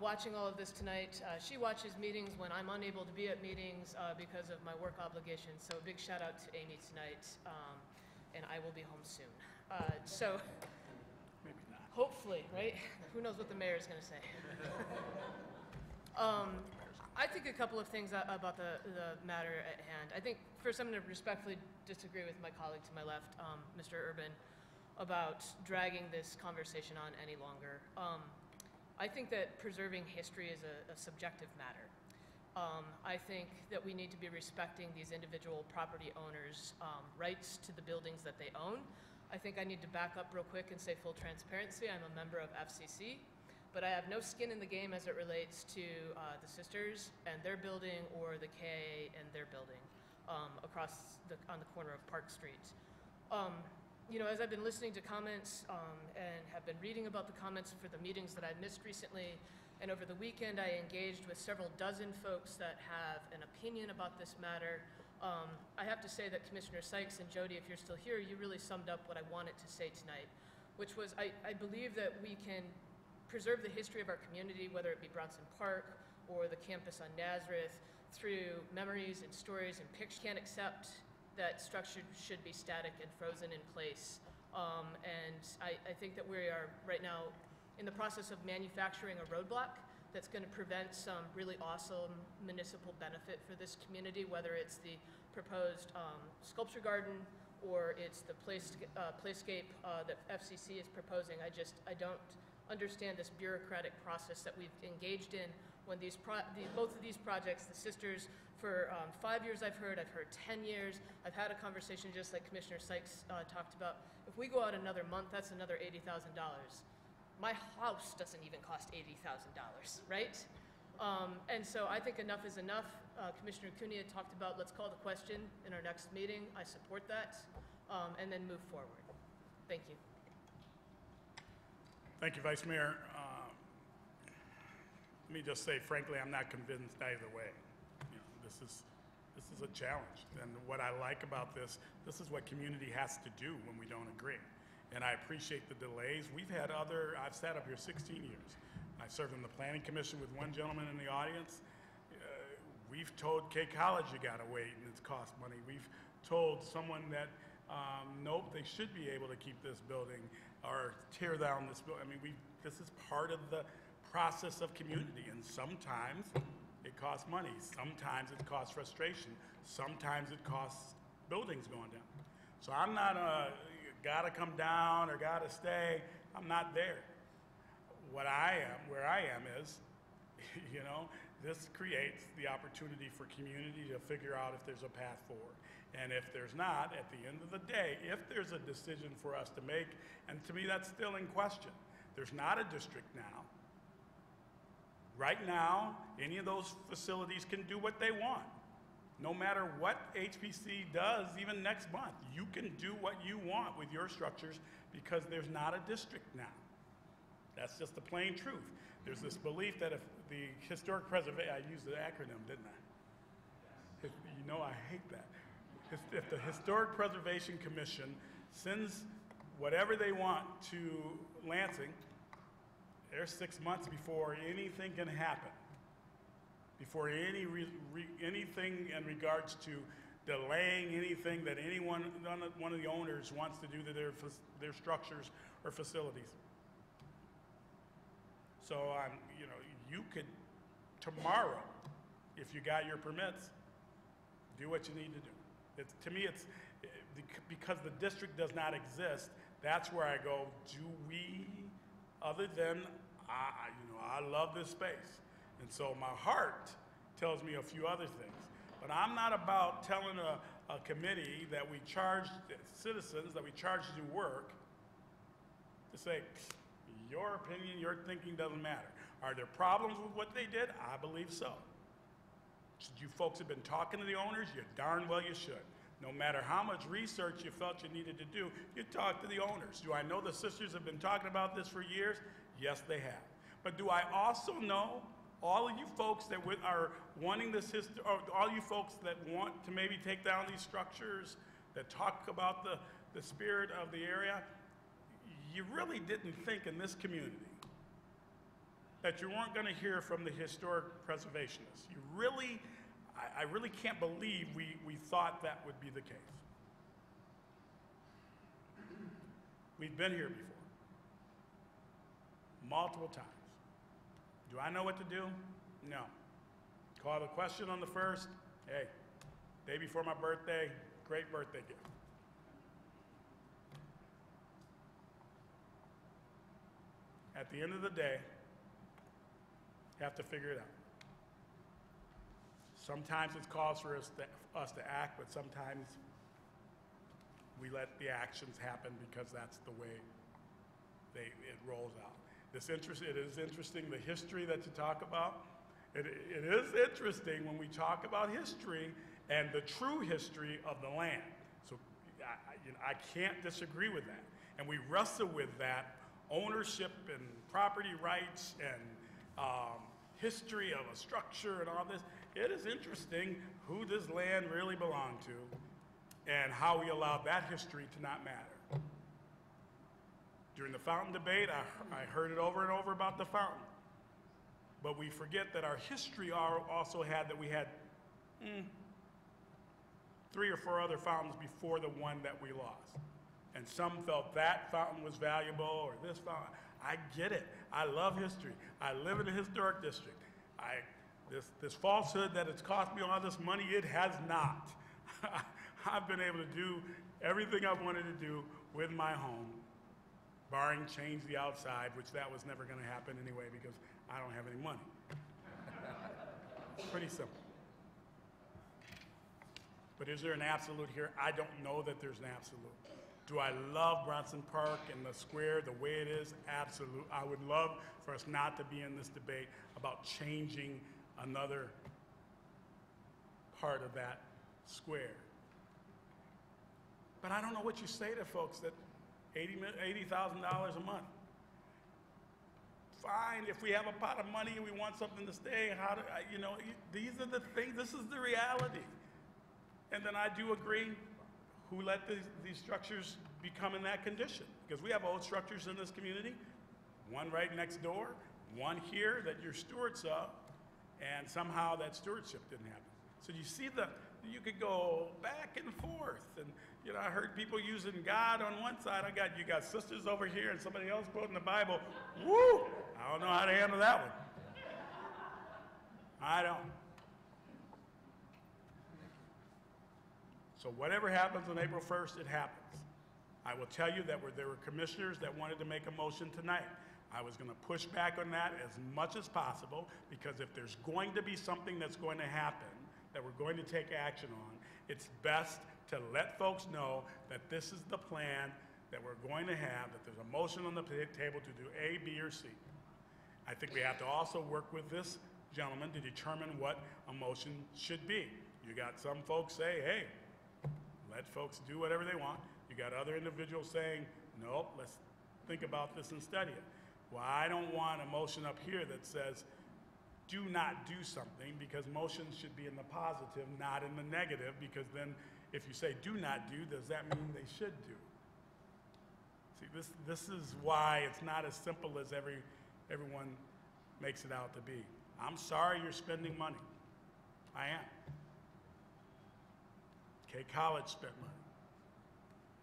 watching all of this tonight. She watches meetings when I'm unable to be at meetings because of my work obligations, so a big shout out to Amy tonight, and I will be home soon. Hopefully, right? Who knows what the mayor is going to say. I think a couple of things about the matter at hand. I think first I'm going to respectfully disagree with my colleague to my left, Mr. Urban, about dragging this conversation on any longer. I think that preserving history is a subjective matter. I think that we need to be respecting these individual property owners' rights to the buildings that they own. I think I need to back up real quick and say full transparency. I'm a member of FCC, but I have no skin in the game as it relates to the Sisters and their building or the KA and their building on the corner of Park Street. As I've been listening to comments and have been reading about the comments for the meetings that I missed recently, and over the weekend I engaged with several dozen folks that have an opinion about this matter. I have to say that Commissioner Sykes and Jody, if you're still here, you really summed up what I wanted to say tonight, which was I believe that we can preserve the history of our community, whether it be Bronson Park or the campus on Nazareth, through memories and stories and pictures. Can't accept that structure should be static and frozen in place. And I think that we are right now in the process of manufacturing a roadblock that's going to prevent some really awesome municipal benefit for this community, whether it's the proposed sculpture garden or it's the playscape that FCC is proposing. I don't understand this bureaucratic process that we've engaged in when both of these projects, the Sisters, for 5 years I've heard 10 years. I've had a conversation just like Commissioner Sykes talked about. If we go out another month, that's another $80,000. My house doesn't even cost $80,000, right? And so I think enough is enough. Commissioner Cunha talked about let's call the question in our next meeting. I support that, and then move forward. Thank you. Thank you, Vice Mayor. Let me just say, frankly, I'm not convinced either way. This is a challenge, and what I like about this is what community has to do when we don't agree. And I appreciate the delays. I've sat up here 16 years. I served on the Planning Commission with one gentleman in the audience. We've told K College you gotta wait and it's cost money. We've told someone that, nope, they should be able to keep this building or tear down this building. I mean, this is part of the process of community, and sometimes it costs money. Sometimes it costs frustration. Sometimes it costs buildings going down. So I'm not gotta come down or gotta stay. I'm not there. Where I am is, you know, this creates the opportunity for community to figure out if there's a path forward. And if there's not, at the end of the day, if there's a decision for us to make, and to me that's still in question. There's not a district now. Right now, any of those facilities can do what they want. No matter what HPC does, even next month, you can do what you want with your structures because there's not a district now. That's just the plain truth. There's this belief that if the historic preservation, I used the acronym, didn't I? You know I hate that. If the Historic Preservation Commission sends whatever they want to Lansing, there's 6 months before anything can happen, before anything in regards to delaying anything that one of the owners wants to do to their structures or facilities. So you know, you could tomorrow, if you got your permits, do what you need to do. To me, it's because the district does not exist. That's where I go. Do we, other than I love this space, and so my heart tells me a few other things. But I'm not about telling a committee that we charge citizens, that we charge to do work, to say, your opinion, your thinking doesn't matter. Are there problems with what they did? I believe so. You folks have been talking to the owners, you darn well you should. No matter how much research you felt you needed to do, you talk to the owners. Do I know the sisters have been talking about this for years? Yes, they have. But do I also know all of you folks that are wanting this history, or all you folks that want to maybe take down these structures, that talk about the spirit of the area, you really didn't think in this community that you weren't going to hear from the historic preservationists. You really, I really can't believe we thought that would be the case. We've been here before, multiple times. Do I know what to do? No. Call the question on the first, hey, day before my birthday, great birthday gift. At the end of the day, you have to figure it out. Sometimes it calls for us to act, but sometimes we let the actions happen because that's the way it rolls out. It is interesting, the history that you talk about. It is interesting when we talk about history and the true history of the land. So I can't disagree with that. And we wrestle with that ownership and property rights and history of a structure and all this. It is interesting who this land really belonged to and how we allowed that history to not matter. During the fountain debate, I heard it over and over about the fountain. But we forget that our history also had that we had 3 or 4 other fountains before the one that we lost. And some felt that fountain was valuable or this fountain. I get it. I love history. I live in a historic district. This falsehood that it's cost me all this money, it has not. I've been able to do everything I've wanted to do with my home, barring change the outside, which that was never going to happen anyway because I don't have any money. Pretty simple. But is there an absolute here? I don't know that there's an absolute. Do I love Bronson Park and the square the way it is? Absolutely. I would love for us not to be in this debate about changing another part of that square. But I don't know what you say to folks that $80,000 a month. Fine, if we have a pot of money and we want something to stay, these are the things, this is the reality. And then I do agree, who let these structures become in that condition? Because we have old structures in this community, one right next door, one here that you're stewards of, and somehow that stewardship didn't happen. So you see you could go back and forth, and I heard people using God on one side. You got sisters over here and somebody else quoting the Bible. Woo! I don't know how to handle that one. I don't. So whatever happens on April 1st, it happens. I will tell you that there were commissioners that wanted to make a motion tonight. I was going to push back on that as much as possible, because if there's going to be something that's going to happen that we're going to take action on, it's best to let folks know that this is the plan that we're going to have, that there's a motion on the table to do A, B, or C. I think we have to also work with this gentleman to determine what a motion should be. You got some folks say, hey, let folks do whatever they want. You got other individuals saying, nope, let's think about this and study it. Well, I don't want a motion up here that says, do not do something, because motions should be in the positive, not in the negative, because then if you say do not do, does that mean they should do? See, this is why it's not as simple as everyone makes it out to be. I'm sorry you're spending money. I am. K College spent money.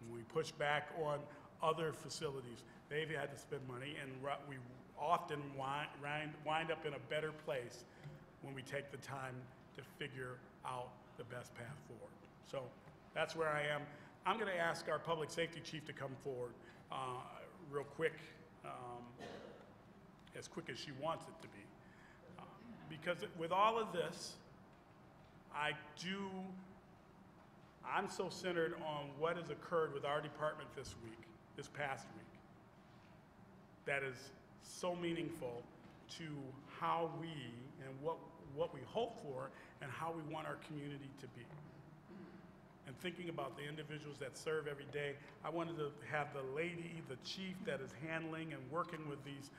When we push back on other facilities, they've had to spend money, and we often wind up in a better place when we take the time to figure out the best path forward. So that's where I am. I'm going to ask our public safety chief to come forward real quick, as quick as she wants it to be. Because with all of this, I'm so centered on what has occurred with our department this past week, that is so meaningful to how we and what we hope for and how we want our community to be. And thinking about the individuals that serve every day, I wanted to have the lady, the chief that is handling and working with these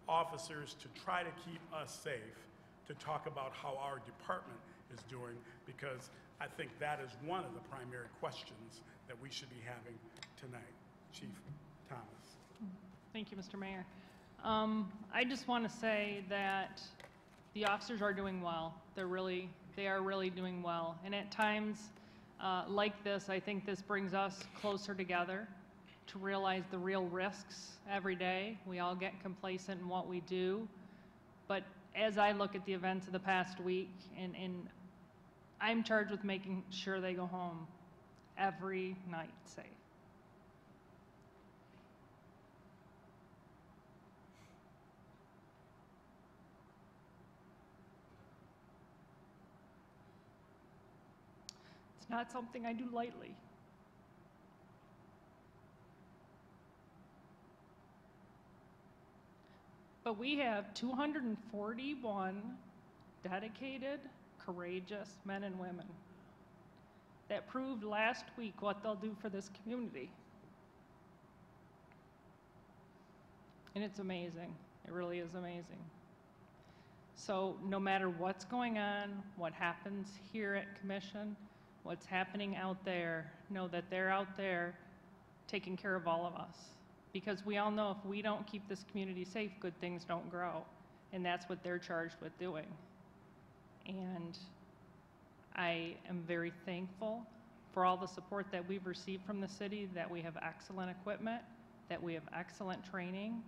officers to try to keep us safe, to talk about how our department is doing, because I think that is one of the primary questions that we should be having tonight. Chief Thomas. Thank you, Mr. Mayor. I just want to say that the officers are doing well. They are really doing well. And at times like this, I think this brings us closer together to realize the real risks every day. We all get complacent in what we do. But as I look at the events of the past week, and I'm charged with making sure they go home every night safe. It's not something I do lightly. But we have 241 dedicated, courageous men and women that proved last week what they'll do for this community. And it's amazing. It really is amazing. So no matter what's going on, what happens here at Commission, what's happening out there, know that they're out there taking care of all of us. Because we all know if we don't keep this community safe, good things don't grow. And that's what they're charged with doing. And I am very thankful for all the support that we've received from the city, that we have excellent equipment, that we have excellent training,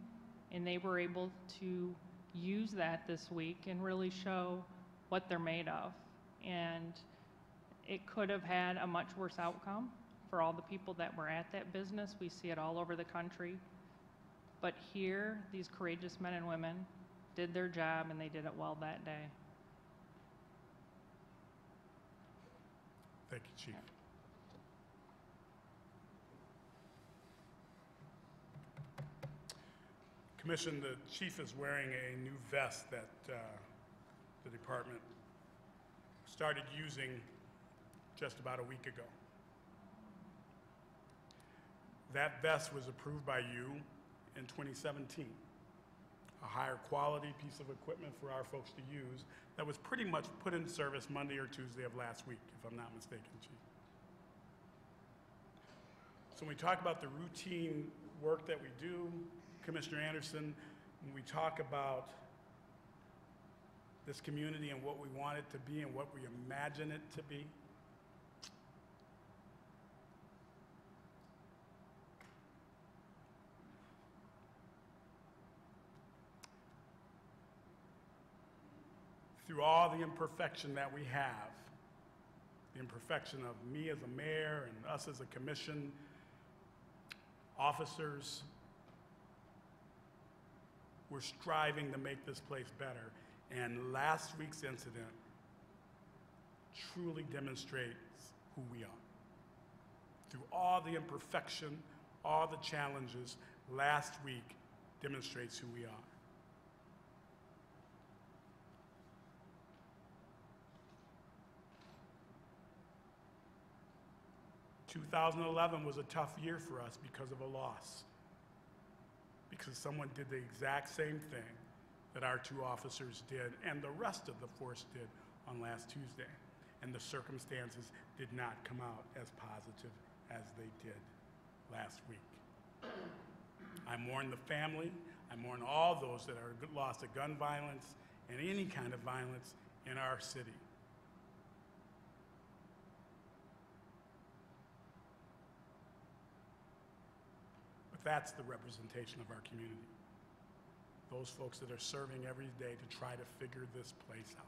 and they were able to use that this week and really show what they're made of. And it could have had a much worse outcome for all the people that were at that business. We see it all over the country. But here, these courageous men and women did their job, and they did it well that day. Thank you, Chief. Commission, the chief is wearing a new vest that the department started using just about a week ago. That vest was approved by you in 2017. A higher quality piece of equipment for our folks to use that was pretty much put in service Monday or Tuesday of last week, if I'm not mistaken, Chief. So when we talk about the routine work that we do, Commissioner Anderson, when we talk about this community and what we want it to be and what we imagine it to be, through all the imperfection that we have, the imperfection of me as a mayor and us as a commission, officers. We're striving to make this place better. And last week's incident truly demonstrates who we are. Through all the imperfection, all the challenges, last week demonstrates who we are. "2011 was a tough year for us because of a loss. Because someone did the exact same thing that our 2 officers did and the rest of the force did on last Tuesday. And the circumstances did not come out as positive as they did last week. I mourn the family. I mourn all those that are lost to gun violence and any kind of violence in our city. But that's the representation of our community. Those folks that are serving every day to try to figure this place out.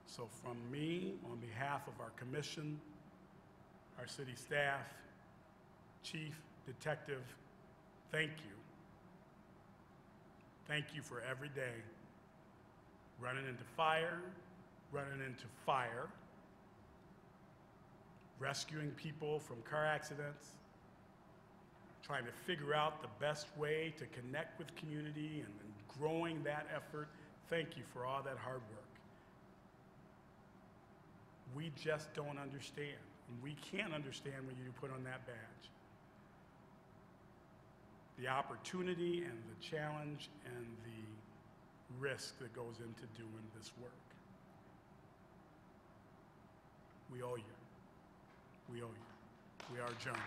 So from me, on behalf of our commission, our city staff, chief, detective, thank you. Thank you for every day running into fire, rescuing people from car accidents, trying to figure out the best way to connect with community and growing that effort. Thank you for all that hard work. We just don't understand, and we can't understand when you put on that badge. The opportunity and the challenge and the risk that goes into doing this work. We owe you. We owe you. We are adjourned.